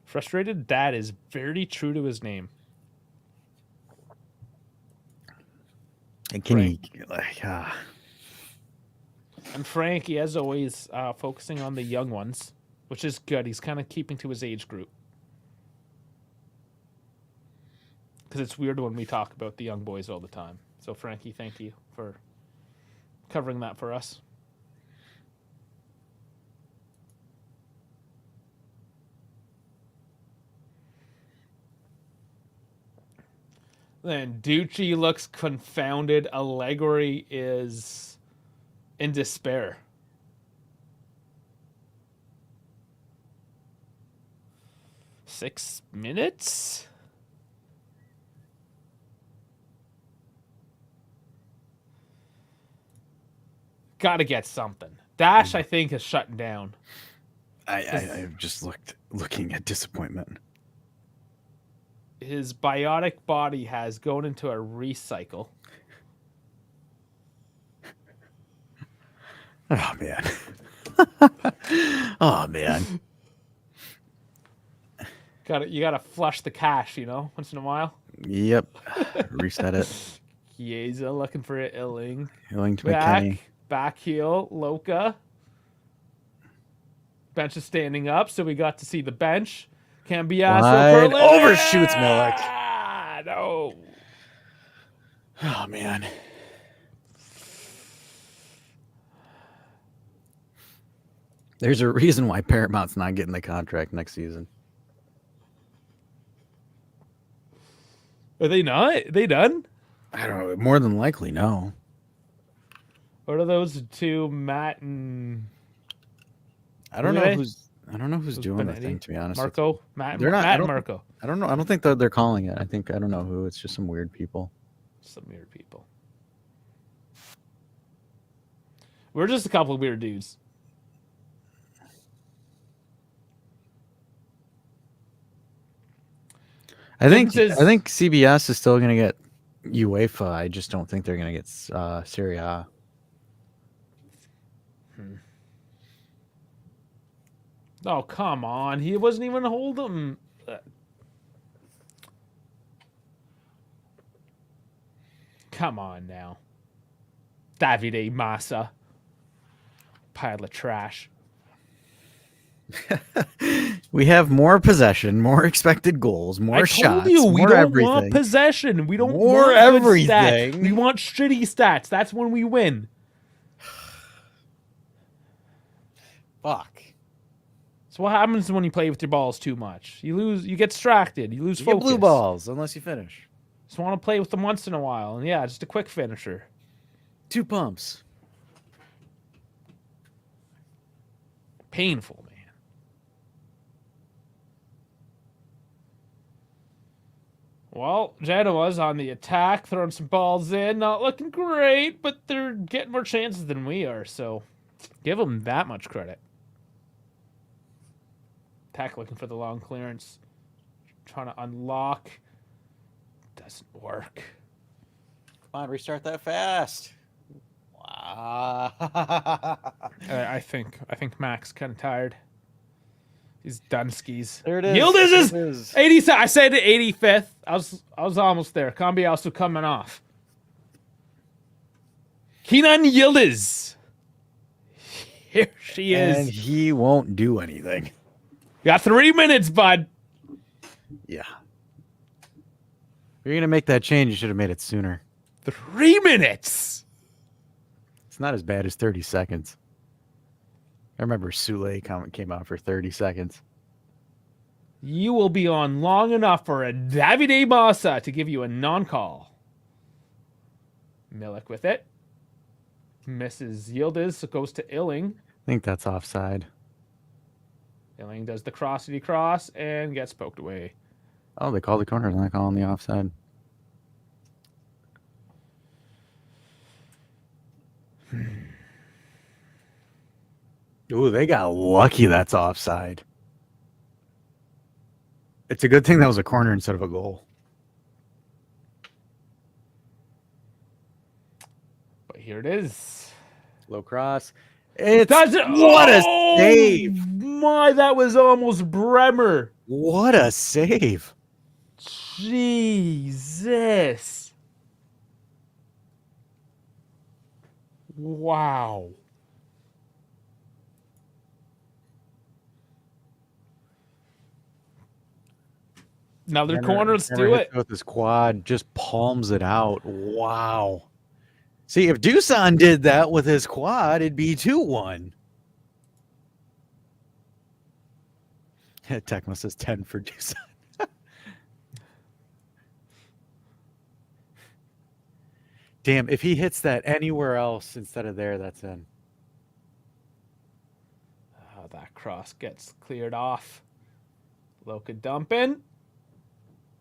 [SPEAKER 2] Frustrated dad is very true to his name.
[SPEAKER 1] And can
[SPEAKER 2] Frank.
[SPEAKER 1] he
[SPEAKER 2] And Frankie, as always, focusing on the young ones, which is good. He's kind of keeping to his age group. Because it's weird when we talk about the young boys all the time. So, Frankie, thank you for covering that for us. Then Ducci looks confounded. Allegri is in despair. Six minutes? Got to get something. Dash, I think, is shutting down.
[SPEAKER 1] I've just looking at disappointment.
[SPEAKER 2] His biotic body has gone into a recycle.
[SPEAKER 1] Oh, man. Oh, man.
[SPEAKER 2] You gotta flush the cache, once in a while.
[SPEAKER 1] Yep. Reset it.
[SPEAKER 2] Chiesa looking for it. Illing.
[SPEAKER 1] Illing to McKenny.
[SPEAKER 2] Back heel. Loca. Bench is standing up, so we got to see the bench. Cambiasso.
[SPEAKER 1] Overshoots Milik.
[SPEAKER 2] No.
[SPEAKER 1] Oh, man. There's a reason why Paramount's not getting the contract next season.
[SPEAKER 2] Are they not? Are they done?
[SPEAKER 1] I don't know. More than likely, no.
[SPEAKER 2] What are those two, Matt and...
[SPEAKER 1] I don't know who's doing the thing, to be honest.
[SPEAKER 2] Marco? Matt and Marco.
[SPEAKER 1] I don't know. I don't think that they're calling it. I don't know who. It's just some weird people.
[SPEAKER 2] Some weird people. We're just a couple of weird dudes.
[SPEAKER 1] I think CBS is still going to get UEFA. I just don't think they're going to get Serie A.
[SPEAKER 2] Oh, come on. He wasn't even holding. Come on now. Davide Massa. Pile of trash.
[SPEAKER 1] We have more possession, more expected goals, more shots.
[SPEAKER 2] We don't want possession. We don't want everything. Stats. We want shitty stats. That's when we win.
[SPEAKER 1] Fuck.
[SPEAKER 2] So what happens when you play with your balls too much? You lose. You get distracted. You lose focus.
[SPEAKER 1] Get blue balls unless you finish.
[SPEAKER 2] Just want to play with them once in a while, and yeah, just a quick finisher.
[SPEAKER 1] 2 pumps.
[SPEAKER 2] Painful, man. Well, Genoa's on the attack, throwing some balls in. Not looking great, but they're getting more chances than we are, so give them that much credit. Attack looking for the long clearance. Trying to unlock. Doesn't work.
[SPEAKER 1] Come on, restart that fast. Wow.
[SPEAKER 2] I think Mac's kind of tired. He's done skis.
[SPEAKER 1] There it is.
[SPEAKER 2] Yildiz is 80. I said 85th. I was almost there. Combi also coming off. Kenan Yildiz. Here she is.
[SPEAKER 1] And he won't do anything.
[SPEAKER 2] Got 3 minutes, bud.
[SPEAKER 1] Yeah. If you're going to make that change, you should have made it sooner.
[SPEAKER 2] 3 minutes.
[SPEAKER 1] It's not as bad as 30 seconds. I remember Sule came out for 30 seconds.
[SPEAKER 2] You will be on long enough for a Davide Massa to give you a non-call. Milik with it. Misses Yildiz, so goes to Illing.
[SPEAKER 1] I think that's offside.
[SPEAKER 2] Illing does the crossity cross and gets poked away.
[SPEAKER 1] Oh, they called the corner. They're not calling the offside. Ooh, they got lucky that's offside. It's a good thing that was a corner instead of a goal.
[SPEAKER 2] But here it is.
[SPEAKER 1] Low cross. What
[SPEAKER 2] a save. My, that was almost Bremer.
[SPEAKER 1] What a save.
[SPEAKER 2] Jesus. Wow. Another corner, let's do it.
[SPEAKER 1] With his quad, just palms it out. Wow. See, if Dusan did that with his quad, it'd be 2-1. Tecmo says 10 for Dusan. Damn, if he hits that anywhere else instead of there, that's in.
[SPEAKER 2] Oh, that cross gets cleared off. Loca dumping.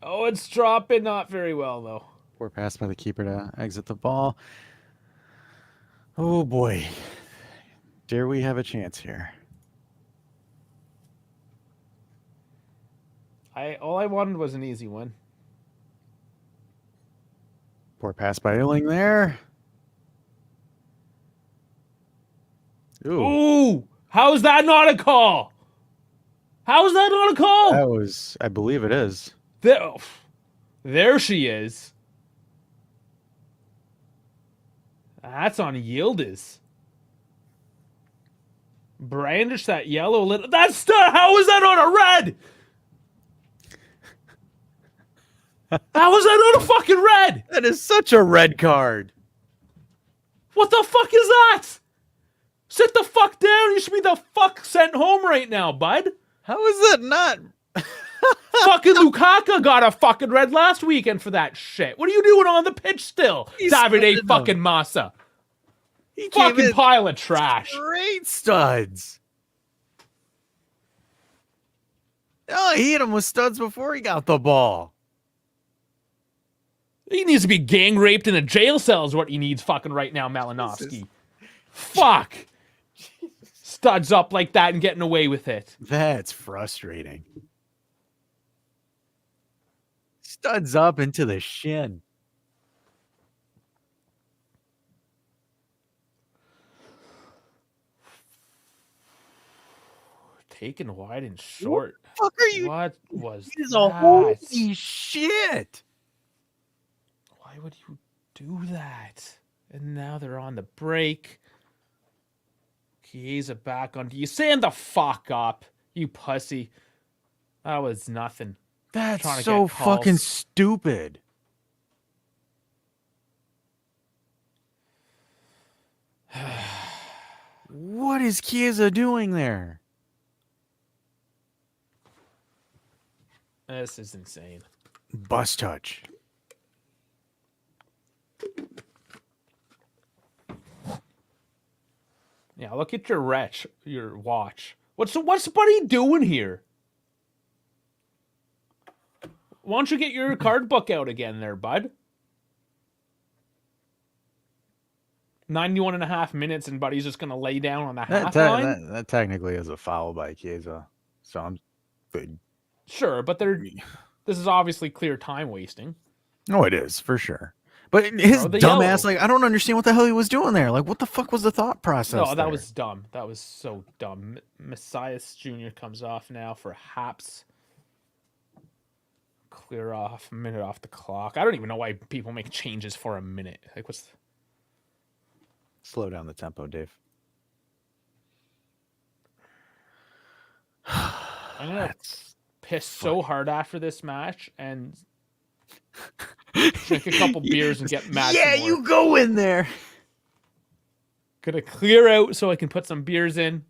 [SPEAKER 2] Oh, it's dropping. Not very well, though.
[SPEAKER 1] Poor pass by the keeper to exit the ball. Oh, boy. Dare we have a chance here?
[SPEAKER 2] All I wanted was an easy one.
[SPEAKER 1] Poor pass by Illing there.
[SPEAKER 2] Ooh, how is that not a call? How is that not a call?
[SPEAKER 1] That was, I believe it is.
[SPEAKER 2] There she is. That's on Yildiz. Brandish that yellow little. How is that on a red? How is that on a fucking red?
[SPEAKER 1] That is such a red card.
[SPEAKER 2] What the fuck is that? Sit the fuck down. You should be the fuck sent home right now, bud.
[SPEAKER 1] How is that not?
[SPEAKER 2] Fucking Lukaku got a fucking red last weekend for that shit. What are you doing on the pitch still? Davide fucking Massa.
[SPEAKER 1] He
[SPEAKER 2] fucking pile of trash.
[SPEAKER 1] Great studs. Oh, he hit him with studs before he got the ball.
[SPEAKER 2] He needs to be gang raped in a jail cell is what he needs fucking right now, Malinowski. Fuck. Studs up like that and getting away with it.
[SPEAKER 1] That's frustrating. Studs up into the shin.
[SPEAKER 2] Taken wide and short.
[SPEAKER 1] What the fuck are you?
[SPEAKER 2] What was
[SPEAKER 1] that? Holy shit.
[SPEAKER 2] Why would you do that? And now they're on the break. Chiesa back on. You stand the fuck up, you pussy. That was nothing.
[SPEAKER 1] That's so fucking stupid. What is Chiesa doing there?
[SPEAKER 2] This is insane.
[SPEAKER 1] Bus touch.
[SPEAKER 2] Yeah, look at your watch. What's Buddy doing here? Why don't you get your card book out again there, bud? 91.5 minutes and Buddy's just going to lay down on the half line?
[SPEAKER 1] That technically is a foul by Chiesa. So I'm good.
[SPEAKER 2] Sure, but this is obviously clear time wasting.
[SPEAKER 1] No, it is, for sure. But his dumbass, like, I don't understand what the hell he was doing there. Like, what the fuck was the thought process?
[SPEAKER 2] No, that was dumb. That was so dumb. Messias Jr. comes off now for Haps. Clear off, minute off the clock. I don't even know why people make changes for a minute. Like, what's...
[SPEAKER 1] Slow down the tempo, Dave.
[SPEAKER 2] I'm going to piss so hard after this match and drink a couple beers and get mad.
[SPEAKER 1] Yeah, you go in there.
[SPEAKER 2] Gonna clear out so I can put some beers in.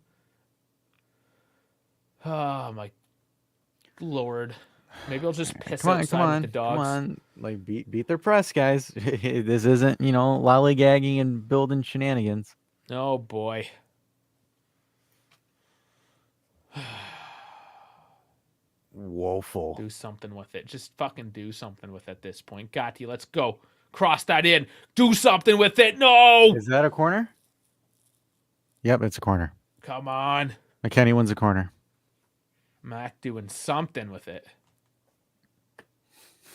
[SPEAKER 2] Oh my Lord. Maybe I'll just piss outside with the dogs.
[SPEAKER 1] Come on. Like, beat their press, guys. This isn't, lollygagging and building shenanigans.
[SPEAKER 2] Oh boy.
[SPEAKER 1] Woeful.
[SPEAKER 2] Do something with it. Just fucking do something with it at this point. Gatti, let's go. Cross that in. Do something with it. No!
[SPEAKER 1] Is that a corner? Yep, it's a corner.
[SPEAKER 2] Come on.
[SPEAKER 1] McKennie wins a corner.
[SPEAKER 2] Mac doing something with it.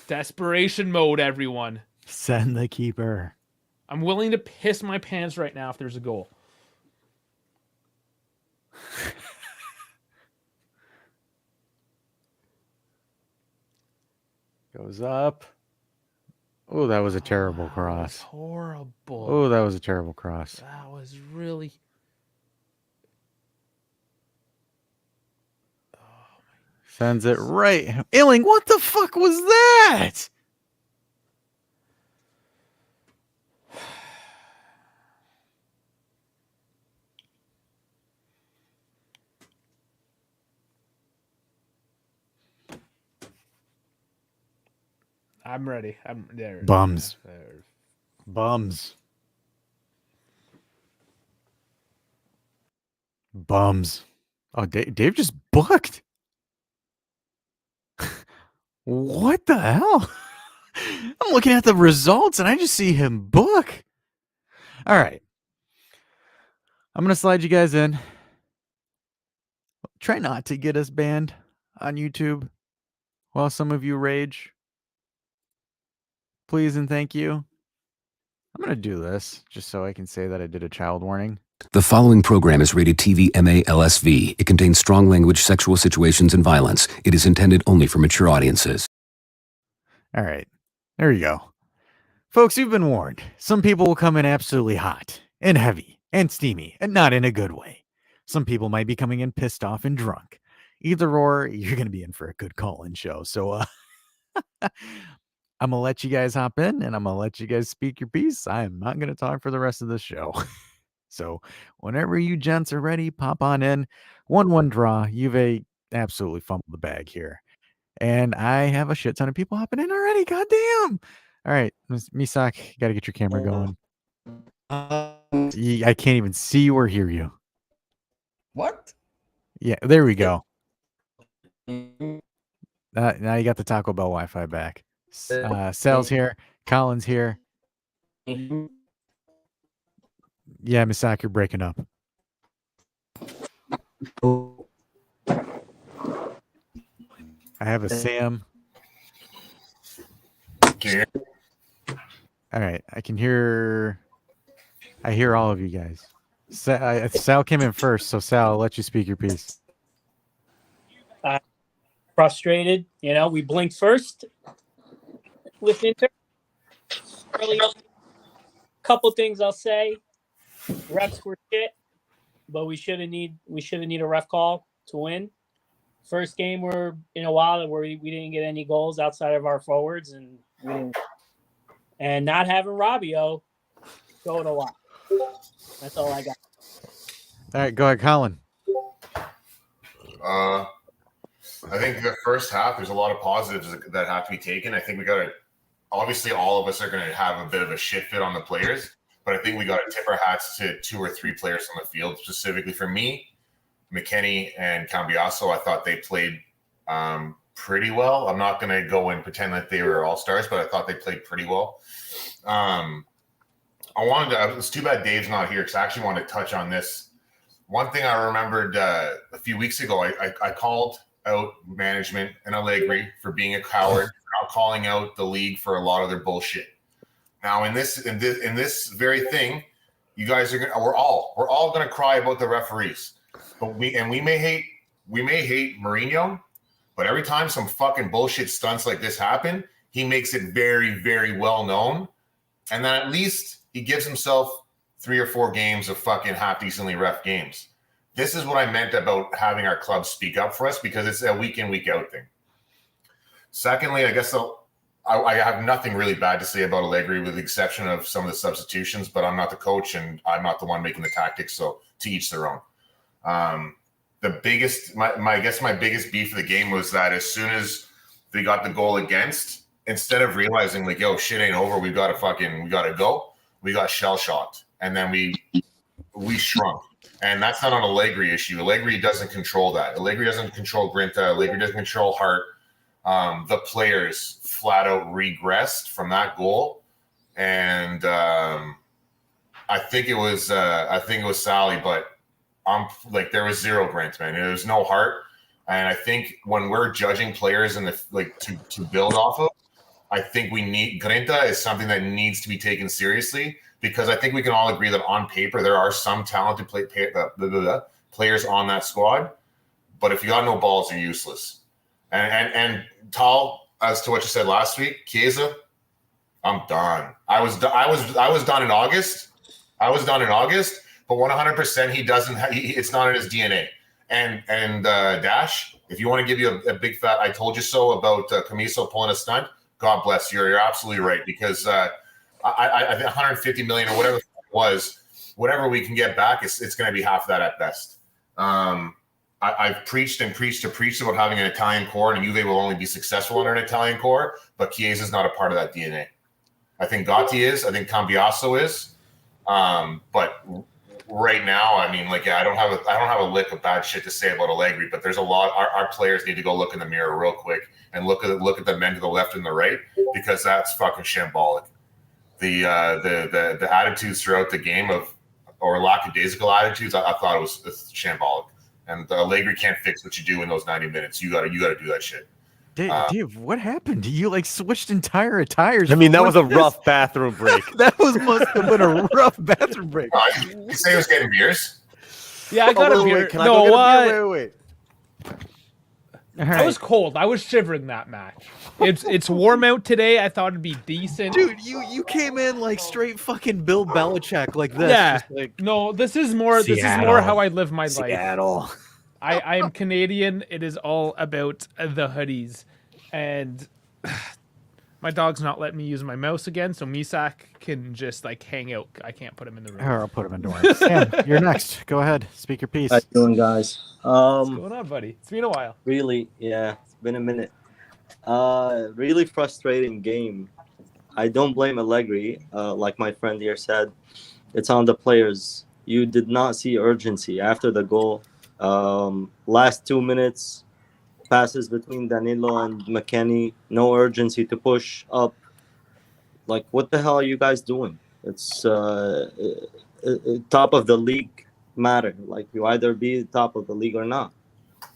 [SPEAKER 2] Desperation mode, everyone.
[SPEAKER 1] Send the keeper.
[SPEAKER 2] I'm willing to piss my pants right now if there's a goal.
[SPEAKER 1] Goes up. Oh, that was a terrible cross.
[SPEAKER 2] That was horrible.
[SPEAKER 1] Oh, that was a terrible cross.
[SPEAKER 2] That was really...
[SPEAKER 1] Sends it right. Illing, what the fuck was that?
[SPEAKER 2] I'm ready. I'm there.
[SPEAKER 1] Bums.
[SPEAKER 2] There.
[SPEAKER 1] Bums. Bums. Oh, Dave just booked. What the hell? I'm looking at the results and I just see him book. All right. I'm going to slide you guys in. Try not to get us banned on YouTube while some of you rage. Please and thank you. I'm going to do this just so I can say that I did a child warning.
[SPEAKER 4] The following program is rated TV MA LSV. It contains strong language, sexual situations, and violence. It is intended only for mature audiences.
[SPEAKER 1] All right. There you go. Folks, you've been warned. Some people will come in absolutely hot and heavy and steamy and not in a good way. Some people might be coming in pissed off and drunk. Either or, you're going to be in for a good call-in show. So, I'm going to let you guys hop in and I'm going to let you guys speak your piece. I am not going to talk for the rest of the show. So whenever you gents are ready, pop on in. 1-1 draw. Juve absolutely fumbled the bag here. And I have a shit ton of people hopping in already. Goddamn. All right. Misak, you got to get your camera going. I can't even see you or hear you.
[SPEAKER 5] What?
[SPEAKER 1] Yeah, there we go. Now you got the Taco Bell Wi-Fi back. Sal's here. Colin's here. Yeah, Misak, you're breaking up. I have a Sam.
[SPEAKER 6] Okay.
[SPEAKER 1] All right, I hear all of you guys. Sal came in first, so Sal, I'll let you speak your piece.
[SPEAKER 7] Frustrated, we blinked first with Inter. Really, couple things I'll say. Refs were shit, but we should have need a ref call to win. First game we're in a while where we didn't get any goals outside of our forwards, and not having Rabiot showed a lot. That's all I got.
[SPEAKER 1] All right, go ahead, Colin.
[SPEAKER 6] I think the first half, there's a lot of positives that have to be taken. I think we got to, obviously all of us are going to have a bit of a shit fit on the players, but I think we got to tip our hats to 2 or 3 players on the field. Specifically for me, McKennie and Cambiasso, I thought they played pretty well. I'm not going to go and pretend that they were all-stars, but I thought they played pretty well. It's too bad Dave's not here because I actually wanted to touch on this. One thing I remembered a few weeks ago, I called out management and Allegri for being a coward, for not calling out the league for a lot of their bullshit. Now, in this very thing, you guys are we're all gonna cry about the referees, but we may hate Mourinho, but every time some fucking bullshit stunts like this happen, he makes it very, very well known, and then at least he gives himself 3 or 4 games of fucking half decently ref games. This is what I meant about having our club speak up for us, because it's a week in, week out thing. Secondly, I guess I have nothing really bad to say about Allegri with the exception of some of the substitutions, but I'm not the coach and I'm not the one making the tactics, so to each their own. My biggest beef of the game was that as soon as they got the goal against, instead of realizing like, yo, shit ain't over, we gotta go, we got shell-shocked. And then we shrunk. And that's not an Allegri issue. Allegri doesn't control that. Allegri doesn't control Grinta. Allegri doesn't control Hart. The players flat out regressed from that goal. And I think it was Sally, but there was zero Grint, man. There was no heart. And I think when we're judging players in to build off of, I think we need Grinta is something that needs to be taken seriously, because I think we can all agree that on paper there are some talented players on that squad, but if you got no balls, you're useless. And Tal, as to what you said last week, Chiesa, I'm done. I was done in August. But 100% he doesn't. It's not in his DNA. And Dash, if you want to give you a big fat "I told you so" about Camiso pulling a stunt, God bless you. You're absolutely right, because I think 150 million or whatever it was, whatever we can get back, it's going to be half that at best. I've preached about having an Italian core, and Juve will only be successful under an Italian core, but Chiesa is not a part of that DNA. I think Gatti is. I think Cambiasso is. But right now, I mean, I don't have a lick of bad shit to say about Allegri, but there's a lot. Our players need to go look in the mirror real quick and look at the men to the left and the right, because that's fucking shambolic. The attitudes throughout the game or lackadaisical attitudes, I thought it was shambolic. And Allegri can't fix what you do in those 90 minutes. You got to do that shit.
[SPEAKER 1] Dave, what happened? You like switched entire attires.
[SPEAKER 8] I mean, that was a rough bathroom break.
[SPEAKER 1] That must have been a rough bathroom break.
[SPEAKER 6] You say he was getting beers?
[SPEAKER 2] Yeah, I got a beer.
[SPEAKER 8] Can I go get a beer? Wait.
[SPEAKER 2] I was cold. I was shivering that match. It's warm out today. I thought it'd be decent.
[SPEAKER 8] Dude, you came in like straight fucking Bill Belichick like this.
[SPEAKER 2] Yeah.
[SPEAKER 8] Just like,
[SPEAKER 2] No, this is more how I live my life.
[SPEAKER 8] Seattle.
[SPEAKER 2] I am Canadian. It is all about the hoodies. And my dog's not letting me use my mouse again, so Misak can just like hang out. I can't put him in the room.
[SPEAKER 1] I'll put him indoors. Sam, you're next. Go ahead. Speak your piece.
[SPEAKER 9] How you doing, guys?
[SPEAKER 2] What's going on, buddy? It's been a while.
[SPEAKER 9] Really, yeah, it's been a minute. Really frustrating game. I don't blame Allegri. Like my friend here said, it's on the players. You did not see urgency after the goal. Last 2 minutes, passes between Danilo and McKennie. No urgency to push up. Like, what the hell are you guys doing? It's top of the league matter. Like, you either be top of the league or not.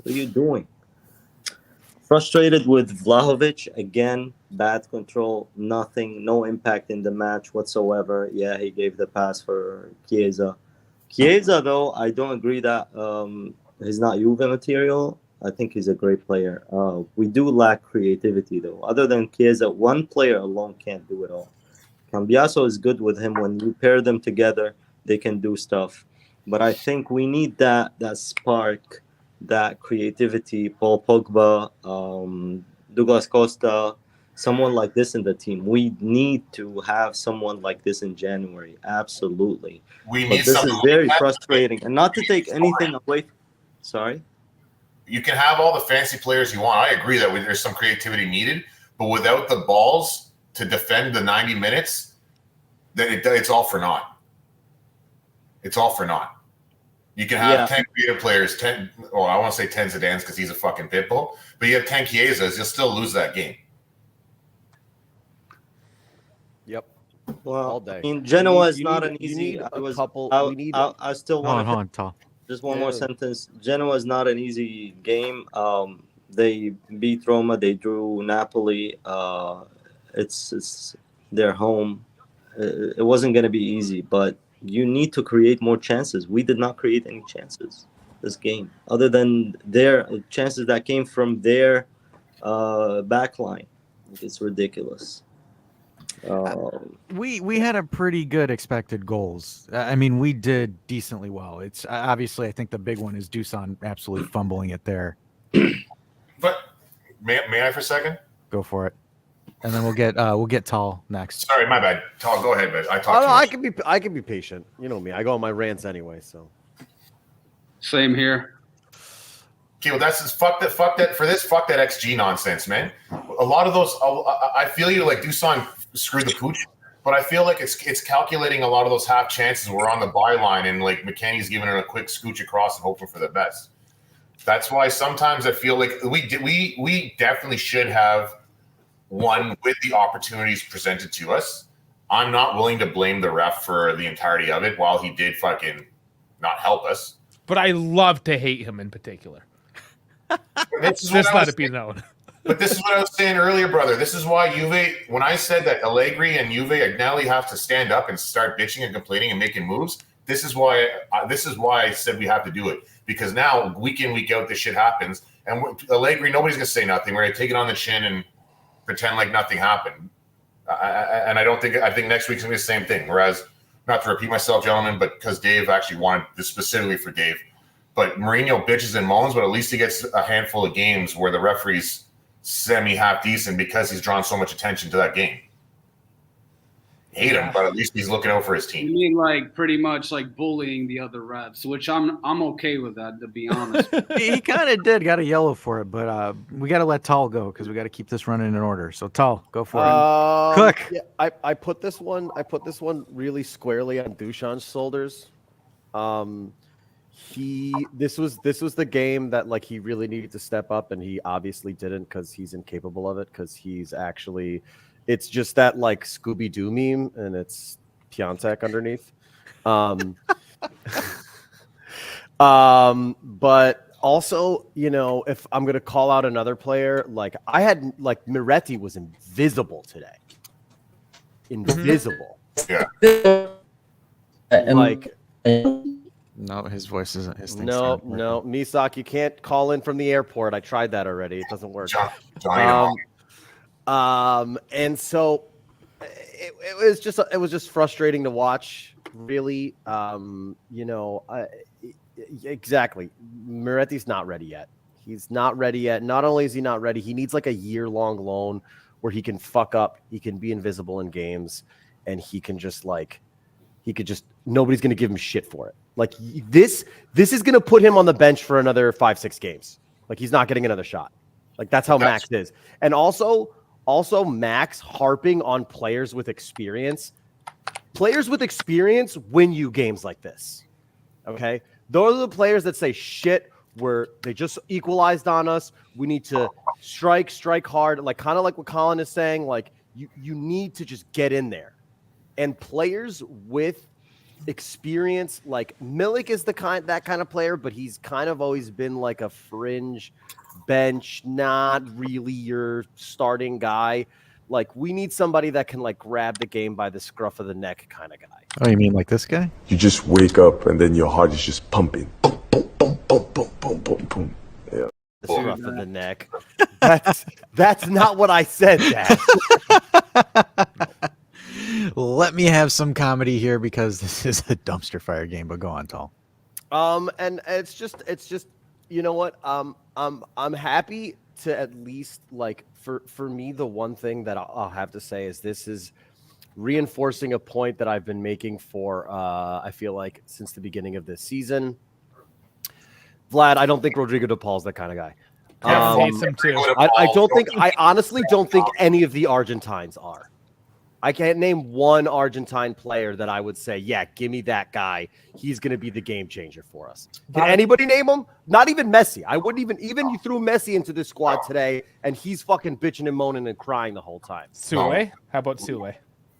[SPEAKER 9] What are you doing? Frustrated with Vlahovic again. Bad control. Nothing. No impact in the match whatsoever. Yeah, he gave the pass for Chiesa. Chiesa, though, I don't agree that he's not Juve material. I think he's a great player. We do lack creativity, though. Other than Chiesa, one player alone can't do it all. Cambiaso is good with him. When you pair them together, they can do stuff. But I think we need that spark, that creativity. Paul Pogba, Douglas Costa, someone like this in the team. We need to have someone like this in January. Absolutely. This is very frustrating. And not to take anything away. Sorry?
[SPEAKER 6] You can have all the fancy players you want. I agree that there's some creativity needed, but without the balls to defend the 90 minutes, then it's all for naught. It's all for naught. You can have 10 creative players, I want to say 10 Zidanes because he's a fucking pit bull, but you have 10 Chiesas, you'll still lose that game.
[SPEAKER 8] Yep.
[SPEAKER 9] Well,
[SPEAKER 8] all day.
[SPEAKER 9] I mean, Genoa is not an easy. I still want
[SPEAKER 1] on, Tal.
[SPEAKER 9] Just one more sentence. Genoa is not an easy game. They beat Roma. They drew Napoli. It's their home. It wasn't going to be easy, but you need to create more chances. We did not create any chances this game, other than their chances that came from their back line. It's ridiculous.
[SPEAKER 1] We had a pretty good expected goals. I mean, we did decently well. It's obviously, I think the big one is Dusan absolutely fumbling it there.
[SPEAKER 6] But may I for a second?
[SPEAKER 1] Go for it, and then we'll get Tal next.
[SPEAKER 6] Sorry, my bad. Tal, go ahead, man.
[SPEAKER 8] I can be patient. You know me. I go on my rants anyway. So
[SPEAKER 10] same here.
[SPEAKER 6] Okay, well, that's just fuck that XG nonsense, man. A lot of those, I feel you like Dusan screwed the pooch, but I feel like it's calculating a lot of those half chances. We're on the byline and like McKennie's giving it a quick scooch across and hoping for the best. That's why sometimes I feel like we definitely should have won with the opportunities presented to us. I'm not willing to blame the ref for the entirety of it while he did fucking not help us.
[SPEAKER 2] But I love to hate him in particular.
[SPEAKER 6] Just
[SPEAKER 2] let it be known.
[SPEAKER 6] But this is what I was saying earlier, brother. This is why Juve, when I said that Allegri and Juve Agnelli have to stand up and start bitching and complaining and making moves, this is why I said we have to do it. Because now, week in, week out, this shit happens. And Allegri, nobody's going to say nothing. We're going to take it on the chin and pretend like nothing happened. I think next week's going to be the same thing. Whereas, not to repeat myself, gentlemen, but because Dave actually wanted this specifically for Dave, but Mourinho bitches and moans, but at least he gets a handful of games where the referee's semi-half decent because he's drawn so much attention to that game. Hate him, but at least he's looking out for his team.
[SPEAKER 10] You mean like pretty much like bullying the other refs, which I'm okay with that, to be honest.
[SPEAKER 1] He kind of got a yellow for it, but we got to let Tal go because we got to keep this running in order. So Tal, go for it. Cook.
[SPEAKER 8] Yeah, I put this one really squarely on Dusan's shoulders. This was the game that like he really needed to step up, and he obviously didn't because he's incapable of it, because he's actually, it's just that like Scooby-Doo meme and it's Piontek underneath. But Also, you know, if I'm gonna call out another player, like I had like Miretti was invisible today. Invisible.
[SPEAKER 6] Yeah.
[SPEAKER 8] Like
[SPEAKER 1] No, his voice isn't. His thing's
[SPEAKER 8] no,
[SPEAKER 1] not working.
[SPEAKER 8] no, Misak, you can't call in from the airport. I tried that already. It doesn't work.
[SPEAKER 6] Johnny
[SPEAKER 8] And so it was just frustrating to watch. Really, you know, exactly. Miretti's not ready yet. He's not ready yet. Not only is he not ready, he needs like a year-long loan where he can fuck up, he can be invisible in games, and he could just nobody's gonna give him shit for it. Like this is gonna put him on the bench for another 5-6 games. Like he's not getting another shot. Like that's how Max is. And also Max harping on players with experience. Players with experience win you games like this. Okay? Those are the players that say shit they just equalized on us. We need to strike hard, like kind of like what Colin is saying. Like you need to just get in there. And players with experience, like Milik is that kind of player, but he's kind of always been like a fringe bench, not really your starting guy. Like we need somebody that can like grab the game by the scruff of the neck kind of guy.
[SPEAKER 1] Oh, you mean like this guy?
[SPEAKER 3] You just wake up and then your heart is just pumping. Boom, boom, boom, boom, boom, boom, boom, boom. Yeah.
[SPEAKER 8] The scruff of the neck. That's not what I said, Dad.
[SPEAKER 1] Let me have some comedy here because this is a dumpster fire game. But go on, Tall.
[SPEAKER 8] And it's just you know what? I'm happy to at least like for me the one thing that I'll have to say is this is reinforcing a point that I've been making for I feel like since the beginning of this season. Vlad, I don't think Rodrigo De Paul's that kind of guy. I honestly don't think any of the Argentines are. I can't name one Argentine player that I would say, yeah, give me that guy. He's going to be the game changer for us. Can anybody name him? Not even Messi. I wouldn't even you threw Messi into this squad today, and he's fucking bitching and moaning and crying the whole time.
[SPEAKER 2] Sule? How about Sule?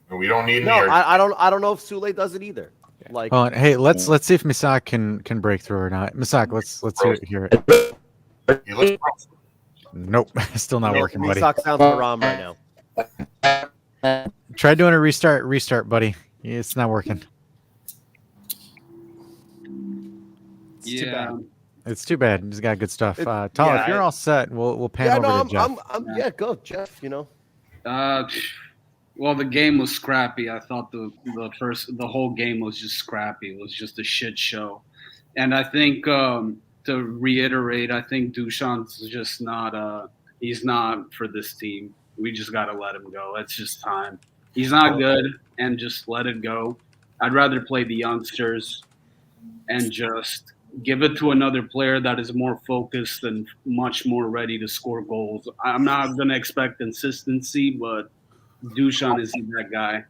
[SPEAKER 6] We don't need.
[SPEAKER 8] No, I don't know if Sule does it either.
[SPEAKER 2] Okay.
[SPEAKER 8] Like,
[SPEAKER 1] hey, let's see if Misak can break through or not. Misak, let's hear it.
[SPEAKER 6] He looks
[SPEAKER 1] Nope, still not working, buddy.
[SPEAKER 8] Misak sounds haram right now.
[SPEAKER 1] Try doing a restart, buddy. It's not working.
[SPEAKER 2] It's too bad.
[SPEAKER 1] It's too bad. He's got good stuff. Tal, if you're all set, we'll pan over to Jeff.
[SPEAKER 8] Go, Jeff. You know.
[SPEAKER 10] Well, the game was scrappy. I thought the whole game was just scrappy. It was just a shit show, and I think to reiterate, I think Dušan's just not. He's not for this team. We just got to let him go. It's just time. He's not good, and just let it go. I'd rather play the youngsters and just give it to another player that is more focused and much more ready to score goals. I'm not going to expect consistency, but Dušan isn't that guy.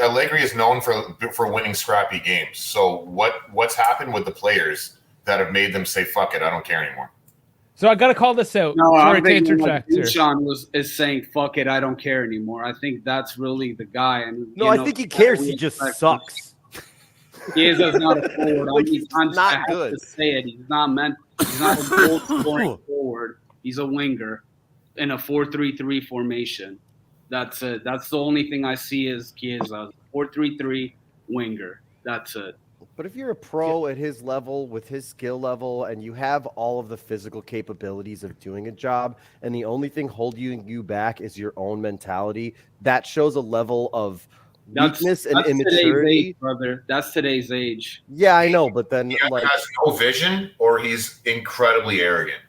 [SPEAKER 6] Allegri is known for winning scrappy games. So what's happened with the players that have made them say, fuck it, I don't care anymore?
[SPEAKER 2] So I got to call this out.
[SPEAKER 10] No,
[SPEAKER 2] Sorry to
[SPEAKER 10] interject.
[SPEAKER 2] here.
[SPEAKER 10] Dušan is saying, fuck it, I don't care anymore. I think that's really the guy. And
[SPEAKER 8] no, I think he cares. He just sucks.
[SPEAKER 10] Chiesa is not a forward.
[SPEAKER 8] Like, he's not good.
[SPEAKER 10] To say it. He's not a goal scoring forward. He's a winger in a 4-3-3 formation. That's it. That's the only thing I see is Chiesa. 4-3-3 winger. That's it.
[SPEAKER 8] But if you're a pro at his level, with his skill level, and you have all of the physical capabilities of doing a job, and the only thing holding you back is your own mentality, that shows a level of weakness and immaturity.
[SPEAKER 10] Age, brother. That's today's age.
[SPEAKER 8] Yeah, I know, but then
[SPEAKER 6] he has no vision, or he's incredibly arrogant.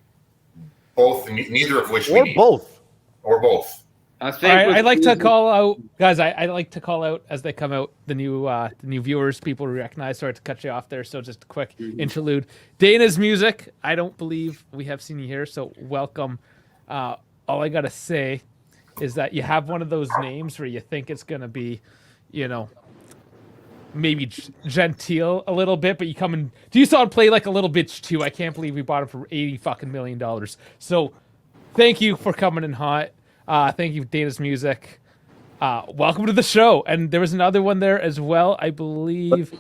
[SPEAKER 6] Both, neither of which we need. Or both.
[SPEAKER 10] I think.
[SPEAKER 2] I like to call out, guys. I like to call out as they come out the new viewers, people we recognize. Sorry to cut you off there. So just a quick interlude. Dana's music. I don't believe we have seen you here, so welcome. All I gotta say is that you have one of those names where you think it's gonna be, maybe genteel a little bit, but you come and do you saw him play like a little bitch too. I can't believe we bought him for $80 million. So thank you for coming in hot. Thank you, Dana's music. Welcome to the show. And there was another one there as well. I believe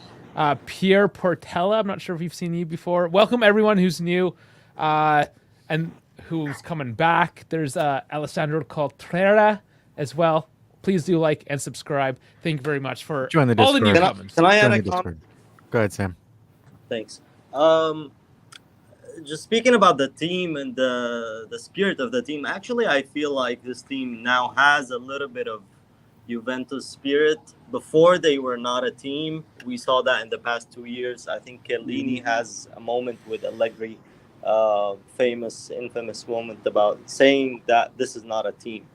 [SPEAKER 2] Pierre Portella. I'm not sure if we've seen you before. Welcome everyone who's new and who's coming back. There's Alessandro Coltrera as well. Please do like and subscribe. Thank you very much for
[SPEAKER 1] Join the
[SPEAKER 2] all the
[SPEAKER 1] Discord.
[SPEAKER 2] newcomers.
[SPEAKER 9] Can I add
[SPEAKER 1] Join
[SPEAKER 9] a
[SPEAKER 1] the
[SPEAKER 9] comment?
[SPEAKER 1] Discord. Go ahead, Sam.
[SPEAKER 9] Thanks. Just speaking about the team and the spirit of the team, actually, I feel like this team now has a little bit of Juventus spirit. Before they were not a team. We saw that in the past 2 years. I think Chiellini has a moment with Allegri, infamous moment about saying that this is not a team.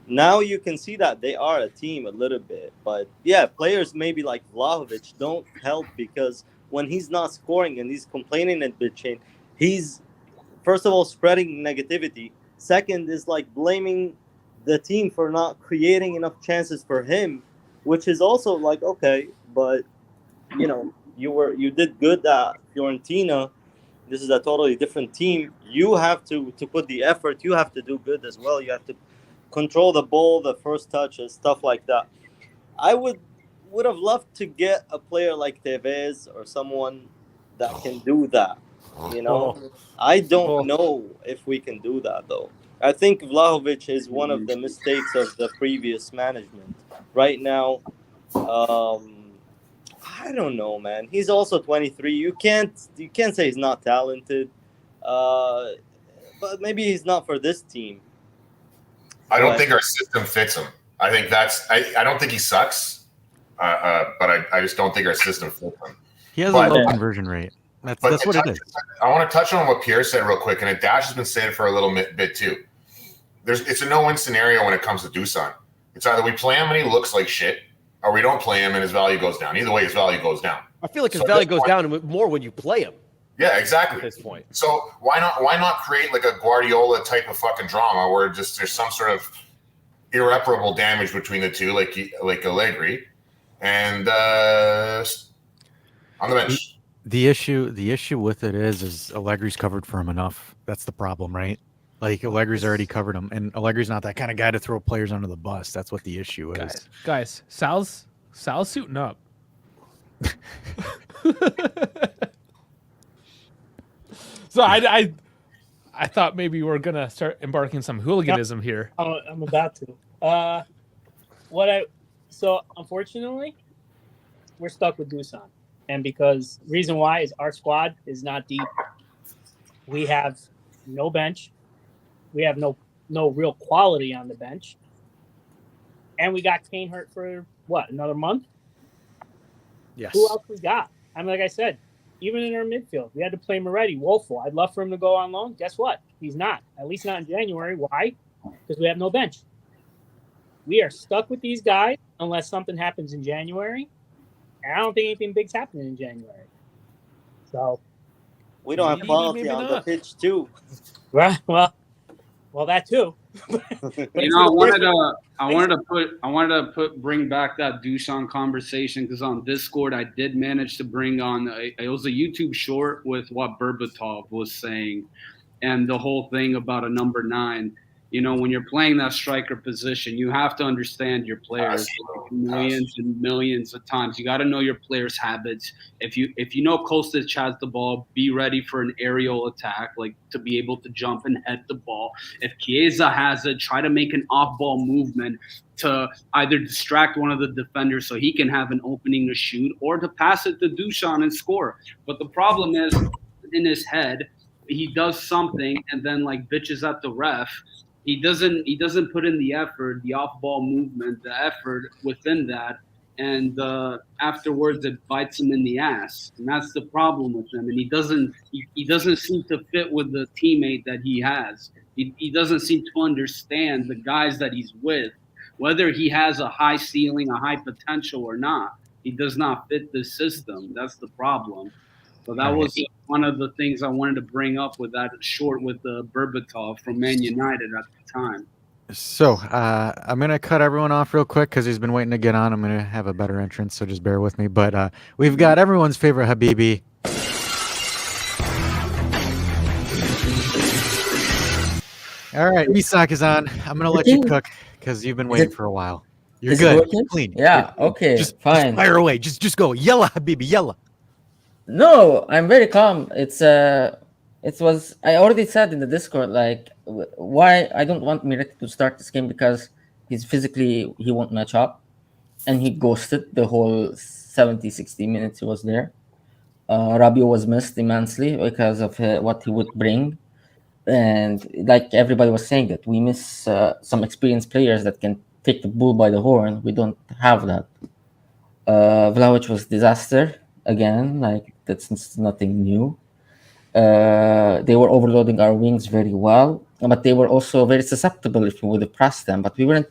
[SPEAKER 9] Now you can see that they are a team a little bit. But yeah, players maybe like Vlahovic don't help because when he's not scoring and he's complaining and bitching, he's, first of all, spreading negativity. Second is like blaming the team for not creating enough chances for him, which is also like, okay, but you did good at Fiorentina. This is a totally different team. You have to put the effort. You have to do good as well. You have to control the ball, the first touches, stuff like that. I would have loved to get a player like Tevez or someone that can do that. I don't know if we can do that though. I think Vlahovic is one of the mistakes of the previous management. Right now, I don't know, man. He's also 23. You can't say he's not talented, but maybe he's not for this team.
[SPEAKER 6] I don't think our system fits him. I think I don't think he sucks, but I just don't think our system fits him.
[SPEAKER 1] He has a low conversion rate. That's what it is.
[SPEAKER 6] I want to touch on what Pierre said real quick, and Dash has been saying it for a little bit too. It's a no-win scenario when it comes to Dusan. It's either we play him and he looks like shit, or we don't play him and his value goes down. Either way, his value goes down.
[SPEAKER 8] I feel like his value goes down more when you play him.
[SPEAKER 6] Yeah, exactly.
[SPEAKER 8] At this point.
[SPEAKER 6] So why not create like a Guardiola type of fucking drama where just there's some sort of irreparable damage between the two, like Allegri, and on the bench.
[SPEAKER 1] The issue with it is Allegri's covered for him enough. That's the problem, right? Like Allegri's already covered him, and Allegri's not that kind of guy to throw players under the bus. That's what the issue is.
[SPEAKER 2] Guys, Sal's suiting up. So I thought maybe we're gonna start embarking some hooliganism here.
[SPEAKER 7] I'm about to. So unfortunately, we're stuck with Dusan, and because reason why is our squad is not deep. We have no bench. We have no real quality on the bench, and we got Kane hurt for what, another month?
[SPEAKER 1] Yes.
[SPEAKER 7] Who else we got? I mean, like I said, even in our midfield, we had to play Moretti, Woeful. I'd love for him to go on loan. Guess what? He's not. At least not in January. Why? Because we have no bench. We are stuck with these guys unless something happens in January. And I don't think anything big's happening in January. So
[SPEAKER 9] we don't have quality on the pitch too.
[SPEAKER 7] Right. Well, that too.
[SPEAKER 10] I wanted to bring back that Dusan conversation because on Discord I did manage to bring on it was a YouTube short with what Berbatov was saying, and the whole thing about a number 9. When you're playing that striker position, you have to understand your players millions and millions of times. You got to know your players' habits. If you know Kostic has the ball, be ready for an aerial attack, like to be able to jump and head the ball. If Chiesa has it, try to make an off-ball movement to either distract one of the defenders so he can have an opening to shoot, or to pass it to Dusan and score. But the problem is, in his head, he does something and then like bitches at the ref. He doesn't put in the effort, the off-ball movement, the effort within that, and afterwards it bites him in the ass, and that's the problem with him. And he doesn't seem to fit with the teammate that he has. He doesn't seem to understand the guys that he's with, whether he has a high ceiling, a high potential or not. He does not fit the system. That's the problem. So that was one of the things I wanted to bring up with that short with Berbatov from Man United at the time.
[SPEAKER 1] So I'm going to cut everyone off real quick because he's been waiting to get on. I'm going to have a better entrance, so just bear with me. But we've got everyone's favorite Habibi. All right, Isak is on. I'm going to let you cook because you've been waiting for a while. You're good. You're clean.
[SPEAKER 5] Yeah, okay,
[SPEAKER 1] just
[SPEAKER 5] fine.
[SPEAKER 1] Just fire away. Just go. Yalla, Habibi, yalla.
[SPEAKER 11] No, I'm very calm. It was I already said in the Discord like why I don't want Miretti to start this game because he won't match up, and he ghosted the whole 70, 60 minutes he was there. Rabio was missed immensely because of what he would bring, and like everybody was saying that we miss some experienced players that can take the bull by the horn. We don't have that. Vlahovic was disaster again. Like that's nothing new. They were overloading our wings very well, but they were also very susceptible if we would have pressed them. But we weren't.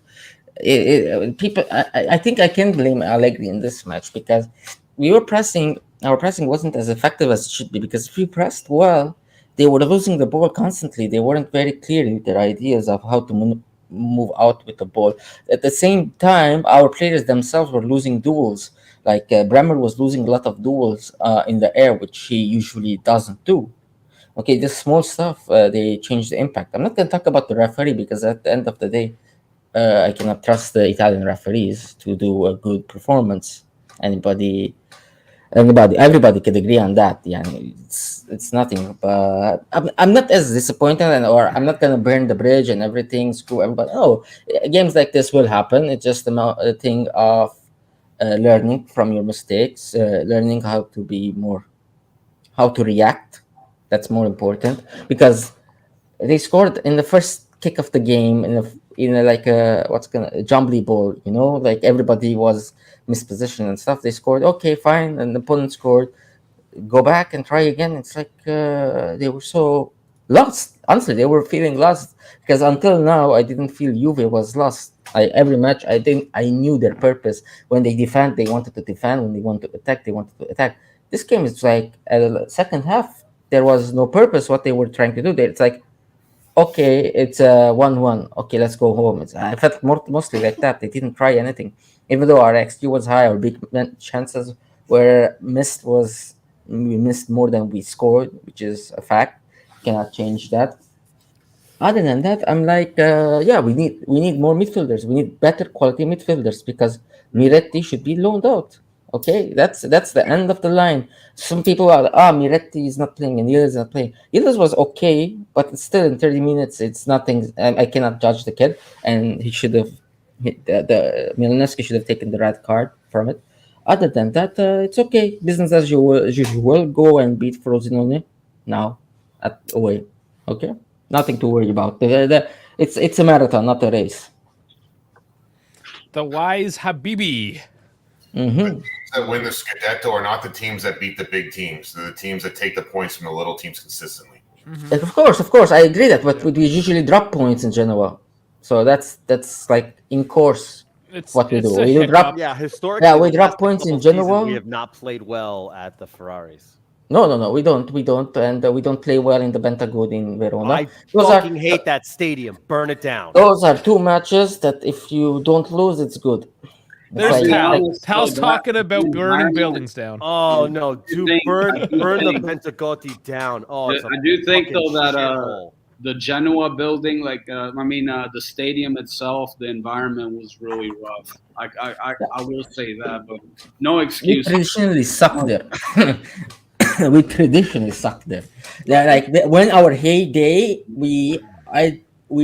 [SPEAKER 11] People, I think I can blame Allegri in this match because we were pressing. Our pressing wasn't as effective as it should be because if we pressed well, they were losing the ball constantly. They weren't very clear with their ideas of how to move out with the ball. At the same time, our players themselves were losing duels. Like Bremer was losing a lot of duels in the air, which he usually doesn't do. Okay, this small stuff, they change the impact. I'm not going to talk about the referee because at the end of the day, I cannot trust the Italian referees to do a good performance. Everybody could agree on that. Yeah, it's nothing. But I'm not as disappointed, or I'm not gonna burn the bridge and everything. Screw everybody. No, games like this will happen. It's just a thing of learning from your mistakes, learning how to react. That's more important because they scored in the first kick of the game in a like a a jumbly ball, like everybody was mispositioned and stuff. They scored, okay, fine, and the opponent scored. Go back and try again. It's like they were so lost. Honestly, they were feeling lost because until now I didn't feel Juve was lost. Every match I knew their purpose. When they defend, they wanted to defend. When they want to attack, they wanted to attack. This game is like at the second half there was no purpose what they were trying to do. It's like, okay, it's a 1-1. Okay, let's go home. I felt mostly like that. They didn't try anything. Even though our XG was high, our big chances were missed was we missed more than we scored, which is a fact. Cannot change that. Other than that, I'm like, yeah, we need more midfielders. We need better quality midfielders because Miretti should be loaned out. Okay, that's the end of the line. Some people are Miretti is not playing and Yildiz is not playing. Yildiz was okay, but it's still in 30 minutes. It's nothing. I cannot judge the kid, and he should have. The Milanescu should have taken the red card from it. Other than that, it's okay. Business as usual. Go and beat Frosinone now at away. Okay, nothing to worry about. It's a marathon, not a race.
[SPEAKER 2] The wise Habibi.
[SPEAKER 11] Mm-hmm.
[SPEAKER 6] The teams that win the Scudetto are not the teams that beat the big teams. They're the teams that take the points from the little teams consistently.
[SPEAKER 11] Mm-hmm. Of course, I agree that, but we usually drop points in Genoa, so that's like in course what we do. We do drop.
[SPEAKER 8] Yeah, historically,
[SPEAKER 11] Yeah, we drop points in Genoa.
[SPEAKER 8] We have not played well at the Ferraris.
[SPEAKER 11] No, we don't, and we don't play well in the Bentagod in Verona.
[SPEAKER 8] I fucking hate that stadium. Burn it down.
[SPEAKER 11] Those are two matches that if you don't lose, it's good.
[SPEAKER 2] There's Tal's talking about burning buildings down.
[SPEAKER 8] Oh no, dude, burn the Bentagotti down. Oh,
[SPEAKER 10] I do think though that the Genoa building, the stadium itself, the environment was really rough. I will say that, but no excuse.
[SPEAKER 11] We traditionally suck there. We traditionally suck there. When our heyday, we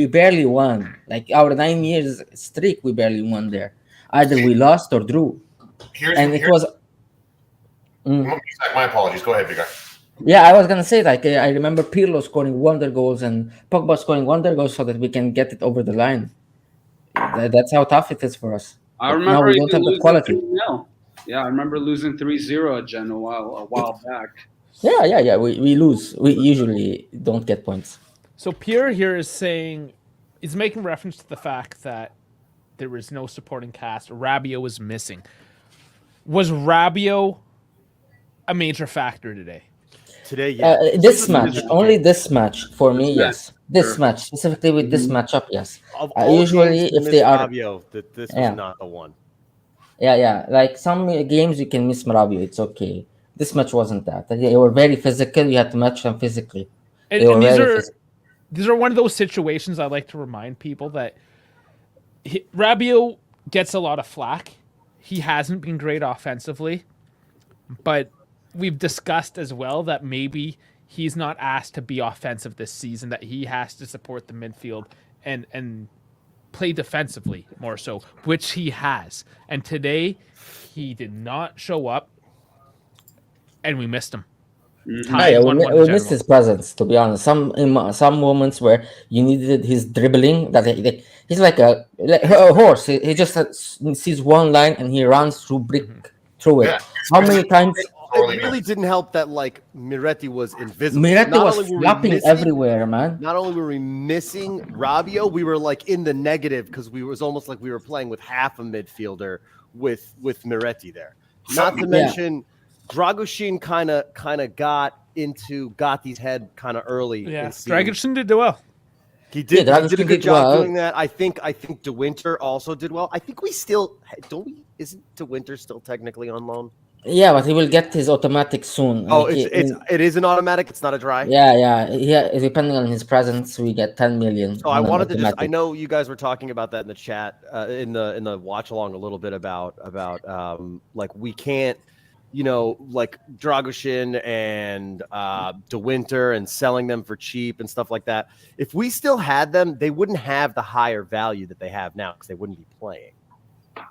[SPEAKER 11] barely won. Like our 9 years streak, we barely won there. Either we lost or drew.
[SPEAKER 6] My apologies. Go ahead, big guy.
[SPEAKER 11] Yeah, I was gonna say I remember Pirlo scoring wonder goals and Pogba scoring wonder goals so that we can get it over the line. That's how tough it is for us.
[SPEAKER 10] I remember we don't have the quality. Yeah, I remember losing 3-0 at Genoa a while back.
[SPEAKER 11] Yeah. We lose. We usually don't get points.
[SPEAKER 2] So Pierre here is saying, he's making reference to the fact that there was no supporting cast. Rabiot was missing. Was Rabiot a major factor today?
[SPEAKER 8] Today, yeah.
[SPEAKER 11] This match for me, yes. This match specifically with this matchup, yes. Usually, if they are,
[SPEAKER 8] that this was not the one.
[SPEAKER 11] Yeah. Like some games you can miss Rabiot, it's okay. This match wasn't that. They were very physical. You had to match them physically.
[SPEAKER 2] And these are one of those situations I like to remind people that Rabiot gets a lot of flack. He hasn't been great offensively, but we've discussed as well that maybe he's not asked to be offensive this season, that he has to support the midfield and play defensively more so, which he has. And today he did not show up, and we missed him.
[SPEAKER 11] Yeah, we missed his presence, to be honest. Some moments where you needed his dribbling, that he's like a horse. He just sees one line and he runs through through it.
[SPEAKER 6] Yeah.
[SPEAKER 11] How many times?
[SPEAKER 8] It really didn't help that like Miretti was invisible.
[SPEAKER 11] Miretti was flopping everywhere, man.
[SPEAKER 8] Not only were we missing Rabiot, we were like in the negative because it was almost like we were playing with half a midfielder with Miretti there. Not to mention Dragoshin kind of got these head kind of early.
[SPEAKER 2] Yeah, Dragoshin did well.
[SPEAKER 8] He did. He did a good job doing that. I think De Winter also did well. I think we still don't. Isn't De Winter still technically on loan?
[SPEAKER 11] Yeah, but he will get his automatic soon.
[SPEAKER 8] Oh, it is an automatic. It's not a dry.
[SPEAKER 11] Yeah. Depending on his presence, we get 10 million.
[SPEAKER 8] So I wanted to just. I know you guys were talking about that in the chat, in the watch along a little bit about like we can't, like Dragoshin and De Winter and selling them for cheap and stuff like that. If we still had them, they wouldn't have the higher value that they have now because they wouldn't be playing.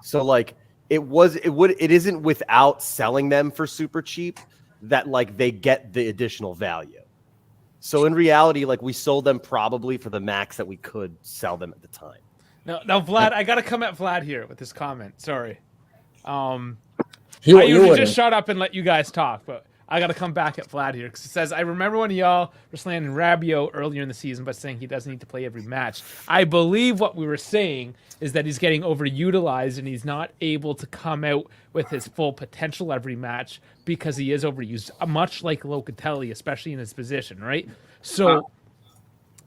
[SPEAKER 8] So like. It isn't without selling them for super cheap that like they get the additional value. So in reality, like we sold them probably for the max that we could sell them at the time.
[SPEAKER 2] Now Vlad, I gotta come at Vlad here with this comment. Sorry. I
[SPEAKER 11] You
[SPEAKER 2] usually just shut up and let you guys talk, but I gotta come back at Vlad here because it says, I remember when y'all were slandering Rabiot earlier in the season by saying he doesn't need to play every match. I believe what we were saying is that he's getting overutilized and he's not able to come out with his full potential every match because he is overused, much like Locatelli, especially in his position, right? So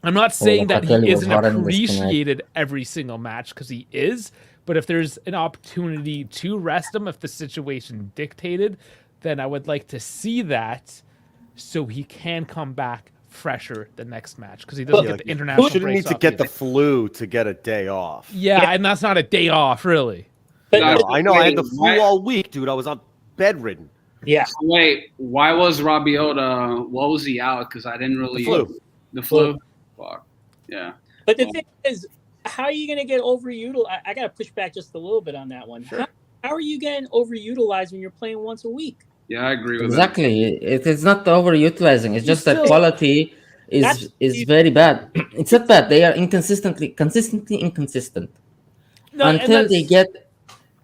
[SPEAKER 2] I'm not saying that he isn't appreciated every single match because he is, but if there's an opportunity to rest him, if the situation dictated, then I would like to see that so he can come back fresher the next match because he doesn't get the international breaks.
[SPEAKER 8] Shouldn't need to get the flu to get a day off.
[SPEAKER 2] Yeah, and that's not a day off, really.
[SPEAKER 8] But I know. I had the flu all week, dude. I was on bedridden.
[SPEAKER 7] Yeah.
[SPEAKER 10] Wait, why was Rabiot? What was he out? Because I didn't really. The flu. Fuck. Yeah.
[SPEAKER 7] But the thing is, how are you going to get overutilized? I got to push back just a little bit on that one. Sure. How are you getting overutilized when you're playing once a week?
[SPEAKER 10] Yeah, I agree with
[SPEAKER 11] exactly. It is not overutilizing. It's just that quality is very bad. It's not bad. They are consistently inconsistent until they get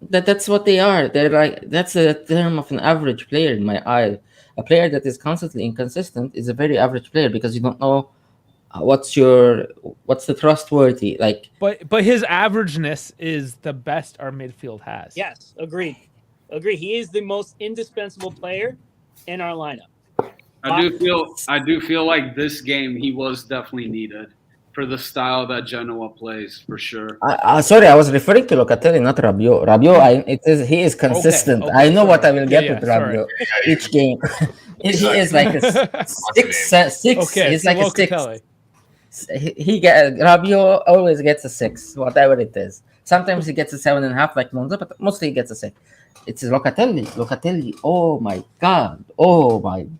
[SPEAKER 11] that. That's what they are. They're like that's a term of an average player in my eye. A player that is constantly inconsistent is a very average player because you don't know what's the trustworthy like.
[SPEAKER 2] But his averageness is the best our midfield has.
[SPEAKER 7] Yes, agreed. He is the most indispensable player in our lineup.
[SPEAKER 10] I do feel like this game he was definitely needed for the style that Genoa plays for sure.
[SPEAKER 11] Sorry, I was referring to Locatelli, not Rabiot. Rabiot, he is consistent. Okay, I know what I will get with Rabiot each game. He is like a six.
[SPEAKER 2] Okay,
[SPEAKER 11] he's like a 6. Rabiot always gets a 6, whatever it is. Sometimes he gets a 7.5 like Monza, but mostly he gets a 6. It's Locatelli. Oh my god.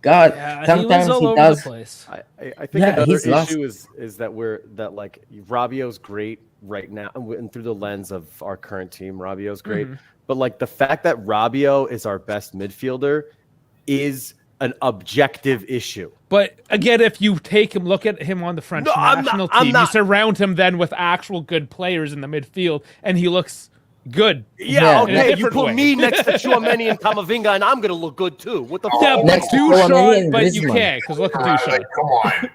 [SPEAKER 2] Yeah,
[SPEAKER 11] sometimes
[SPEAKER 2] he
[SPEAKER 11] does.
[SPEAKER 2] Over the place.
[SPEAKER 8] I think another issue is that like Rabiot's great right now, and through the lens of our current team, Rabiot's great. Mm-hmm. But like the fact that Rabiot is our best midfielder is an objective issue.
[SPEAKER 2] But again, if you look at him on the French national team, you surround him then with actual good players in the midfield, and he looks good.
[SPEAKER 8] Yeah, okay. You put me next to Tchouaméni and Camavinga, and I'm gonna look good too. What the fuck?
[SPEAKER 2] Yeah, but Duchamp, but you can't because look at Duchamp.
[SPEAKER 6] Come on.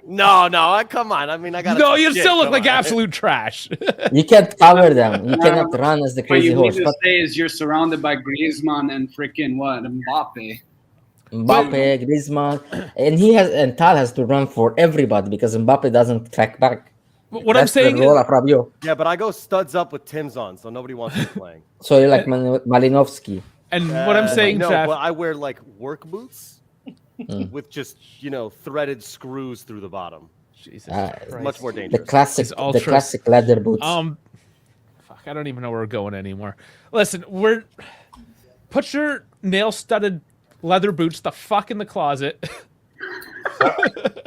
[SPEAKER 8] No, come on. I mean, I got.
[SPEAKER 2] No, you still look like absolute trash.
[SPEAKER 11] You can't cover them. You cannot run as the crazy horse.
[SPEAKER 10] What you need to say is you're surrounded by Griezmann and freaking Mbappe,
[SPEAKER 11] Griezmann, and Tal has to run for everybody because Mbappe doesn't track back.
[SPEAKER 2] What I'm saying is,
[SPEAKER 8] yeah, but I go studs up with Tim's on, so nobody wants me playing.
[SPEAKER 11] So you're like Malinovsky.
[SPEAKER 2] And what I'm saying,
[SPEAKER 8] no, well, I wear like work boots with just threaded screws through the bottom.
[SPEAKER 2] Jesus,
[SPEAKER 8] much more dangerous.
[SPEAKER 11] The classic leather boots.
[SPEAKER 2] Fuck, I don't even know where we're going anymore. Listen, put your nail-studded leather boots the fuck in the closet.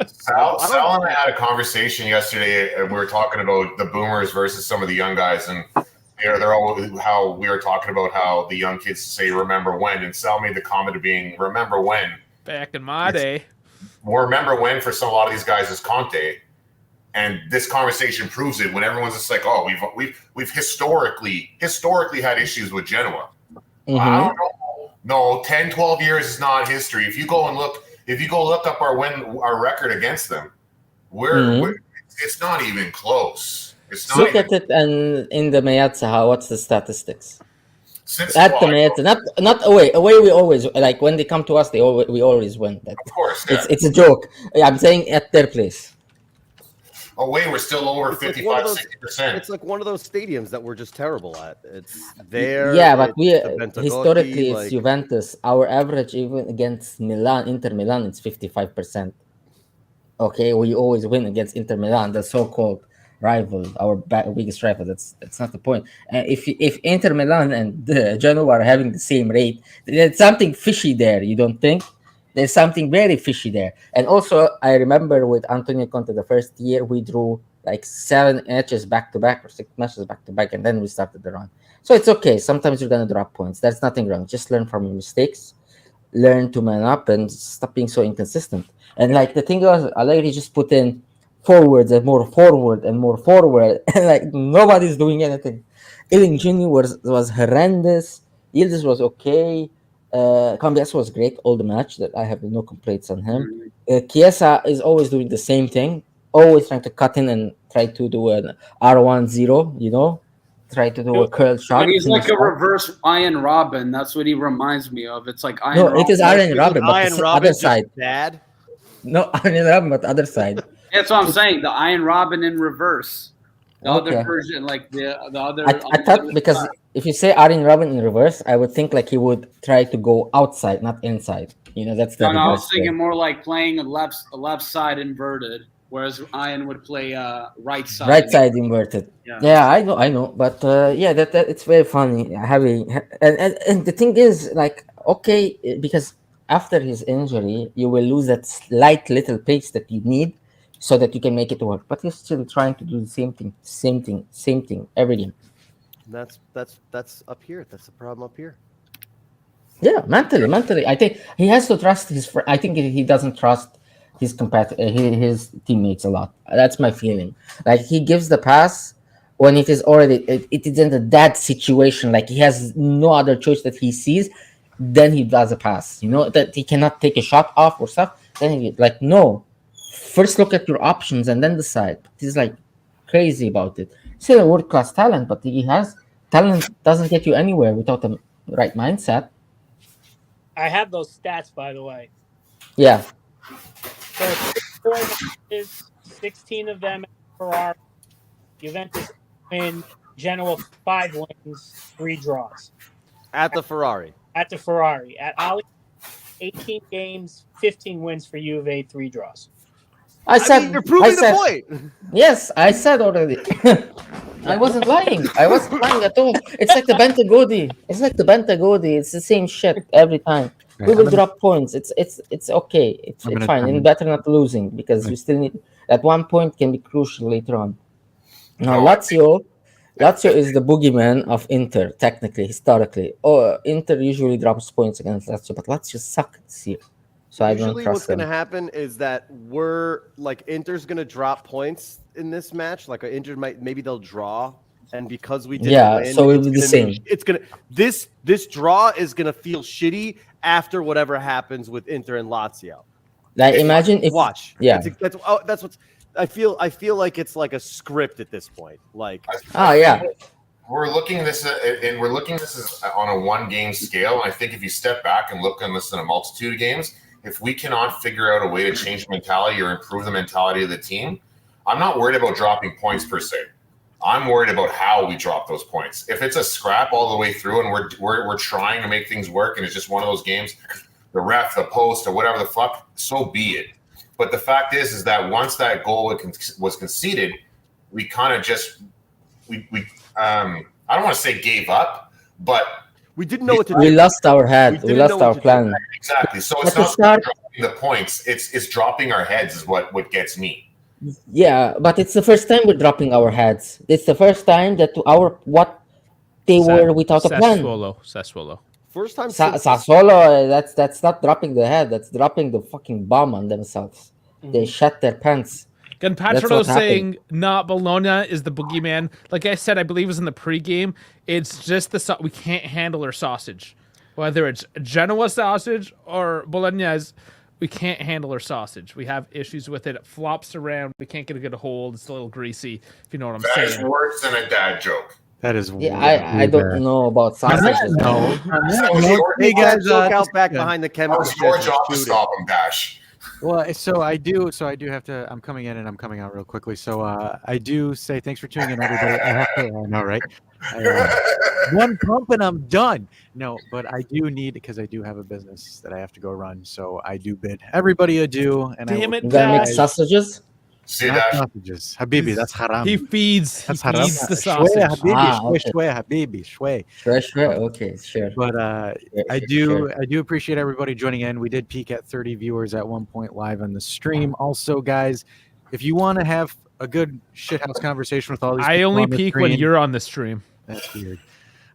[SPEAKER 6] Sal and I had a conversation yesterday, and we were talking about the boomers versus some of the young guys, and they're all how we were talking about how the young kids say "remember when," and Sal made the comment of being "remember when."
[SPEAKER 2] Back in my day,
[SPEAKER 6] well, remember when for some a lot of these guys is Conte, and this conversation proves it. When everyone's just like, "Oh, we've historically had issues with Genoa." I don't know. No, 10, 12 years is not history. If you go look up our record against them, we're it's not even close. It's not
[SPEAKER 11] Look at it and in the Meazza, what's the statistics? At the Meazza, not away. Away we always like when they come to us, we always win.
[SPEAKER 6] Of course, yeah.
[SPEAKER 11] It's a joke. I'm saying at their place.
[SPEAKER 6] Away, we're still over 55-60%.
[SPEAKER 8] It's like one of those stadiums that we're just terrible at. It's there.
[SPEAKER 11] Yeah, but we historically it's Juventus. Our average even against Inter Milan, it's 55%. Okay, we always win against Inter Milan, the so-called rival, our biggest rival. That's not the point. If Inter Milan and Genoa are having the same rate, there's something fishy there. You don't think? There's something very fishy there. And also, I remember with Antonio Conte, the first year we drew like 7 matches back to back or 6 matches back to back, and then we started the run. So it's okay. Sometimes you're gonna drop points. There's nothing wrong. Just learn from your mistakes, learn to man up, and stop being so inconsistent. And like the thing was, Allegri just put in forwards and more forward and more forward, and like nobody's doing anything. Ilingini was horrendous. Yildiz was okay. Cambiasso was great all the match. That I have no complaints on him. Chiesa is always doing the same thing, always trying to cut in and try to do an R1-0. You know, try to do a curl shot.
[SPEAKER 10] But he's like a reverse Iron Robin. That's what he reminds me of. It's like
[SPEAKER 11] Iron Robin. It is Iron Robin, but the other side.
[SPEAKER 8] Bad.
[SPEAKER 11] No, Iron Robin, but other side.
[SPEAKER 10] That's what I'm saying. The Iron Robin in reverse. The other version, like the other.
[SPEAKER 11] I thought because if you say Iron Robin in reverse, I would think like he would try to go outside, not inside. You know, that's the.
[SPEAKER 10] No, I was thinking more like playing a left side inverted, whereas Iron would play right side.
[SPEAKER 11] Right side inverted. Yeah, I know, but yeah, that it's very funny having and the thing is like okay because after his injury you will lose that slight little pace that you need so that you can make it work, but he's still trying to do the same thing every game.
[SPEAKER 8] That's up here. That's the problem up here.
[SPEAKER 11] Yeah, mentally, I think he has to trust I think he doesn't trust his his teammates a lot. That's my feeling. Like he gives the pass when it is already it is in a dead situation. Like he has no other choice that he sees. Then he does a pass. You know that he cannot take a shot off or stuff. Then he like no. First look at your options and then decide. He's like crazy about it. Still a world-class talent, but talent doesn't get you anywhere without the right mindset.
[SPEAKER 7] I have those stats, by the way.
[SPEAKER 11] Yeah.
[SPEAKER 7] So 4 matches, 16 of them at Ferrari. Juventus win, Genoa 5 wins, 3 draws.
[SPEAKER 8] At the Ferrari.
[SPEAKER 7] At the Ferrari. At Ali, 18 games, 15 wins for Juve, 3 draws.
[SPEAKER 11] I said
[SPEAKER 8] you're proving the point.
[SPEAKER 11] Yes, I said already. I wasn't lying. I wasn't lying at all. It's like the Bentagodi. It's the same shit every time. We will drop points. It's okay. It's fine. And better not losing because you still need at one point can be crucial later on. Now Lazio is the boogeyman of Inter, technically, historically. Inter usually drops points against Lazio, but Lazio suck this year. So
[SPEAKER 8] usually what's going to happen is that Inter's going to drop points in this match. Like Inter maybe they'll draw, and because we didn't win,
[SPEAKER 11] so it'll be the same.
[SPEAKER 8] This draw is going to feel shitty after whatever happens with Inter and Lazio.
[SPEAKER 11] Like imagine if
[SPEAKER 8] watch.
[SPEAKER 11] Yeah,
[SPEAKER 8] that's what's. I feel like it's like a script at this point. Like
[SPEAKER 6] we're looking at this as on a 1-game scale, and I think if you step back and look at this in a multitude of games, if we cannot figure out a way to change the mentality or improve the mentality of the team, I'm not worried about dropping points per se. I'm worried about how we drop those points. If it's a scrap all the way through and we're trying to make things work and it's just one of those games, the ref, the post, or whatever the fuck, so be it. But the fact is that once that goal was conceded, we kind of just I don't want to say gave up, but
[SPEAKER 8] We didn't know what to do.
[SPEAKER 11] We lost our head. We lost our plan.
[SPEAKER 6] Exactly. So it's not dropping the points. It's dropping our heads is what gets me.
[SPEAKER 11] Yeah, but it's the first time we're dropping our heads. It's the first time that they were without a plan.
[SPEAKER 2] Sassuolo.
[SPEAKER 8] First time.
[SPEAKER 11] Sassuolo, that's not dropping the head. That's dropping the fucking bomb on themselves. They shut their pants.
[SPEAKER 2] Again, Patrino saying not Bologna is the boogeyman. Like I said, I believe it was in the pregame. It's just we can't handle our sausage. Whether it's Genoa sausage or Bolognaise, we can't handle our sausage. We have issues with it. It flops around. We can't get a good hold. It's a little greasy, if you know what I'm saying.
[SPEAKER 6] That is worse than a dad joke.
[SPEAKER 1] That is
[SPEAKER 11] I don't know about sausages.
[SPEAKER 1] No.
[SPEAKER 8] Hey guys, look out back behind the chemical.
[SPEAKER 6] It's your job to stop him, Dash.
[SPEAKER 1] Well, so I do have to. I'm coming in and I'm coming out real quickly. So I do say thanks for tuning in, everybody. I have to. I know, right? One pump and I'm done. No, but I do need, because I do have a business that I have to go run. So I do bid everybody adieu. And
[SPEAKER 2] damn it,
[SPEAKER 11] you gotta make sausages.
[SPEAKER 6] See that?
[SPEAKER 1] Sausages, Habibi. That's haram.
[SPEAKER 2] He feeds the sausage.
[SPEAKER 1] Shway, Habibi. Shway, Habibi. Shway.
[SPEAKER 11] Shway. Okay, sure.
[SPEAKER 1] But I do appreciate everybody joining in. We did peak at 30 viewers at one point live on the stream. Also, guys, if you want to have a good shithouse conversation with all these,
[SPEAKER 2] I only peak when you're on the stream.
[SPEAKER 1] That's weird.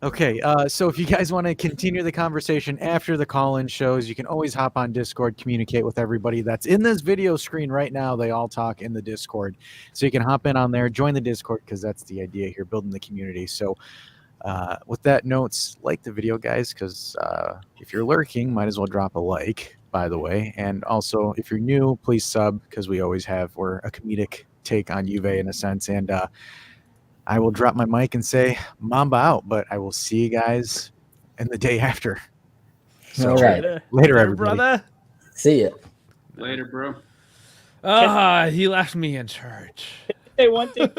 [SPEAKER 1] Okay, so if you guys want to continue the conversation after the call-in shows, you can always hop on Discord, communicate with everybody that's in this video screen right now. They all talk in the Discord. So you can hop in on there, join the Discord, because that's the idea here, building the community. So with that notes, like the video, guys, because if you're lurking, might as well drop a like, by the way. And also, if you're new, please sub, because we're a comedic take on Juve in a sense. And I will drop my mic and say Mamba out, but I will see you guys in the day after. So,
[SPEAKER 11] all right.
[SPEAKER 1] Later, everybody.
[SPEAKER 2] Brother.
[SPEAKER 11] See ya.
[SPEAKER 10] Later, bro.
[SPEAKER 2] He left me in church.
[SPEAKER 7] Say one thing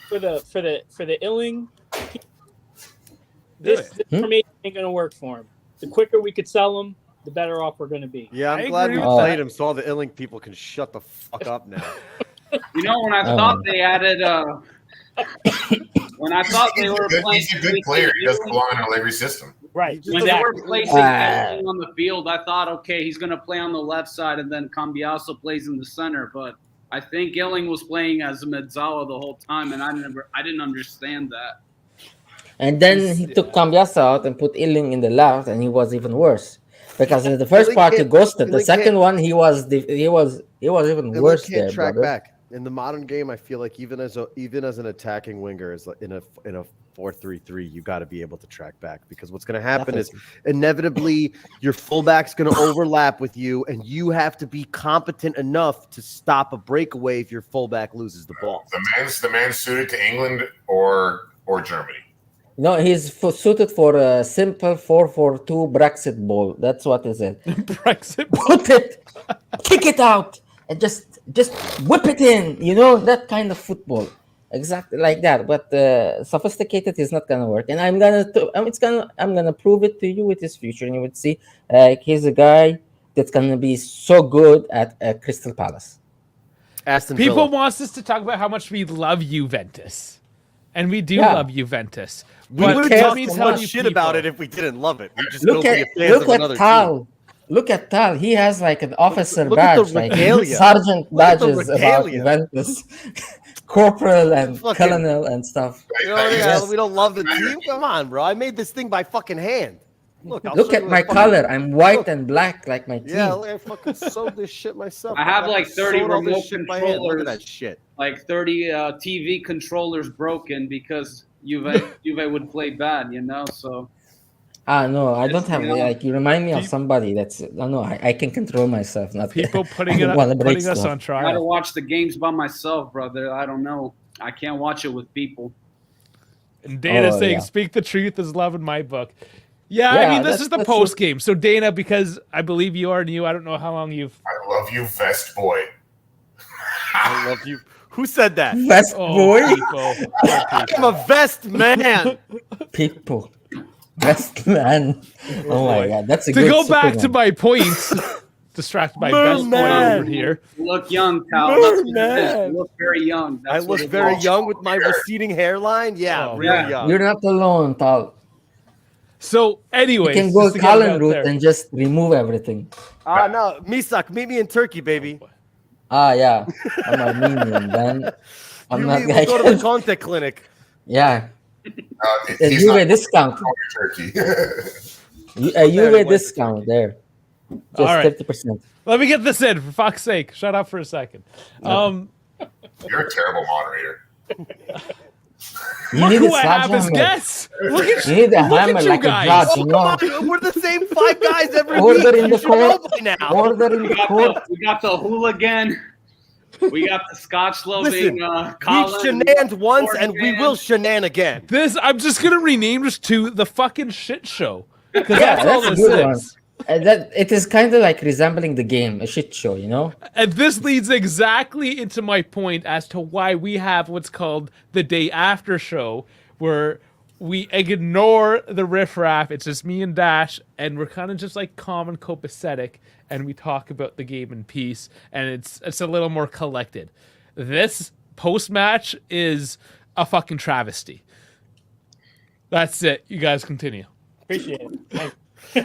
[SPEAKER 7] for the Illing. This information ain't gonna work for him. The quicker we could sell him, the better off we're gonna be.
[SPEAKER 8] Yeah, I'm glad we played him so all the Illing people can shut the fuck up now.
[SPEAKER 10] You know, when I thought they added when I thought they were playing,
[SPEAKER 6] he's a good player. He doesn't belong in Allegri's system.
[SPEAKER 7] Right.
[SPEAKER 10] When they were placing everything on the field, I thought, okay, he's going to play on the left side, and then Cambiasso plays in the center. But I think Illing was playing as a Mezzala the whole time, and I didn't understand that.
[SPEAKER 11] And then he took Cambiasso out and put Illing in the left, and he was even worse. Because in the first part he ghosted. The second one he was even worse there,
[SPEAKER 8] track
[SPEAKER 11] brother.
[SPEAKER 8] Back. In the modern game, I feel like even as an attacking winger, is in a 4-3-3, you got to be able to track back, because what's going to happen is inevitably your fullback's going to overlap with you, and you have to be competent enough to stop a breakaway if your fullback loses the ball.
[SPEAKER 6] The man's suited to England or Germany.
[SPEAKER 11] No, he's suited for a simple 4-4-2 Brexit ball. That's what is it.
[SPEAKER 2] Brexit ball.
[SPEAKER 11] Put it, kick it out, and just whip it in. You know, that kind of football, exactly like that. But sophisticated is not gonna work. And I'm gonna prove it to you with his future, and you would see. He's a guy that's gonna be so good at Crystal Palace.
[SPEAKER 8] Aston
[SPEAKER 2] People
[SPEAKER 8] Villa.
[SPEAKER 2] wants us to talk about how much we love Juventus. And we do love Juventus.
[SPEAKER 8] We would talk so much shit about it if we didn't love it. We just
[SPEAKER 11] look at Tal. Look at Tal. He has like an officer badge, like sergeant badges about Juventus, corporal and colonel and stuff.
[SPEAKER 8] We don't love the team. Come on, bro. I made this thing by fucking hand.
[SPEAKER 11] Look at my color. I'm white and black like my team.
[SPEAKER 8] Yeah, I fucking sewed this shit myself.
[SPEAKER 10] I have like 30 remote controllers.
[SPEAKER 8] Look at that shit.
[SPEAKER 10] Like 30 TV controllers broken because Juve would play bad, you know. So.
[SPEAKER 11] No, I don't have. Like, you remind me of somebody that's. No, I can control myself. Not
[SPEAKER 2] people putting us on trial.
[SPEAKER 10] I gotta watch the games by myself, brother. I don't know. I can't watch it with people.
[SPEAKER 2] And Dana saying, "Speak the truth is love" in my book. Yeah, I mean, this is the post game. So Dana, because I believe you are new, I don't know how long you've.
[SPEAKER 6] I love you, Vest Boy.
[SPEAKER 8] I love you. Who said that?
[SPEAKER 11] Vest boy.
[SPEAKER 8] I'm a vest man.
[SPEAKER 11] People. Best man. Oh my god, that's a
[SPEAKER 2] to
[SPEAKER 11] good
[SPEAKER 2] go back
[SPEAKER 11] Superman.
[SPEAKER 2] to my points. Distracted by best boy over here.
[SPEAKER 10] You look young, Cal. You look very young.
[SPEAKER 8] I look very young with my receding hairline. Yeah, really young.
[SPEAKER 11] You're not alone, Tal.
[SPEAKER 2] So, anyways,
[SPEAKER 11] You can go
[SPEAKER 2] just to get it
[SPEAKER 11] Colin
[SPEAKER 2] out
[SPEAKER 11] route
[SPEAKER 2] there.
[SPEAKER 11] and just remove everything.
[SPEAKER 8] No, Misak, meet me in Turkey, baby.
[SPEAKER 11] Yeah, I'm Armenian. Then I'm not.
[SPEAKER 8] We'll go to the Conte clinic.
[SPEAKER 11] Yeah,
[SPEAKER 6] He's
[SPEAKER 11] Juve
[SPEAKER 6] not
[SPEAKER 11] discount.
[SPEAKER 6] Turkey.
[SPEAKER 11] Juve discount there. Just
[SPEAKER 2] All right.
[SPEAKER 11] 30%.
[SPEAKER 2] Let me get this in, for fuck's sake. Shut up for a second.
[SPEAKER 6] You're a terrible moderator.
[SPEAKER 11] You need
[SPEAKER 2] Look
[SPEAKER 11] a
[SPEAKER 2] who I have as
[SPEAKER 11] sledgehammer.
[SPEAKER 2] guests. Look at
[SPEAKER 11] You need a
[SPEAKER 2] look
[SPEAKER 11] hammer
[SPEAKER 2] at you
[SPEAKER 11] like a
[SPEAKER 2] guys.
[SPEAKER 11] judge, you know.
[SPEAKER 8] Come on, we're the same 5 guys every
[SPEAKER 11] Order
[SPEAKER 8] week.
[SPEAKER 11] in
[SPEAKER 8] You
[SPEAKER 11] the
[SPEAKER 8] should know
[SPEAKER 11] court.
[SPEAKER 8] by now.
[SPEAKER 11] Order in the court.
[SPEAKER 10] We got the hooligan. We got the Scotch loving
[SPEAKER 8] Listen,
[SPEAKER 10] Colin.
[SPEAKER 8] we shenaned once and we will shenan again.
[SPEAKER 2] This I'm just gonna rename this to the fucking shit show. Because
[SPEAKER 11] Yeah,
[SPEAKER 2] that's all
[SPEAKER 11] that's a
[SPEAKER 2] this
[SPEAKER 11] good one.
[SPEAKER 2] is.
[SPEAKER 11] That it is kind of like resembling the game, a shit show, you know.
[SPEAKER 2] And this leads exactly into my point as to why we have what's called the day after show, where we ignore the riffraff. It's just me and Dash, and we're kind of just like calm and copacetic, and we talk about the game in peace, and it's a little more collected. This post-match is a fucking travesty. That's it. You guys continue.
[SPEAKER 7] Appreciate it.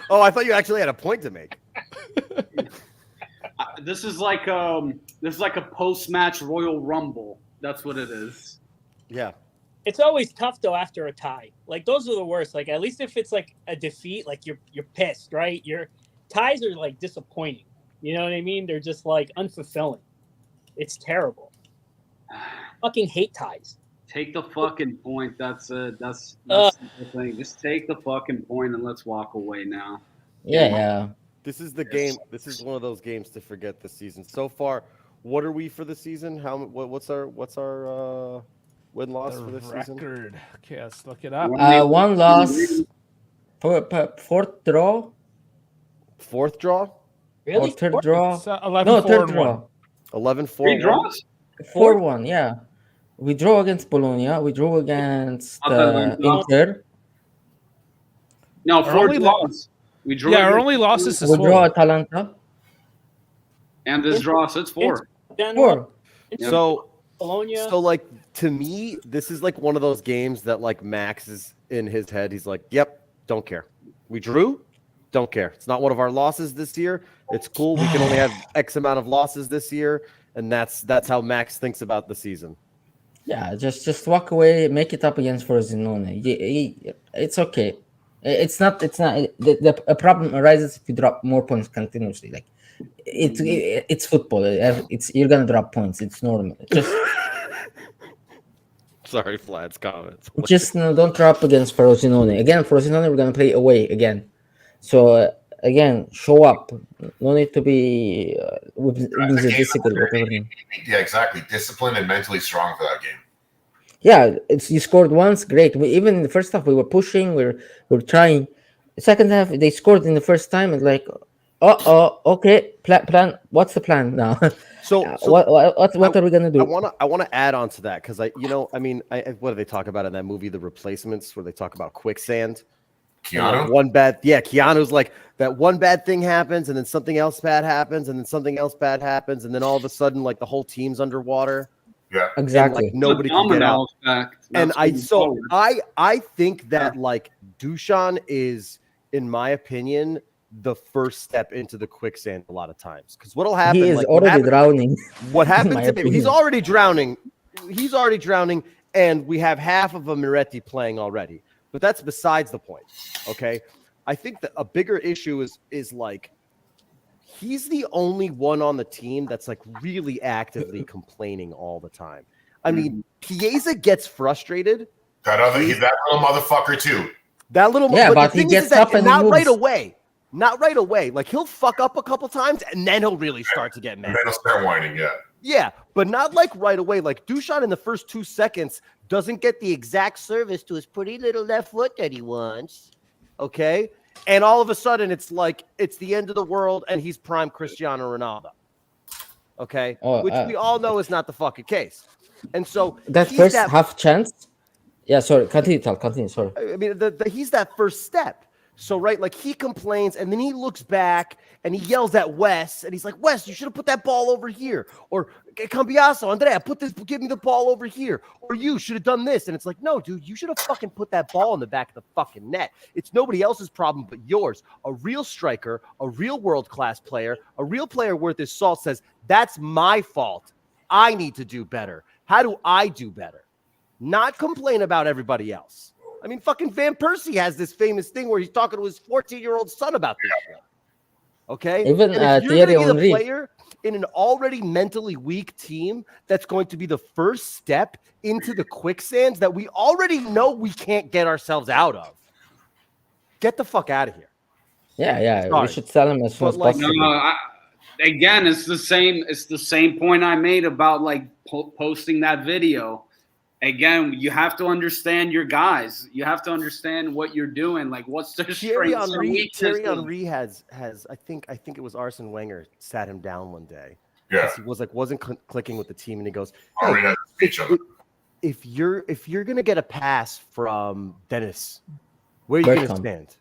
[SPEAKER 8] Oh, I thought you actually had a point to make.
[SPEAKER 10] This is like a post-match Royal Rumble. That's what it is.
[SPEAKER 8] Yeah.
[SPEAKER 7] It's always tough though after a tie. Like those are the worst. Like at least if it's like a defeat, like you're pissed, right? Your ties are like disappointing. You know what I mean? They're just like unfulfilling. It's terrible. Fucking hate ties.
[SPEAKER 10] Take the fucking point. That's it. That's the thing. Just take the fucking point and let's walk away now.
[SPEAKER 11] Yeah.
[SPEAKER 8] This is the game. This is one of those games to forget this season. So far, what are we for the season? What's our win-loss for this season?
[SPEAKER 2] Record. Okay, let's look it up.
[SPEAKER 11] 1 loss, 4th draw.
[SPEAKER 8] 4th draw?
[SPEAKER 7] Really?
[SPEAKER 11] Or 3rd draw?
[SPEAKER 2] It's, 11-4
[SPEAKER 11] No, 3rd
[SPEAKER 2] and
[SPEAKER 11] draw.
[SPEAKER 8] 11-4.
[SPEAKER 10] 3 draws?
[SPEAKER 11] 4-1, yeah. We draw against Bologna. We draw against Inter.
[SPEAKER 10] No,
[SPEAKER 2] Our
[SPEAKER 10] 4
[SPEAKER 2] only
[SPEAKER 10] draws. We draw.
[SPEAKER 2] Yeah, our only losses is
[SPEAKER 11] We draw
[SPEAKER 2] 4.
[SPEAKER 11] Atalanta.
[SPEAKER 10] And this draw, so it's 4.
[SPEAKER 7] Genoa,
[SPEAKER 11] 4.
[SPEAKER 8] So,
[SPEAKER 7] Bologna.
[SPEAKER 8] like to me, this is like one of those games that like Max is in his head. He's like, "Yep, don't care. We drew, don't care. It's not one of our losses this year. It's cool. We can only have X amount of losses this year, and that's how Max thinks about the season."
[SPEAKER 11] Yeah, just walk away, make it up against Frosinone. It's okay. It's not. A problem arises if you drop more points continuously. Like it's football. You're gonna drop points. It's normal. Just
[SPEAKER 8] sorry, Vlad's comments.
[SPEAKER 11] Just don't drop against Frosinone. Again, Frosinone, we're gonna play away again. So again, show up. No need to be
[SPEAKER 6] Yeah, exactly. Disciplined and mentally strong for that game.
[SPEAKER 11] Yeah, you scored once, great. Even in the first half, we were pushing, we're trying. Second half, they scored in the first time, and like, okay, plan. What's the plan now?
[SPEAKER 8] So
[SPEAKER 11] what are we gonna do?
[SPEAKER 8] I wanna add on to that because what do they talk about in that movie, The Replacements, where they talk about quicksand?
[SPEAKER 6] Keanu?
[SPEAKER 8] Keanu's like that one bad thing happens, and then something else bad happens, and then something else bad happens, and then all of a sudden, like the whole team's underwater.
[SPEAKER 6] Yeah,
[SPEAKER 11] exactly.
[SPEAKER 8] And, like, nobody can get out. And I think that like Dusan is, in my opinion, the first step into the quicksand a lot of times. Because what'll happen?
[SPEAKER 11] He is already drowning.
[SPEAKER 8] What happened to him? He's already drowning. And we have half of a Miretti playing already. But that's besides the point. Okay, I think that a bigger issue is like he's the only one on the team that's like really actively complaining all the time. I mean, Chiesa gets frustrated.
[SPEAKER 6] That little motherfucker too.
[SPEAKER 8] That little,
[SPEAKER 11] but he gets up and
[SPEAKER 8] not
[SPEAKER 11] moves.
[SPEAKER 8] right away. Not right away. Like he'll fuck up a couple times and then he'll really start to get mad.
[SPEAKER 6] And then he'll start whining. Yeah.
[SPEAKER 8] Yeah, but not like right away. Like Dusan in the first 2 seconds doesn't get the exact service to his pretty little left foot that he wants. Okay. And all of a sudden, it's like it's the end of the world, and he's prime Cristiano Ronaldo. Okay, which we all know is not the fucking case. And so
[SPEAKER 11] that first half chance. Yeah, sorry. Continue. Sorry.
[SPEAKER 8] I mean, he's that first step. So, right, like he complains and then he looks back and he yells at Wes and he's like, Wes, you should have put that ball over here. Or Cambiaso, Andrea, give me the ball over here. Or you should have done this. And it's like, no, dude, you should have fucking put that ball in the back of the fucking net. It's nobody else's problem but yours. A real striker, a real world-class player, a real player worth his salt says, that's my fault. I need to do better. How do I do better? Not complain about everybody else. I mean, fucking Van Persie has this famous thing where he's talking to his 14-year-old son about this shit. Okay?
[SPEAKER 11] Even
[SPEAKER 8] if you're going to be the
[SPEAKER 11] Henry.
[SPEAKER 8] player in an already mentally weak team that's going to be the first step into the quicksands that we already know we can't get ourselves out of, get the fuck out of here.
[SPEAKER 11] Yeah.
[SPEAKER 8] Sorry.
[SPEAKER 11] We should sell him as soon as possible.
[SPEAKER 10] No, again, it's the same point I made about like posting that video. Again, you have to understand your guys. You have to understand what you're doing. Like, what's their strengths and weaknesses.
[SPEAKER 8] Thierry Henry has I think it was Arsene Wenger sat him down one day.
[SPEAKER 6] Yeah,
[SPEAKER 8] he wasn't clicking with the team, and he goes,
[SPEAKER 6] hey,
[SPEAKER 8] if you're gonna get a pass from Dennis, where are you gonna stand?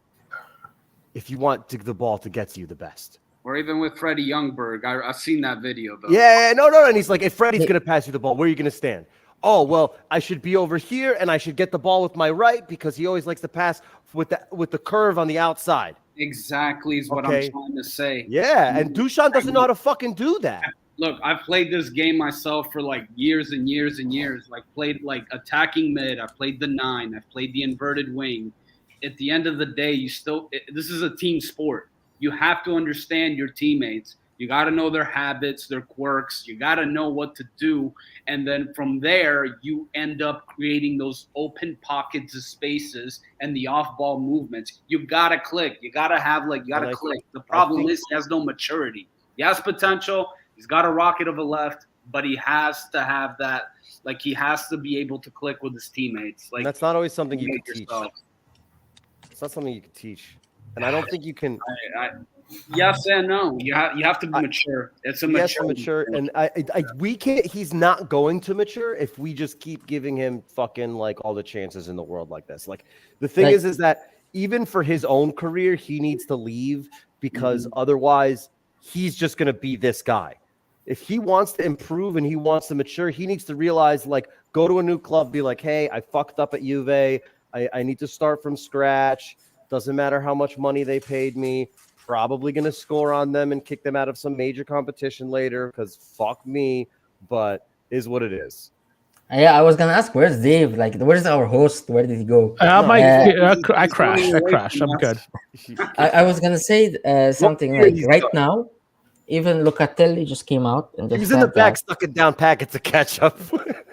[SPEAKER 8] If you want the ball to get to you the best.
[SPEAKER 10] Or even with Freddie Youngberg, I've seen that video though.
[SPEAKER 8] Yeah, no, and he's like, if Freddie's gonna pass you the ball, where are you gonna stand? Oh, well, I should be over here and I should get the ball with my right because he always likes to pass with the curve on the outside.
[SPEAKER 10] Exactly is what I'm trying to say.
[SPEAKER 8] Yeah, and Dusan doesn't know how to fucking do that.
[SPEAKER 10] Look, I've played this game myself for like years and years and years. Like played like attacking mid. I've played the 9. I've played the inverted wing. At the end of the day, this is a team sport. You have to understand your teammates. You got to know their habits, their quirks. You got to know what to do. And then from there, you end up creating those open pockets of spaces and the off-ball movements. You got to click. You got to click. The problem is he has no maturity. He has potential. He's got a rocket of a left, but he has to have that. Like, he has to be able to click with his teammates. Like,
[SPEAKER 8] that's not always something you can teach. It's not something you can teach. And I don't think you can.
[SPEAKER 10] Yes and no. You have to be mature. It's a
[SPEAKER 8] mature, and we can't. He's not going to mature if we just keep giving him fucking like all the chances in the world like this. Like the thing is that even for his own career, he needs to leave because otherwise he's just gonna be this guy. If he wants to improve and he wants to mature, he needs to realize like go to a new club, be like, hey, I fucked up at Juve. I need to start from scratch. Doesn't matter how much money they paid me. Probably going to score on them and kick them out of some major competition later because fuck me, but is what it is.
[SPEAKER 11] Yeah, I was going to ask, where's Dave? Like, where's our host? Where did he go?
[SPEAKER 2] I crashed. I'm good.
[SPEAKER 11] I was going to say something like right now, even Locatelli just came out. And
[SPEAKER 8] he's in the back sucking down packets of ketchup.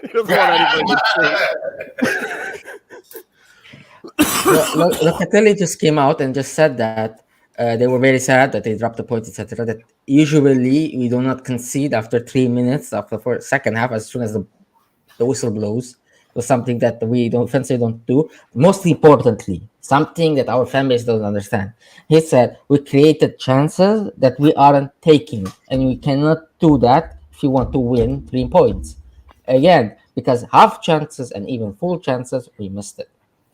[SPEAKER 8] He doesn't want anybody to
[SPEAKER 11] Locatelli just came out and just said that they were very sad that they dropped the points, etc. That usually we do not concede after 3 minutes after the second half as soon as the whistle blows. It was something that we don't do. Most importantly, something that our fan base doesn't understand. He said we created chances that we aren't taking, and we cannot do that if you want to win 3 points. Again, because half chances and even full chances, we missed it.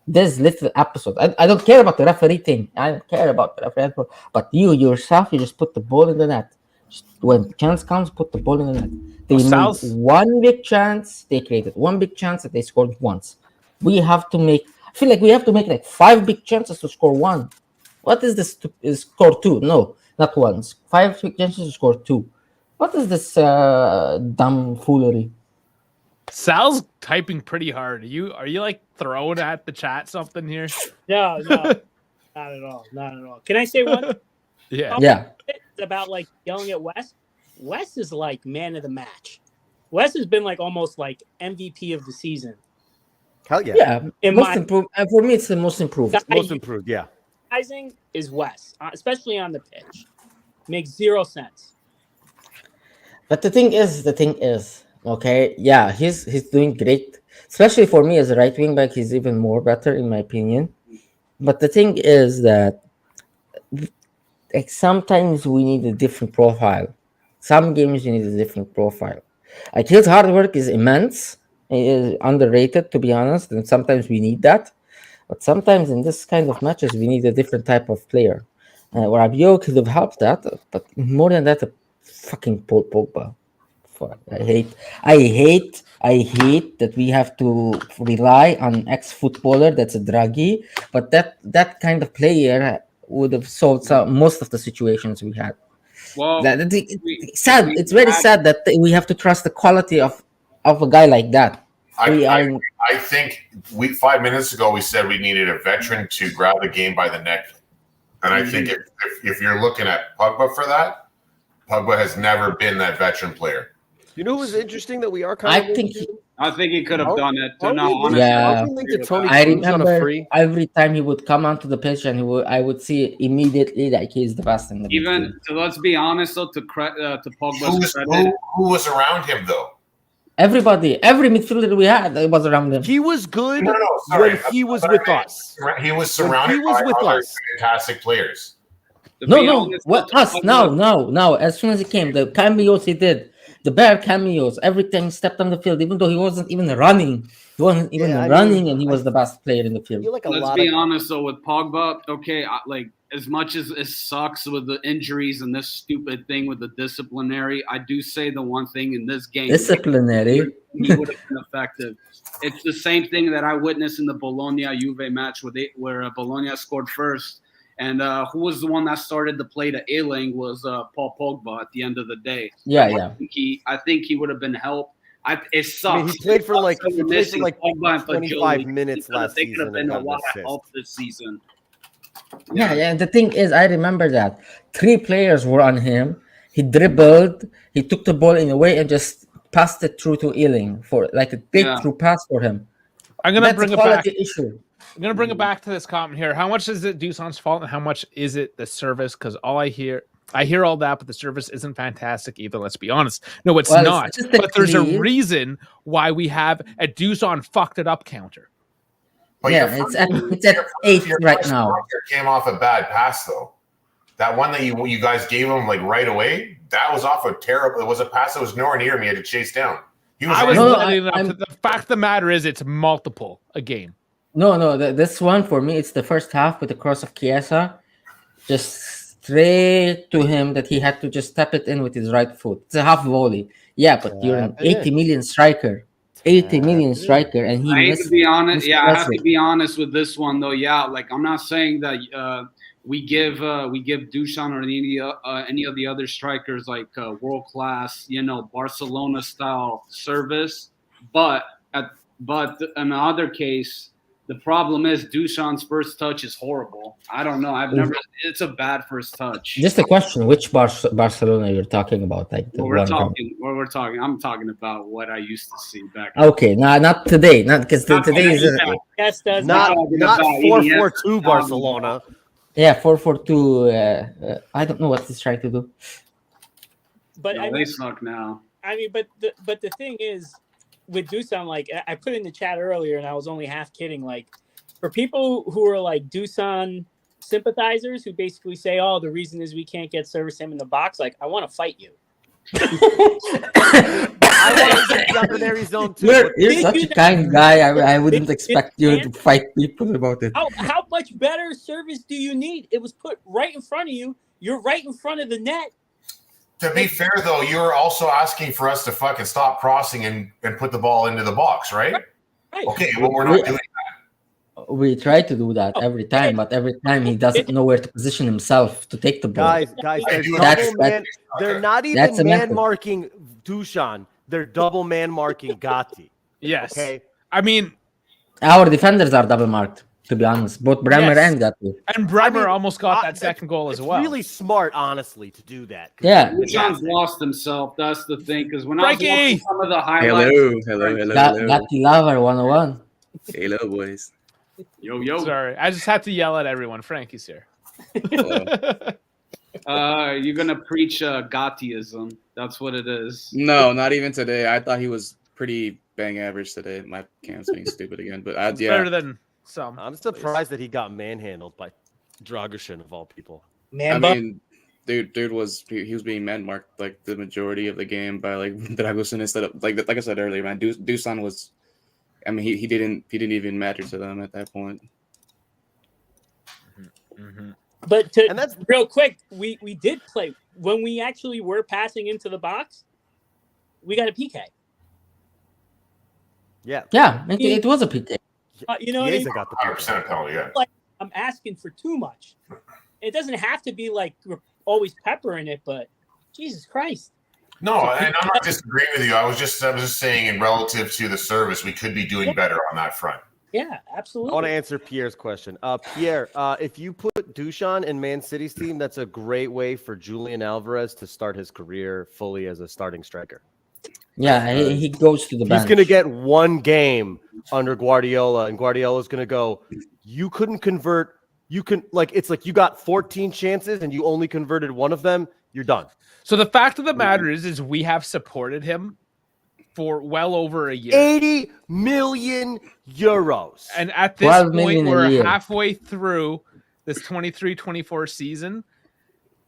[SPEAKER 11] This little episode, I don't care about the referee thing. I don't care about the referee, but you yourself, you just put the ball in the net. Just when the chance comes, put the ball in the net. They made one big chance. They created one big chance that they scored once. I feel like we have to make like 5 big chances to score 1. What is this? Score 2? No, not once. 5 big chances to score 2. What is this dumb foolery?
[SPEAKER 2] Sal's typing pretty hard. Are you like throwing at the chat something here?
[SPEAKER 7] No, not at all. Can I say one?
[SPEAKER 11] Yeah.
[SPEAKER 7] About like yelling at Wes. Wes is like man of the match. Wes has been like almost like MVP of the season.
[SPEAKER 8] Hell yeah.
[SPEAKER 11] Yeah. Most improved. For me, it's the most improved.
[SPEAKER 8] Most improved, yeah.
[SPEAKER 7] Rising is Wes, especially on the pitch. Makes 0 sense.
[SPEAKER 11] But the thing is, okay, yeah, he's doing great. Especially for me as a right wing back, he's even more better in my opinion. But the thing is that like sometimes we need a different profile. Some games you need a different profile. Like his hard work is immense. It is underrated, to be honest, and sometimes we need that. But sometimes in this kind of matches, we need a different type of player. Where Rabiot could have helped that, but more than that, a fucking Paul Pogba. Fuck, I hate that we have to rely on ex-footballer that's a druggie, but that kind of player would have solved most of the situations we had.
[SPEAKER 10] Well,
[SPEAKER 11] Sad. It's very sad that we have to trust the quality of a guy like that.
[SPEAKER 6] I think 5 minutes ago we said we needed a veteran to grab the game by the neck, and I think if you're looking at Pogba for that, Pogba has never been that veteran player.
[SPEAKER 8] You know, it was interesting that we are kind of.
[SPEAKER 10] I think he could have done it.
[SPEAKER 11] I remember every time he would come onto the pitch, and I would see immediately like he's the best in the
[SPEAKER 10] even. So let's be honest, though, to Pogba's credit,
[SPEAKER 6] who was around him though?
[SPEAKER 11] Everybody, every midfielder we had was around him.
[SPEAKER 8] He was good when he was with us.
[SPEAKER 6] He was surrounded by other fantastic players.
[SPEAKER 11] No, us? No. As soon as he came, the cameos he did, the bare cameos, everything stepped on the field, even though he wasn't even running. He wasn't even running, and he was the best player in the field.
[SPEAKER 10] Let's be honest, though, with Pogba, okay, like as much as it sucks with the injuries and this stupid thing with the disciplinary, I do say the one thing in this game.
[SPEAKER 11] Disciplinary?
[SPEAKER 10] He would have been effective. It's the same thing that I witnessed in the Bologna-Juve match where Bologna scored first. And who was the one that started to play the A-Ling was Paul Pogba at the end of the day.
[SPEAKER 11] Yeah.
[SPEAKER 10] I think he would have been helped. It sucks.
[SPEAKER 8] I mean, he played for like
[SPEAKER 10] 25
[SPEAKER 8] minutes last season.
[SPEAKER 10] They could have been a lot of help this season.
[SPEAKER 11] Yeah. The thing is, I remember that 3 players were on him. He dribbled. He took the ball in a way and just passed it through to Ealing for like a big through pass for him.
[SPEAKER 2] I'm gonna bring it back.
[SPEAKER 11] Issue.
[SPEAKER 2] I'm gonna bring it back to this comment here. How much is it Dusan's fault, and how much is it the service? Because I hear all that, but the service isn't fantastic either. Let's be honest. No, it's not. But there's a reason why we have a Dusan fucked it up counter.
[SPEAKER 6] But
[SPEAKER 11] it's at 8 right now.
[SPEAKER 6] Came off a bad pass though. That one that you guys gave him like right away, that was off a terrible. It was a pass that was nowhere near me. He had to chase down. The
[SPEAKER 2] fact of the matter is, it's multiple a game.
[SPEAKER 11] No. This one for me, it's the first half with the cross of Chiesa, just straight to him that he had to just tap it in with his right foot. It's a half volley. Yeah, but you're an 80 million striker. 80 million striker, and he.
[SPEAKER 10] I have to be honest. Yeah, I have to be honest with this one though. Yeah, like I'm not saying that we give Dusan or any of the other strikers like world class, Barcelona style service, but in the other case. The problem is Dusan's first touch is horrible. I don't know. It's a bad first touch.
[SPEAKER 11] Just a question: which Barcelona you're talking about? Like
[SPEAKER 10] we're talking. I'm talking about what I used to see back.
[SPEAKER 11] Okay, not today. Not because today is
[SPEAKER 8] not 4-4-2 Barcelona.
[SPEAKER 11] Yeah, 4-4-2. I don't know what he's trying to do.
[SPEAKER 7] But
[SPEAKER 10] they suck now.
[SPEAKER 7] I mean, but the thing is. With Dusan, like I put in the chat earlier, and I was only half kidding. Like, for people who are like Dusan sympathizers, who basically say, "Oh, the reason is we can't get service him in the box," like I want to fight you.
[SPEAKER 8] I want to get the ordinary zone too.
[SPEAKER 11] You're such a kind guy. I wouldn't expect you to fight people about it.
[SPEAKER 7] How much better service do you need? It was put right in front of you. You're right in front of the net.
[SPEAKER 6] To be fair, though, you're also asking for us to fucking stop crossing and put the ball into the box, right?
[SPEAKER 7] Right.
[SPEAKER 6] Okay, well, we're not doing that.
[SPEAKER 11] We try to do that every time, but every time he doesn't know where to position himself to take the ball.
[SPEAKER 8] Guys, they're not even man-marking Dusan. They're double man-marking Gatti.
[SPEAKER 2] Yes.
[SPEAKER 8] Okay?
[SPEAKER 2] I mean...
[SPEAKER 11] Our defenders are double-marked. To be honest, both Bremer and Gatti.
[SPEAKER 2] And Bremer almost got that second goal as well.
[SPEAKER 8] It's really smart, honestly, to do that.
[SPEAKER 11] Yeah.
[SPEAKER 10] Dusan's lost himself. That's the thing. Because when I was watching some of the highlights...
[SPEAKER 12] Hello.
[SPEAKER 11] Gatti Lover 101.
[SPEAKER 12] Hello, boys.
[SPEAKER 10] Yo.
[SPEAKER 2] Sorry, I just had to yell at everyone. Frankie's here.
[SPEAKER 10] You're going to preach Gattiism. That's what it is.
[SPEAKER 12] No, not even today. I thought he was pretty bang average today. My cam's being stupid again. But
[SPEAKER 2] better than...
[SPEAKER 8] I'm surprised that he got manhandled by Dragusin of all people.
[SPEAKER 12] Dude was being man marked like the majority of the game by like Dragusin instead of like I said earlier, man. Dusan was, I mean, he didn't even matter to them at that point.
[SPEAKER 7] But
[SPEAKER 8] And that's
[SPEAKER 7] real quick, we did play when we actually were passing into the box. We got a PK.
[SPEAKER 8] Yeah.
[SPEAKER 11] Yeah, it was a PK.
[SPEAKER 7] You know what I mean?
[SPEAKER 8] Got the
[SPEAKER 6] 100% penalty. Yeah.
[SPEAKER 7] Like I'm asking for too much. It doesn't have to be like we're always peppering it, but Jesus Christ.
[SPEAKER 6] No, and I'm not disagreeing with you. I was just saying, in relative to the service, we could be doing better on that front.
[SPEAKER 7] Yeah, absolutely.
[SPEAKER 8] I want to answer Pierre's question. Pierre, if you put Dusan in Man City's team, that's a great way for Julian Alvarez to start his career fully as a starting striker.
[SPEAKER 11] Yeah, he goes to the bench.
[SPEAKER 8] He's going to get one game under Guardiola, and Guardiola's going to go, you couldn't convert. It's like you got 14 chances and you only converted one of them. You're done.
[SPEAKER 2] So the fact of the matter is we have supported him for well over a year.
[SPEAKER 8] 80 million euros.
[SPEAKER 2] And at this point, we're halfway through this 23-24 season,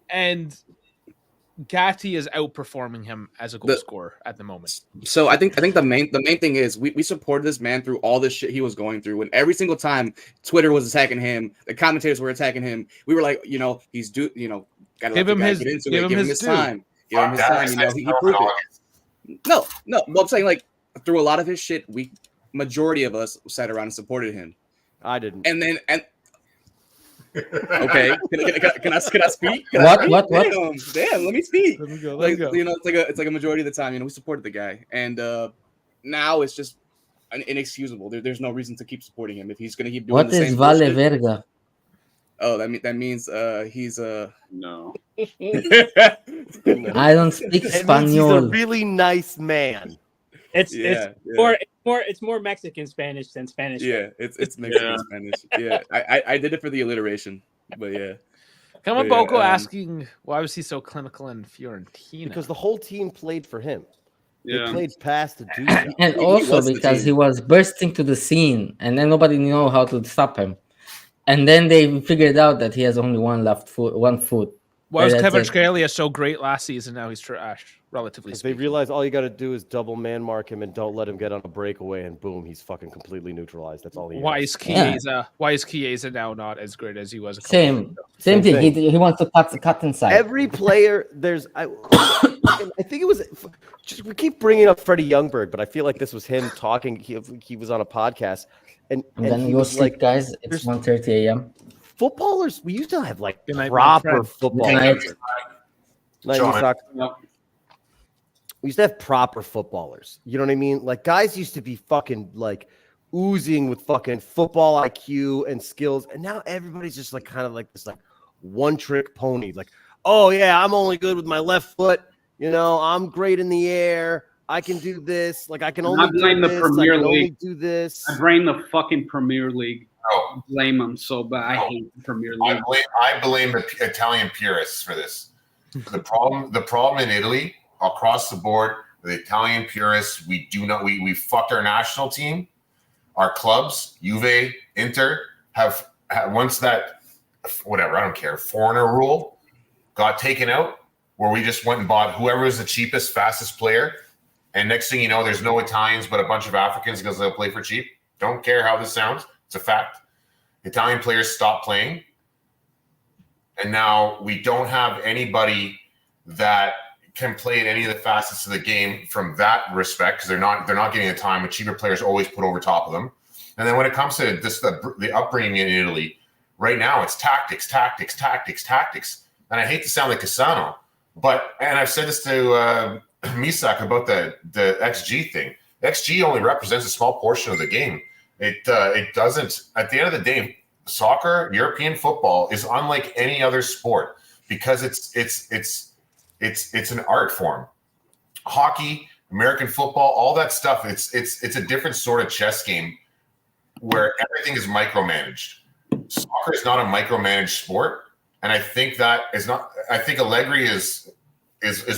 [SPEAKER 2] and Gatti is outperforming him as a goal scorer at the moment.
[SPEAKER 12] So I think the main thing is we supported this man through all this shit he was going through. And every single time Twitter was attacking him, the commentators were attacking him. We were like, gotta
[SPEAKER 2] give him his
[SPEAKER 12] time. Give him his time. He proved it. No. Well, I'm saying like through a lot of his shit, majority of us sat around and supported him.
[SPEAKER 8] I didn't.
[SPEAKER 12] And okay, can I speak?
[SPEAKER 11] What?
[SPEAKER 12] Damn, let me speak.
[SPEAKER 2] Let me go.
[SPEAKER 12] It's like a majority of the time, we supported the guy, and now it's just inexcusable. There's no reason to keep supporting him if he's gonna keep doing
[SPEAKER 11] what
[SPEAKER 12] the same.
[SPEAKER 11] What is Vale
[SPEAKER 12] bullshit.
[SPEAKER 11] Verga?
[SPEAKER 12] Oh, that means he's
[SPEAKER 10] no.
[SPEAKER 11] I don't speak Spanish.
[SPEAKER 8] He's a really nice man.
[SPEAKER 7] It's more Mexican Spanish than Spanish.
[SPEAKER 12] Yeah, it's Mexican Spanish. Yeah, I did it for the alliteration, but yeah.
[SPEAKER 2] Kamaboko asking why was he so clinical in Fiorentina?
[SPEAKER 8] Because the whole team played for him.
[SPEAKER 10] Yeah.
[SPEAKER 8] They played past the dude.
[SPEAKER 11] And also because he was bursting to the scene, and then nobody knew how to stop him. And then they figured out that he has only one foot.
[SPEAKER 2] Why was Kvaratskhelia so great last season? Now he's trash, relatively speaking.
[SPEAKER 8] They realize all you got to do is double man mark him and don't let him get on a breakaway, and boom, he's fucking completely neutralized. That's all he.
[SPEAKER 2] Why is Chiesa now not as great as he was?
[SPEAKER 11] Same thing. He wants to cut inside.
[SPEAKER 8] Every player, I think it was. We keep bringing up Freddie Youngberg, but I feel like this was him talking. He was on a podcast, and
[SPEAKER 11] then you was like, guys, it's 1:30 a.m.
[SPEAKER 8] Footballers, we used to have like proper footballers. We used to have proper footballers. You know what I mean? Like guys used to be fucking like oozing with fucking football IQ and skills, and now everybody's just like kind of like this like one trick pony. Like, oh yeah, I'm only good with my left foot. I'm great in the air. I can do this. Like I can only
[SPEAKER 10] blame the Premier League.
[SPEAKER 8] Only do this.
[SPEAKER 10] I blame the fucking Premier League. I blame them so bad. I hate the Premier League.
[SPEAKER 6] I blame the Italian purists for this. The problem in Italy across the board, the Italian purists, we fucked our national team, our clubs, Juve, Inter have once that whatever, I don't care, foreigner rule got taken out, where we just went and bought whoever was the cheapest, fastest player, and next thing you know, there's no Italians but a bunch of Africans because they'll play for cheap. Don't care how this sounds. It's a fact. Italian players stopped playing. And now we don't have anybody that can play in any of the facets of the game from that respect because they're not getting the time, with cheaper players always put over top of them. And then when it comes to this, the upbringing in Italy, right now it's tactics. And I hate to sound like Cassano, and I've said this to Misak about the XG thing. XG only represents a small portion of the game. It doesn't. At the end of the day, soccer, European football is unlike any other sport because it's an art form. Hockey, American football, all that stuff. It's a different sort of chess game where everything is micromanaged. Soccer is not a micromanaged sport, and I think that is not. I think Allegri is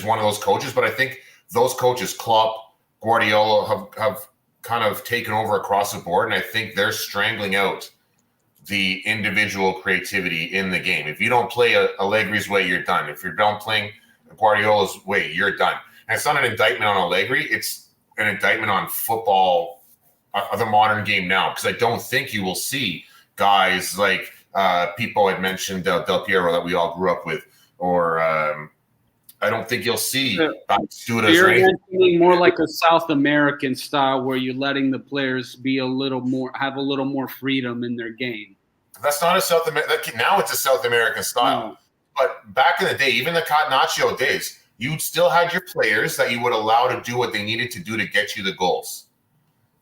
[SPEAKER 6] one of those coaches, but I think those coaches, Klopp, Guardiola, have kind of taken over across the board, and I think they're strangling out the individual creativity in the game. If you don't play Allegri's way, you're done. If you don't play Guardiola's way, you're done. And it's not an indictment on Allegri, it's an indictment on football, the modern game now, because I don't think you will see guys like people had mentioned Del Piero that we all grew up with, or I don't think you'll see Batistutas.
[SPEAKER 10] You're mentioning more like a South American style where you're letting the players be have a little more freedom in their game.
[SPEAKER 6] That's not a South American. Now it's a South American style.
[SPEAKER 10] No.
[SPEAKER 6] But back in the day, even the Catenaccio days, you still had your players that you would allow to do what they needed to do to get you the goals.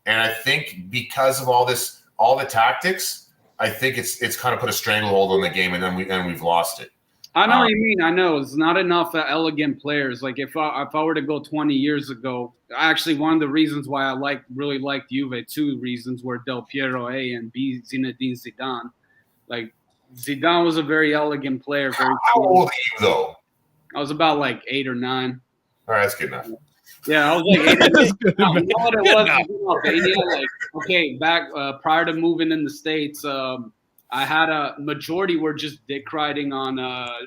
[SPEAKER 6] And I think because of all the tactics, I think it's kind of put a stranglehold on the game, and then we've lost it.
[SPEAKER 10] I know what you mean. I know it's not enough elegant players. Like if I were to go 20 years ago, actually one of the reasons why I really liked Juve, two reasons were Del Piero A and B, Zinedine Zidane. Like Zidane was a very elegant player.
[SPEAKER 6] How old are you though?
[SPEAKER 10] I was about like 8 or 9.
[SPEAKER 6] All right, that's good enough.
[SPEAKER 10] Yeah, I was like 8 or 9. You know what it was in Albania? Like, okay, back prior to moving in the States, I had a majority were just dick riding on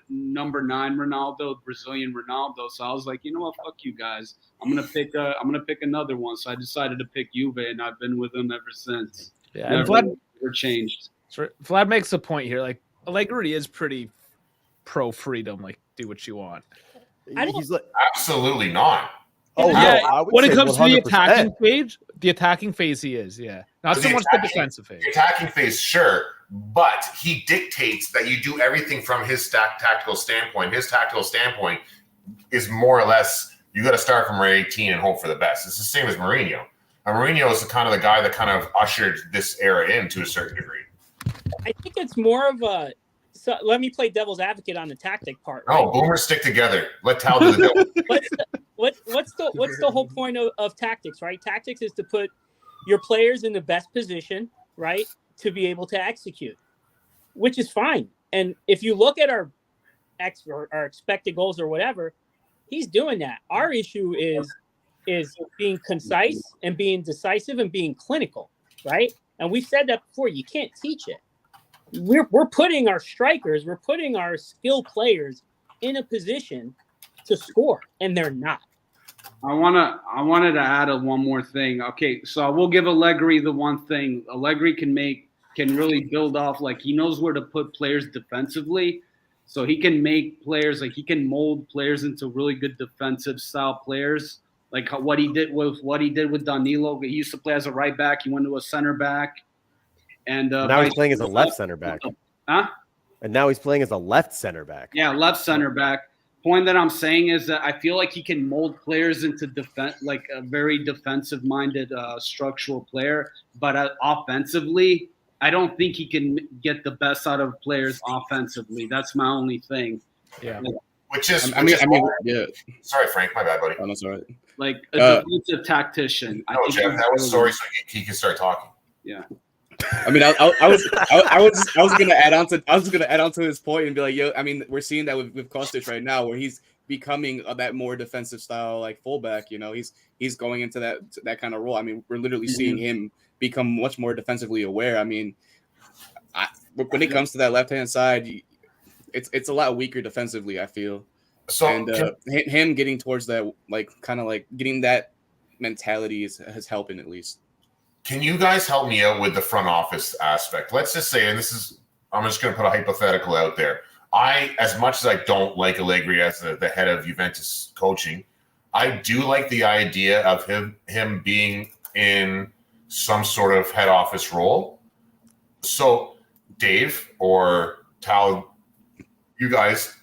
[SPEAKER 10] number 9 Ronaldo, Brazilian Ronaldo. So I was like, you know what, fuck you guys. I'm gonna pick another one. So I decided to pick Juve, and I've been with him ever since.
[SPEAKER 2] Yeah,
[SPEAKER 10] never changed.
[SPEAKER 2] So Vlad makes a point here. Like Allegri is pretty pro freedom. Like do what you want.
[SPEAKER 8] He's like,
[SPEAKER 6] absolutely not.
[SPEAKER 8] Oh
[SPEAKER 2] yeah,
[SPEAKER 8] no, I would
[SPEAKER 2] when it
[SPEAKER 8] say
[SPEAKER 2] comes
[SPEAKER 8] 100%.
[SPEAKER 2] to the attacking phase, he is. Yeah, not so much the defensive phase.
[SPEAKER 6] The attacking phase, sure, but he dictates that you do everything from his tactical standpoint. His tactical standpoint is more or less you got to start from 18 and hope for the best. It's the same as Mourinho. And Mourinho is the guy that kind of ushered this era in to a certain degree.
[SPEAKER 7] I think it's more of a. So let me play devil's advocate on the tactic part.
[SPEAKER 6] Right? Oh, boomers stick together. Let Tal do the devil.
[SPEAKER 7] What's the whole point of tactics, right? Tactics is to put your players in the best position, right, to be able to execute, which is fine. And if you look at our expected goals or whatever, he's doing that. Our issue is being concise and being decisive and being clinical, right? And we've said that before. You can't teach it. We're putting our strikers, we're putting our skilled players in a position to score, and they're not.
[SPEAKER 10] I wanted to add one more thing. Okay, so I will give Allegri the one thing. Allegri can really build off, like he knows where to put players defensively. So he can make players, like he can mold players into really good defensive style players. Like what he did with Danilo. He used to play as a right back. He went to a center back. And
[SPEAKER 8] now he's playing as a left center back.
[SPEAKER 10] Huh?
[SPEAKER 8] And now he's playing as a left center back.
[SPEAKER 10] Yeah, left center back. Point that I'm saying is that I feel like he can mold players into defense, like a very defensive-minded structural player. But offensively, I don't think he can get the best out of players offensively. That's my only thing.
[SPEAKER 2] Yeah.
[SPEAKER 6] Yeah. Sorry, Frank. My bad, buddy.
[SPEAKER 12] Oh, that's all right.
[SPEAKER 10] Like a defensive tactician.
[SPEAKER 6] No, Jeff, that was sorry, so he can start talking.
[SPEAKER 10] Yeah.
[SPEAKER 12] I mean, I was gonna add on to his point and be like, yo, I mean, we're seeing that with Kostic right now, where he's becoming that more defensive style like fullback. You know, he's going into that kind of role. I mean, we're literally seeing him become much more defensively aware. I mean, when it comes to that left hand side, it's a lot weaker defensively, I feel. So and him getting towards that, like kind of like getting that mentality is helping at least.
[SPEAKER 6] Can you guys help me out with the front office aspect? Let's just say, and I'm just going to put a hypothetical out there. As much as I don't like Allegri as the head of Juventus coaching, I do like the idea of him being in some sort of head office role. So Dave or Tal, you guys,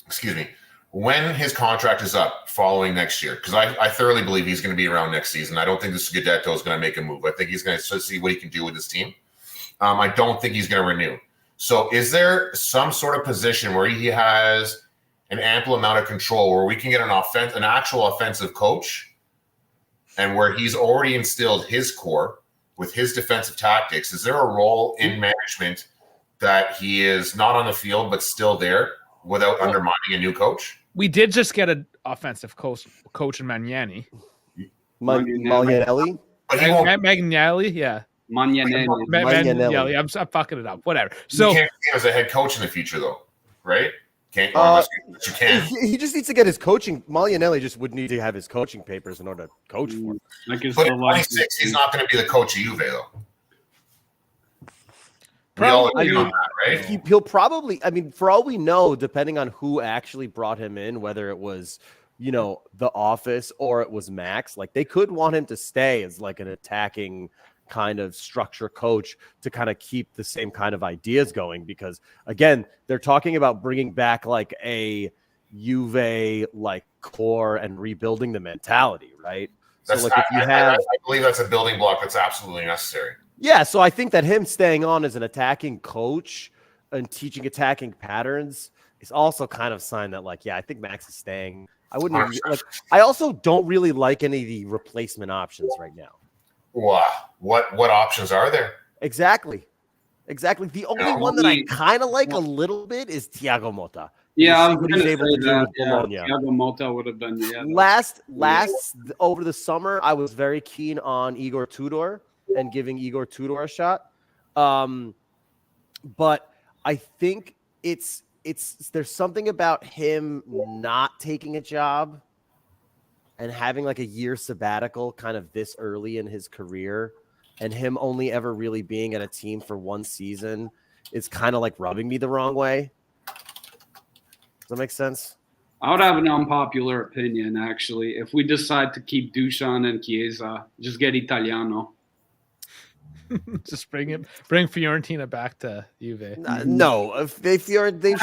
[SPEAKER 6] excuse me, when his contract is up following next year, because I thoroughly believe he's going to be around next season. I don't think this Scudetto is going to make a move. I think he's going to see what he can do with his team. I don't think he's going to renew. So is there some sort of position where he has an ample amount of control where we can get an actual offensive coach and where he's already instilled his core with his defensive tactics? Is there a role in management that he is not on the field but still there without undermining a new coach?
[SPEAKER 2] We did just get an offensive coach in Magnani.
[SPEAKER 8] Magnelli?
[SPEAKER 2] Magnelli, yeah.
[SPEAKER 10] Magnelli.
[SPEAKER 2] I'm fucking it up. Whatever. So
[SPEAKER 6] you can't see him as a head coach in the future, though, right? Unless you can.
[SPEAKER 8] He just needs to get his coaching. Maglianelli just would need to have his coaching papers in order to coach for him.
[SPEAKER 6] But at 26, he's not going to be the coach of Juve, though.
[SPEAKER 2] Probably
[SPEAKER 8] mean,
[SPEAKER 6] right?
[SPEAKER 8] he'll probably. I mean, for all we know, depending on who actually brought him in, whether it was the office or it was Max, like they could want him to stay as like an attacking kind of structure coach to kind of keep the same kind of ideas going, because again, they're talking about bringing back like a Juve like core and rebuilding the mentality, right? So like if you have,
[SPEAKER 6] I believe that's a building block that's absolutely necessary.
[SPEAKER 8] yeah, so I think that him staying on as an attacking coach and teaching attacking patterns is also kind of a sign that, like, yeah, I think Max is staying. I wouldn't even, like. I also don't really like any of the replacement options right now.
[SPEAKER 6] Wow, what options are there?
[SPEAKER 8] Exactly. The only one that I kind of like a little bit is Thiago Motta.
[SPEAKER 10] Yeah, I was
[SPEAKER 8] what he's able to do with Bologna.
[SPEAKER 10] Thiago Motta would have been
[SPEAKER 8] last over the summer. I was very keen on Igor Tudor and giving Igor Tudor a shot. But I think it's there's something about him not taking a job and having like a year sabbatical kind of this early in his career, and him only ever really being at a team for one season is kind of like rubbing me the wrong way. Does that make sense?
[SPEAKER 10] I would have an unpopular opinion, actually. If we decide to keep Dusan and Chiesa, just get Italiano.
[SPEAKER 2] Just bring Fiorentina back to Juve.
[SPEAKER 8] No, if they've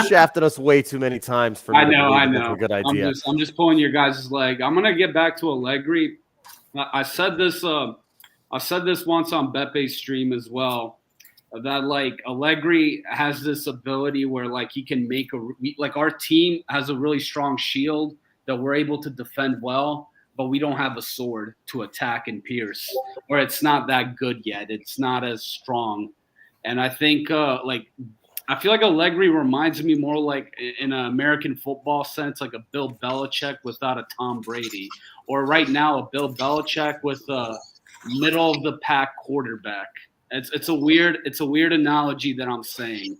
[SPEAKER 8] shafted us way too many times for me. I know. That's a good idea.
[SPEAKER 10] I'm just pulling your guys' leg. I'm gonna get back to Allegri. I said this once on Bepe's stream as well. That like Allegri has this ability where like he can make our team has a really strong shield that we're able to defend well, but we don't have a sword to attack and pierce, or it's not that good yet. It's not as strong. And I think I feel like Allegri reminds me more like in an American football sense, like a Bill Belichick without a Tom Brady, or right now a Bill Belichick with a middle of the pack quarterback. It's a weird analogy that I'm saying.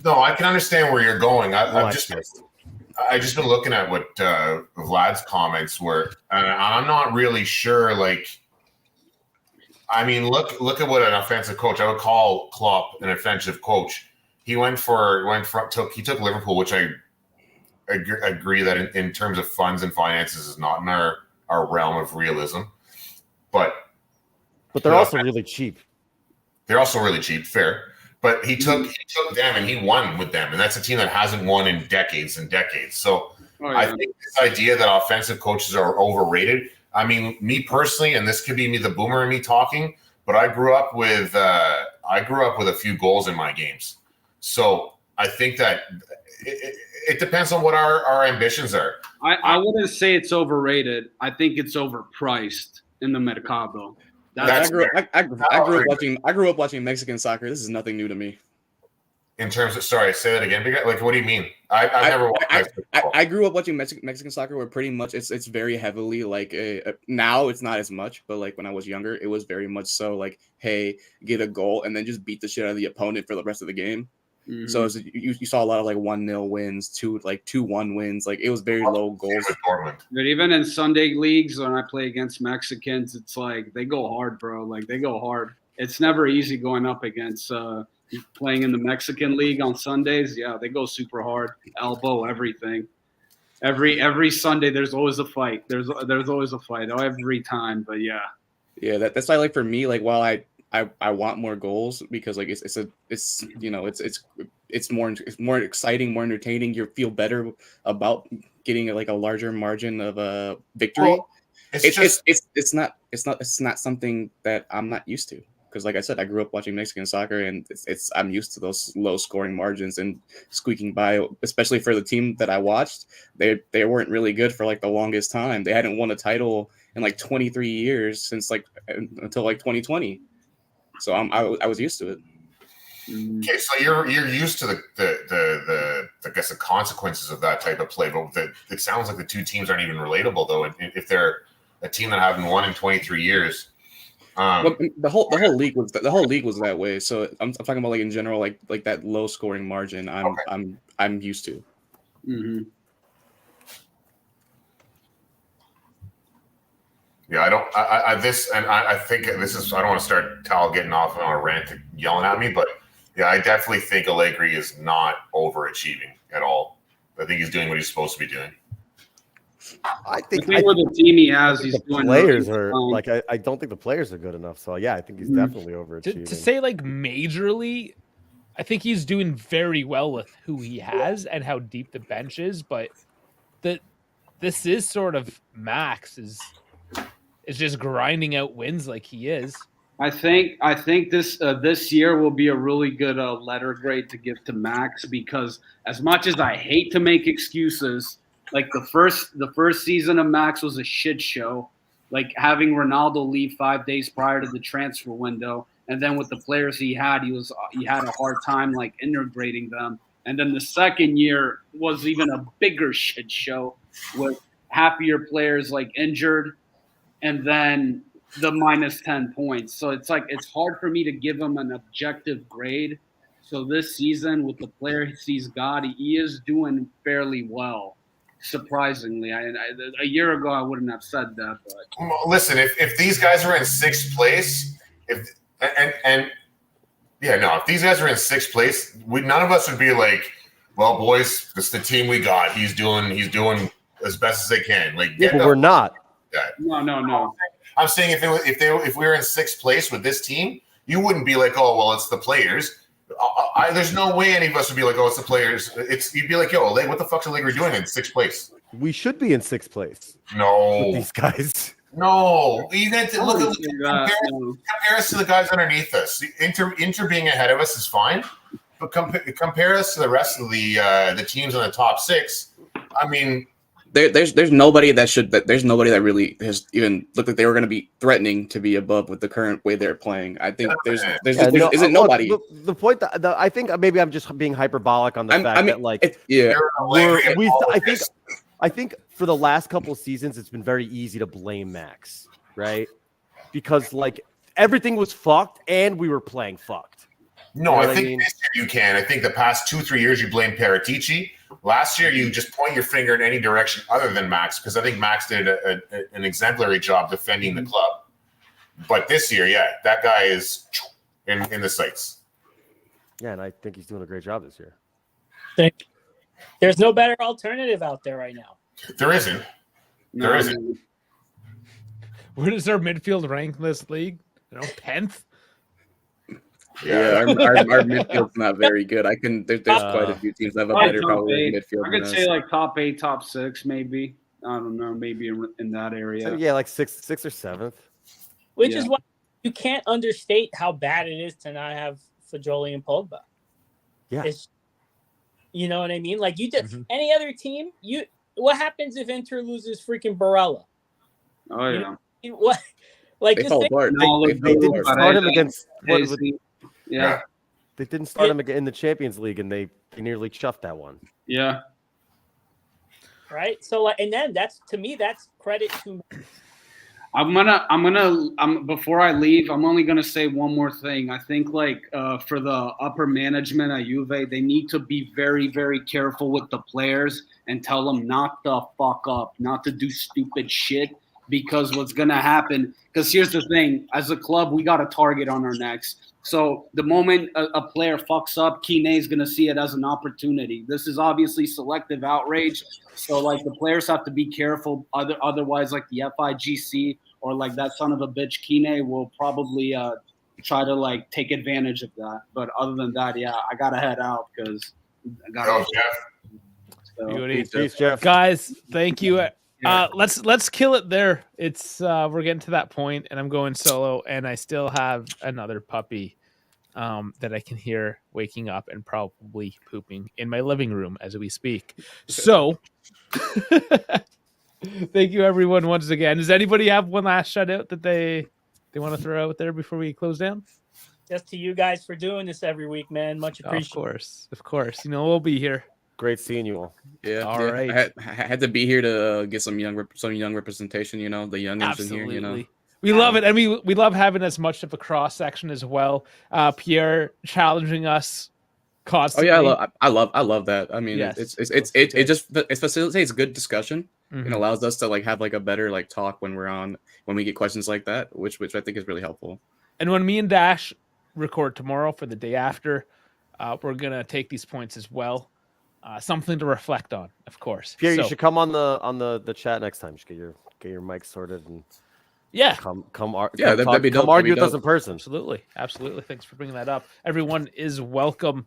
[SPEAKER 6] No, I can understand where you're going. I've just been looking at what Vlad's comments were, and I'm not really sure. Like, I mean, look at what an offensive coach. I would call Klopp an offensive coach. He took Liverpool, which I agree that in terms of funds and finances is not in our realm of realism, but
[SPEAKER 8] they're also really cheap.
[SPEAKER 6] They're also really cheap, fair. But he took them and he won with them. And that's a team that hasn't won in decades and decades. So I think this idea that offensive coaches are overrated. I mean, me personally, and this could be me, the boomer in me talking, but I grew up with a few goals in my games. So I think that it depends on what our ambitions are.
[SPEAKER 10] I wouldn't say it's overrated. I think it's overpriced in the Mercado.
[SPEAKER 12] I grew up watching Mexican soccer. This is nothing new to me.
[SPEAKER 6] In terms of, sorry, say that again. Like, what do you mean? I've never watched.
[SPEAKER 12] I grew up watching Mexican soccer, where pretty much it's very heavily like now it's not as much, but like when I was younger, it was very much so like, hey, get a goal and then just beat the shit out of the opponent for the rest of the game. Mm-hmm. So you saw a lot of like 1-0 wins, 2-1 wins. Like it was very low goals.
[SPEAKER 10] But even in Sunday leagues, when I play against Mexicans, it's like they go hard, bro. Like they go hard. It's never easy going up against playing in the Mexican league on Sundays. Yeah, they go super hard, elbow, everything. Every Sunday, there's always a fight. There's always a fight every time. But yeah,
[SPEAKER 12] that's why, like for me, like while I want more goals, because like it's more exciting, more entertaining. You feel better about getting like a larger margin of victory. Well, it's not something that I'm not used to, because like I said, I grew up watching Mexican soccer, and I'm used to those low scoring margins and squeaking by, especially for the team that I watched. They weren't really good for like the longest time. They hadn't won a title in like 23 years since like until like 2020. So I was used to it.
[SPEAKER 6] Okay, so you're used to the I guess the consequences of that type of play, but it sounds like the two teams aren't even relatable though. If they're a team that haven't won in 23 years,
[SPEAKER 12] well, the whole league was that way. So I'm talking about like in general, like that low scoring margin. I'm used to.
[SPEAKER 10] Mm-hmm.
[SPEAKER 6] Yeah, I think this is. I don't want to start Tal getting off on a rant, yelling at me, but Yeah, I definitely think Allegri is not overachieving at all. I think he's doing what he's supposed to be doing.
[SPEAKER 10] I think with the team he has, he's
[SPEAKER 8] the
[SPEAKER 10] doing
[SPEAKER 8] players
[SPEAKER 10] really
[SPEAKER 8] are
[SPEAKER 10] fine.
[SPEAKER 8] like I don't think the players are good enough. So yeah, I think he's definitely overachieving.
[SPEAKER 2] To say like majorly, I think he's doing very well with who he has and how deep the bench is. But this is sort of Max is just grinding out wins like he is.
[SPEAKER 10] I think this year will be a really good letter grade to give to Max, because as much as I hate to make excuses, like the first season of Max was a shit show. Like having Ronaldo leave 5 days prior to the transfer window, and then with the players he had a hard time like integrating them. And then the second year was even a bigger shit show with half of your players like injured, and then the minus 10 points. So it's like it's hard for me to give him an objective grade. So this season, with the players he's got, he is doing fairly well, surprisingly. A year ago, I wouldn't have said that. But
[SPEAKER 6] listen, if these guys were in sixth place, if these guys are in sixth place, none of us would be like, well, boys, this is the team we got. He's doing as best as they can. Like,
[SPEAKER 8] yeah, but we're not.
[SPEAKER 10] No.
[SPEAKER 6] I'm saying if we were in sixth place with this team, you wouldn't be like, oh, well, it's the players. There's no way any of us would be like, oh, it's the players. You'd be like, yo, what the fuck's Allegri doing in sixth place?
[SPEAKER 8] We should be in sixth place.
[SPEAKER 6] No,
[SPEAKER 8] with these guys.
[SPEAKER 6] No, you got to look at compare us to the guys underneath us. Inter being ahead of us is fine, but compare us to the rest of the teams in the top six. I mean,
[SPEAKER 12] there's nobody that really has even looked like they were going to be threatening to be above with the current way they're playing. I think there isn't nobody.
[SPEAKER 8] The point that I think maybe I'm just being hyperbolic on the fact that like I think for the last couple of seasons it's been very easy to blame Max, right? Because like everything was fucked and we were playing fucked.
[SPEAKER 6] No, I think this year you can. I think the past 2-3 years you blame Paratici. Last year you just point your finger in any direction other than Max, because I think Max did an exemplary job defending the club. But this year, yeah, that guy is in the sights.
[SPEAKER 8] Yeah, and I think he's doing a great job this year.
[SPEAKER 7] There's no better alternative out there right now.
[SPEAKER 6] There isn't. There isn't.
[SPEAKER 2] Where does our midfield rank in this league? 10th?
[SPEAKER 12] Yeah, our midfield's not very good. There's quite a few teams that have a better probably midfield.
[SPEAKER 10] I could say like top 8, top 6, maybe. I don't know, maybe in that area.
[SPEAKER 8] So, yeah, like sixth or seventh.
[SPEAKER 7] Which is why you can't understate how bad it is to not have Fajoli and Pogba.
[SPEAKER 8] Yeah.
[SPEAKER 7] You know what I mean? Like you did any other team, what happens if Inter loses freaking Barella?
[SPEAKER 10] Oh yeah.
[SPEAKER 7] What? Like
[SPEAKER 12] they fall apart.
[SPEAKER 8] They didn't start him against
[SPEAKER 10] yeah.
[SPEAKER 8] They didn't start him in the Champions League, and they nearly chuffed that one.
[SPEAKER 10] Yeah.
[SPEAKER 7] Right. So, and then that's credit to.
[SPEAKER 10] Before I leave, I'm only gonna say one more thing. I think for the upper management at Juve, they need to be very, very careful with the players and tell them not to fuck up, not to do stupid shit. Because what's gonna happen? Because here's the thing: as a club, we got a target on our necks. So the moment a player fucks up, Kine is gonna see it as an opportunity. This is obviously selective outrage. So like the players have to be careful. Otherwise, like the FIGC or like that son of a bitch Kine will probably try to like take advantage of that. But other than that, yeah, I gotta head out because I got.
[SPEAKER 8] Peace, Jeff.
[SPEAKER 2] Guys, thank you. Let's kill it there. It's we're getting to that point, and I'm going solo, and I still have another puppy that I can hear waking up and probably pooping in my living room as we speak. So thank you everyone once again. Does anybody have one last shout out that they want to throw out there before we close down?
[SPEAKER 7] Just to you guys for doing this every week, man. Much appreciated.
[SPEAKER 2] Of course. We'll be here.
[SPEAKER 8] Great seeing you all.
[SPEAKER 12] Yeah.
[SPEAKER 2] All right.
[SPEAKER 12] I had to be here to get some young representation. The youngins in here.
[SPEAKER 2] We love it, and we love having as much of a cross section as well. Pierre challenging us constantly.
[SPEAKER 12] Oh yeah, I love that. I mean,
[SPEAKER 2] yes.
[SPEAKER 12] it facilitates good discussion and allows us to like have like a better like talk when we get questions like that, which I think is really helpful.
[SPEAKER 2] And when me and Dash record tomorrow for the day after, We're gonna take these points as well. Something to reflect on, of course.
[SPEAKER 8] Pierre, you should come on the chat next time. Just get your mic sorted and come argue with us in person.
[SPEAKER 2] Absolutely. Thanks for bringing that up. Everyone is welcome.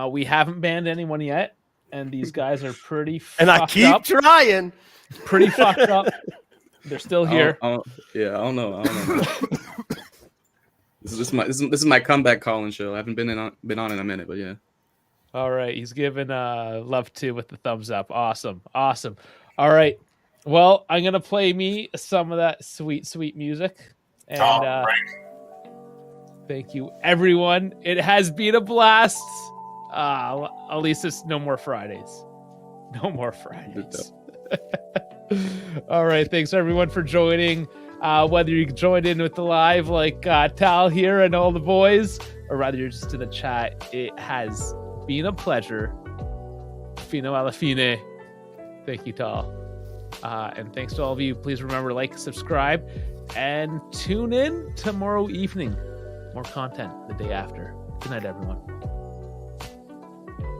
[SPEAKER 2] We haven't banned anyone yet, and these guys are pretty
[SPEAKER 8] and I keep trying.
[SPEAKER 2] Pretty fucked up. They're still here.
[SPEAKER 12] I don't know. This is my comeback calling show. I haven't been on in a minute, but yeah.
[SPEAKER 2] All right, he's giving love to with the thumbs up. Awesome. All right, well, I'm gonna play me some of that sweet music, and thank you, everyone. It has been a blast. At least it's no more Fridays. No more Fridays. All right, thanks everyone for joining. Whether you joined in with the live like Tal here and all the boys, or rather you're just in the chat, it has been a pleasure. Fino alla fine. Thank you, Tal. And thanks to all of you. Please remember, like, subscribe, and tune in tomorrow evening. More content the day after. Good night, everyone.